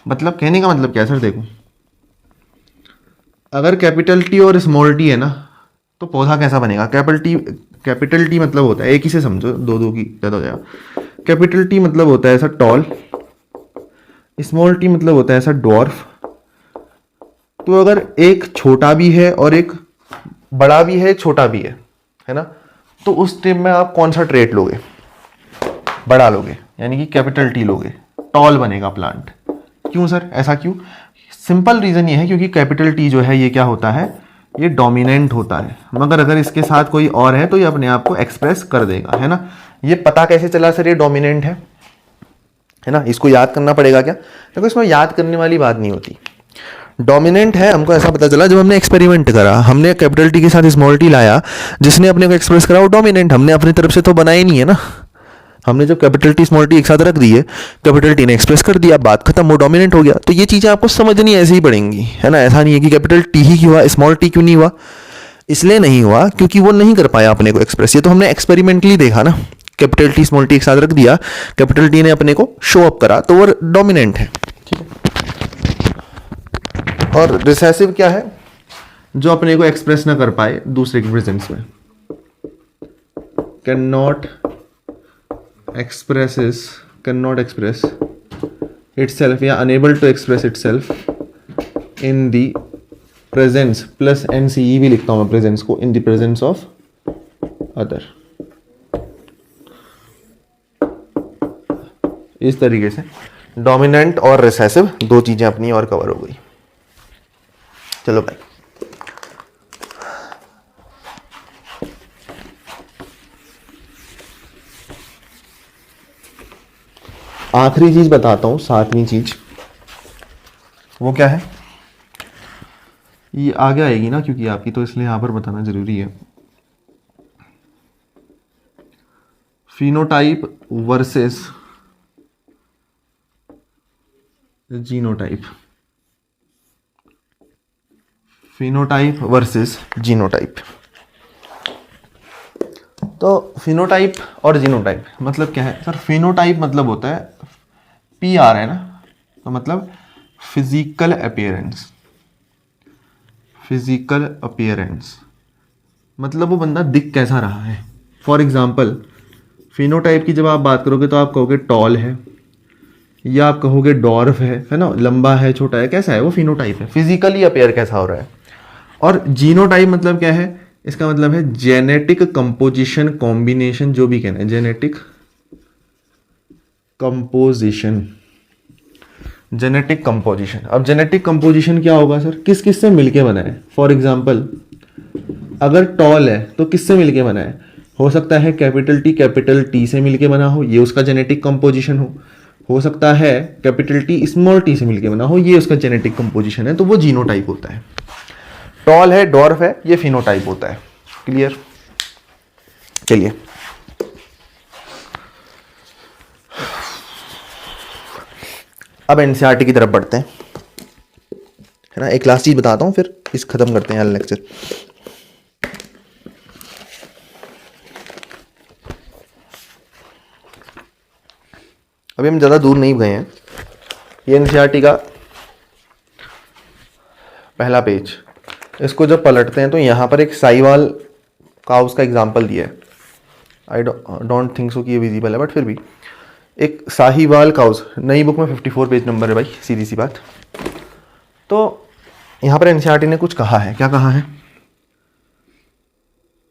A: मतलब कहने का मतलब क्या है सर? देखो, अगर कैपिटल टी और स्मॉल टी है ना, तो पौधा कैसा बनेगा? कैपिटल टी मतलब होता है, एक ही से समझो, दो दो की ज्यादा हो जाएगा। कैपिटल टी मतलब होता है ऐसा टॉल, स्मॉल टी मतलब होता है ऐसा ड्वार्फ। तो अगर एक छोटा भी है और एक बड़ा भी है, छोटा भी है ना, तो उस टाइम में आप कौन सा ट्रेट लोगे? बड़ा लोगे, यानी कि कैपिटल टी लोगे, टॉल बनेगा प्लांट। क्यों सर, ऐसा क्यों? सिंपल रीजन ये है क्योंकि कैपिटल टी जो है ये क्या होता है? ये डोमिनेंट होता है। मगर अगर इसके साथ कोई और है तो ये अपने आप को एक्सप्रेस कर देगा, है ना। ये पता कैसे चला सर ये डोमिनेंट है ना? इसको याद करना पड़ेगा क्या? देखो इसमें याद करने वाली बात नहीं होती। डोमिनेंट है हमको ऐसा पता चला जब हमने एक्सपेरिमेंट करा, हमने कैपिटल टी के साथ स्मॉल टी लाया, जिसने अपने को एक्सप्रेस करा वो डोमिनेंट। हमने अपनी तरफ से तो बनाया ही नहीं है ना। हमने जब कैपिटल टी स्मॉल टी एक साथ रख दिए, कैपिटल टी ने एक्सप्रेस कर दिया, बात खत्म, वो डोमिनेंट हो गया। तो ये चीजें आपको समझनी ऐसे ही पड़ेंगी, है ना। ऐसा नहीं है कि कैपिटल टी ही क्यों हुआ, स्मॉल टी क्यों नहीं हुआ। इसलिए नहीं हुआ क्योंकि वो नहीं कर पाया अपने को एक्सप्रेस। ये तो हमने एक्सपेरिमेंटली देखा ना, कैपिटल टी स्मॉल टी एक साथ रख दिया, कैपिटल टी ने अपने को शो अप करा, तो वो डोमिनेंट है, ठीक है। और रिसेसिव क्या है? जो अपने को एक्सप्रेस ना कर पाए दूसरे की प्रेजेंस में। कैन नॉट एक्सप्रेस itself या unable to express itself in the presence plus NCE भी लिखता हूं मैं प्रेजेंस को, in the presence of other। इस तरीके से डोमिनेंट और रिसेसिव दो चीजें अपनी और कवर हो गई। चलो भाई आखिरी चीज बताता हूं, सातवीं चीज, वो क्या है? ये आगे आएगी ना क्योंकि आपकी, तो इसलिए यहां पर बताना जरूरी है। Phenotype versus genotype. Phenotype versus genotype. तो फिनोटाइप और जीनोटाइप मतलब क्या है सर? फिनोटाइप मतलब होता है PR है ना, तो मतलब फिजिकल अपीयरेंस। फिजिकल अपीयरेंस मतलब वो बंदा दिख कैसा रहा है। फॉर एग्जाम्पल फिनोटाइप की जब आप बात करोगे तो आप कहोगे टॉल है, या आप कहोगे डॉर्फ है ना, लंबा है, छोटा है, कैसा है वो? फिनोटाइप है, फिजिकली अपीयर कैसा हो रहा है। और जीनोटाइप मतलब क्या है? इसका मतलब है जेनेटिक कंपोजिशन कॉम्बिनेशन, जो भी कहना है, जेनेटिक कंपोजिशन। जेनेटिक कंपोजिशन, अब जेनेटिक कंपोजिशन क्या होगा सर? किस किस से मिलके बना है? फॉर एग्जाम्पल अगर टॉल है तो किससे मिलके बना है? हो सकता है कैपिटल टी से मिलके बना हो, ये उसका जेनेटिक कंपोजिशन हो सकता है कैपिटल टी स्मॉल टी से मिलके बना हो, ये उसका जेनेटिक कंपोजिशन है, तो वो जीनोटाइप होता है। टॉल है, डॉर्फ है, ये फिनोटाइप होता है। क्लियर? चलिए अब एनसीईआरटी की तरफ बढ़ते हैं, है ना। एक लास्ट चीज बताता हूं, फिर इस खत्म करते हैं लेक्चर। अभी हम ज़्यादा दूर नहीं गए हैं। ये एनसीईआरटी का पहला पेज, इसको जब पलटते हैं तो यहाँ पर एक साहिवाल काउस का एग्जाम्पल दिया है। आई डोंट थिंक सो कि ये विजिबल है, बट फिर भी एक साहिवाल काउस, नई बुक में 54 पेज नंबर है भाई, सीधी सी बात। तो यहाँ पर एनसीईआरटी ने कुछ कहा है। क्या कहा है?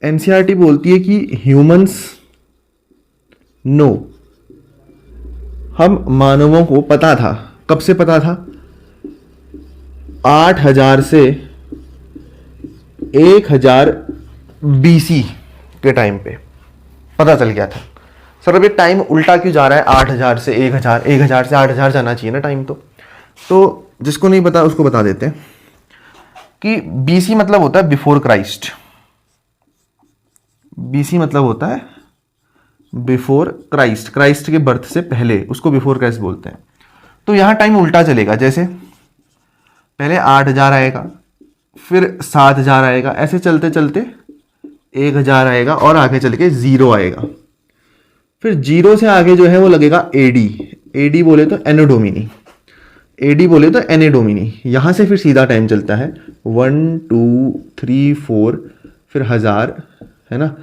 A: एनसीईआरटी बोलती है कि ह्यूमंस नो, हम मानवों को पता था। कब से पता था? 8000 से 1000 BC के टाइम पे पता चल गया था। सर अब ये टाइम उल्टा क्यों जा रहा है? 8000 से 1000, 1000 से 8000 जाना चाहिए ना टाइम। तो जिसको नहीं पता उसको बता देते हैं कि BC मतलब होता है बिफोर क्राइस्ट। BC मतलब होता है बिफोर क्राइस्ट, क्राइस्ट के बर्थ से पहले, उसको बिफोर क्राइस्ट बोलते हैं। तो यहां टाइम उल्टा चलेगा, जैसे पहले 8000 आएगा, फिर 7000 आएगा, ऐसे चलते चलते 1000 आएगा और आगे चल के 0 आएगा। फिर 0 से आगे जो है वो लगेगा AD। AD बोले तो एनो डोमिनी, AD बोले तो एने डोमिनी। यहां से फिर सीधा टाइम चलता है 1 2 3 4, फिर 1000, है ना,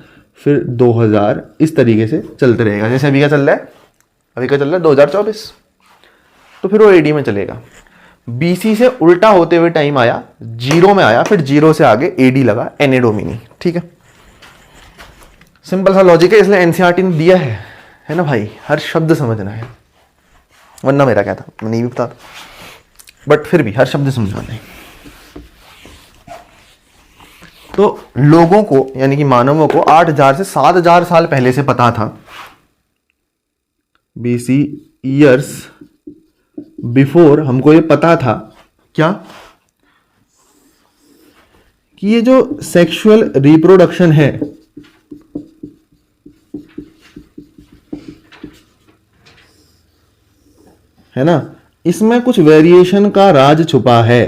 A: फिर 2000, इस तरीके से चलते रहेगा। जैसे अभी क्या चल रहा है? अभी क्या चल रहा है? 2024। तो फिर वो AD में चलेगा। BC से उल्टा होते हुए टाइम आया, 0 में आया, फिर 0 से आगे AD लगा, एने डोमिनी। ठीक है, सिंपल सा लॉजिक है, इसलिए एनसीईआरटी ने दिया है ना भाई, हर शब्द समझना है। वरना मेरा क्या था, मैं नहीं भी बता, बट फिर भी हर शब्द समझाना है। तो लोगों को, यानी कि मानवों को 8000 से 7000 साल पहले से पता था, BC ईयर्स बिफोर हमको ये पता था क्या, कि ये जो सेक्सुअल रिप्रोडक्शन है ना, इसमें कुछ वेरिएशन का राज छुपा है।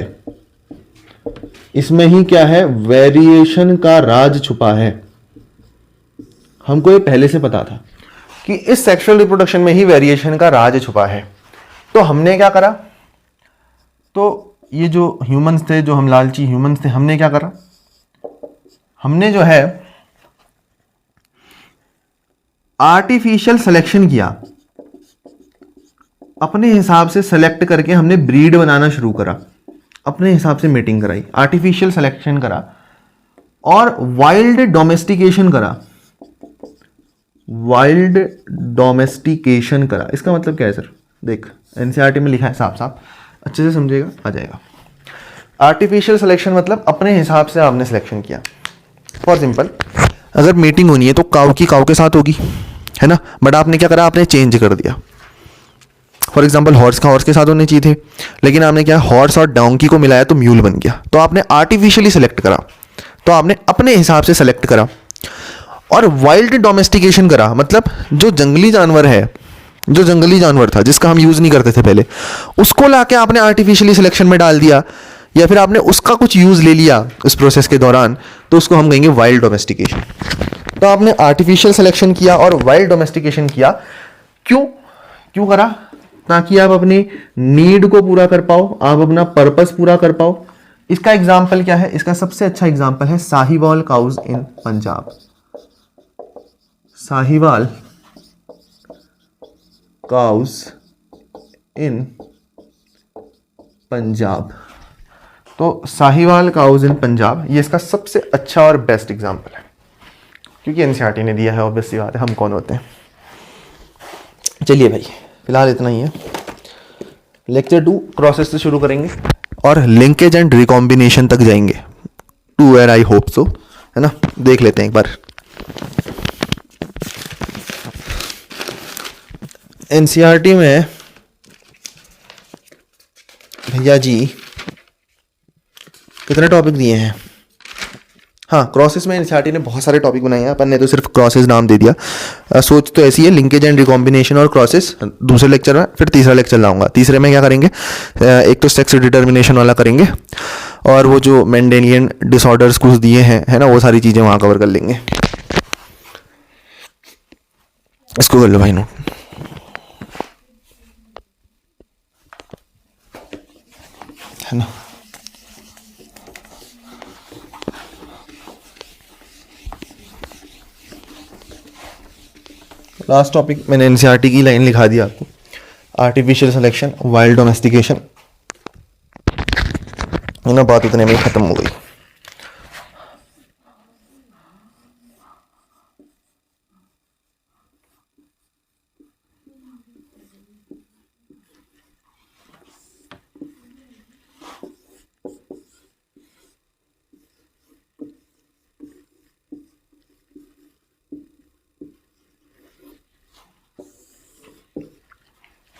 A: इसमें ही क्या है? वेरिएशन का राज छुपा है। हमको ये पहले से पता था कि इस सेक्सुअल रिप्रोडक्शन में ही वेरिएशन का राज छुपा है। तो हमने क्या करा? तो ये जो ह्यूमंस थे, जो हम लालची ह्यूमंस थे, हमने क्या करा? हमने जो है आर्टिफिशियल सिलेक्शन किया। अपने हिसाब से सेलेक्ट करके हमने ब्रीड बनाना शुरू करा, अपने हिसाब से मीटिंग कराई, आर्टिफिशियल सिलेक्शन करा और वाइल्ड डोमेस्टिकेशन करा। वाइल्ड डोमेस्टिकेशन करा, इसका मतलब क्या है सर? देख, एनसीईआरटी में लिखा है साफ साफ, अच्छे से समझेगा, आ जाएगा। आर्टिफिशियल सिलेक्शन मतलब अपने हिसाब से आपने सिलेक्शन किया। फॉर सिंपल, अगर मीटिंग होनी है तो काऊ की काऊ के साथ होगी, है ना, बट आपने क्या करा? आपने चेंज कर दिया। फॉर एग्जाम्पल, हॉर्स का हॉर्स के साथ होने चाहिए थे, लेकिन आपने क्या, हॉर्स और डोंकी को मिलाया तो म्यूल बन गया। तो आपने आर्टिफिशियली सेलेक्ट करा, तो आपने अपने हिसाब से सेलेक्ट करा। और वाइल्ड डोमेस्टिकेशन करा, मतलब जो जंगली जानवर है, जो जंगली जानवर था जिसका हम यूज नहीं करते थे पहले, उसको लाके आपने आर्टिफिशियली सिलेक्शन में डाल दिया, या फिर आपने उसका कुछ यूज ले लिया उस प्रोसेस के दौरान, तो उसको हम कहेंगे वाइल्ड डोमेस्टिकेशन। तो आपने आर्टिफिशियल सिलेक्शन किया और वाइल्ड डोमेस्टिकेशन किया। क्यों करा? ताकि आप अपनी नीड को पूरा कर पाओ, आप अपना पर्पस पूरा कर पाओ। इसका एग्जाम्पल क्या है? इसका सबसे अच्छा एग्जाम्पल है साहिवाल काउज इन पंजाब। साहिवाल काउज इन पंजाब। तो साहिवाल काउज इन पंजाब, ये इसका सबसे अच्छा और बेस्ट एग्जाम्पल है, क्योंकि एनसीईआरटी ने दिया है, ऑब्वियस सी बात है, हम कौन होते हैं। चलिए भाई, फिलहाल इतना ही है। लेक्चर 2 प्रोसेस से शुरू करेंगे और लिंकेज एंड रिकॉम्बिनेशन तक जाएंगे, to where I hope so, है ना। देख लेते हैं एक बार। एनसीईआरटी में भैया जी कितने टॉपिक दिए हैं? हाँ, क्रॉसेस में एनसीईआरटी ने बहुत सारे टॉपिक बनाए हैं, अपन ने तो सिर्फ क्रॉसेस नाम दे दिया। सोच तो ऐसी है, लिंकेज एंड रिकॉम्बिनेशन और क्रॉसेस दूसरे लेक्चर में, फिर तीसरा लेक्चर लाऊंगा। तीसरे में क्या करेंगे, एक तो सेक्स डिटर्मिनेशन वाला करेंगे, और वो जो मेंडेलियन डिसऑर्डर्स कुछ दिए हैं, है ना, वो सारी चीज़ें वहाँ कवर कर लेंगे। इसको कर लो भाई नोट। है ना, लास्ट टॉपिक मैंने एनसीईआरटी की लाइन लिखा दिया आपको, आर्टिफिशियल सिलेक्शन, वाइल्ड डोमेस्टिकेशन, है ना, बात इतने में ही खत्म हो गई।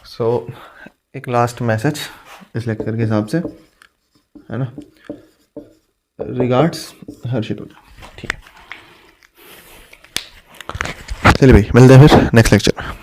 A: सो एक लास्ट मैसेज इस लेक्चर के हिसाब से, है ना, रिगार्ड्स हर्षित। ठीक है, चलिए भाई मिलते हैं फिर नेक्स्ट लेक्चर में।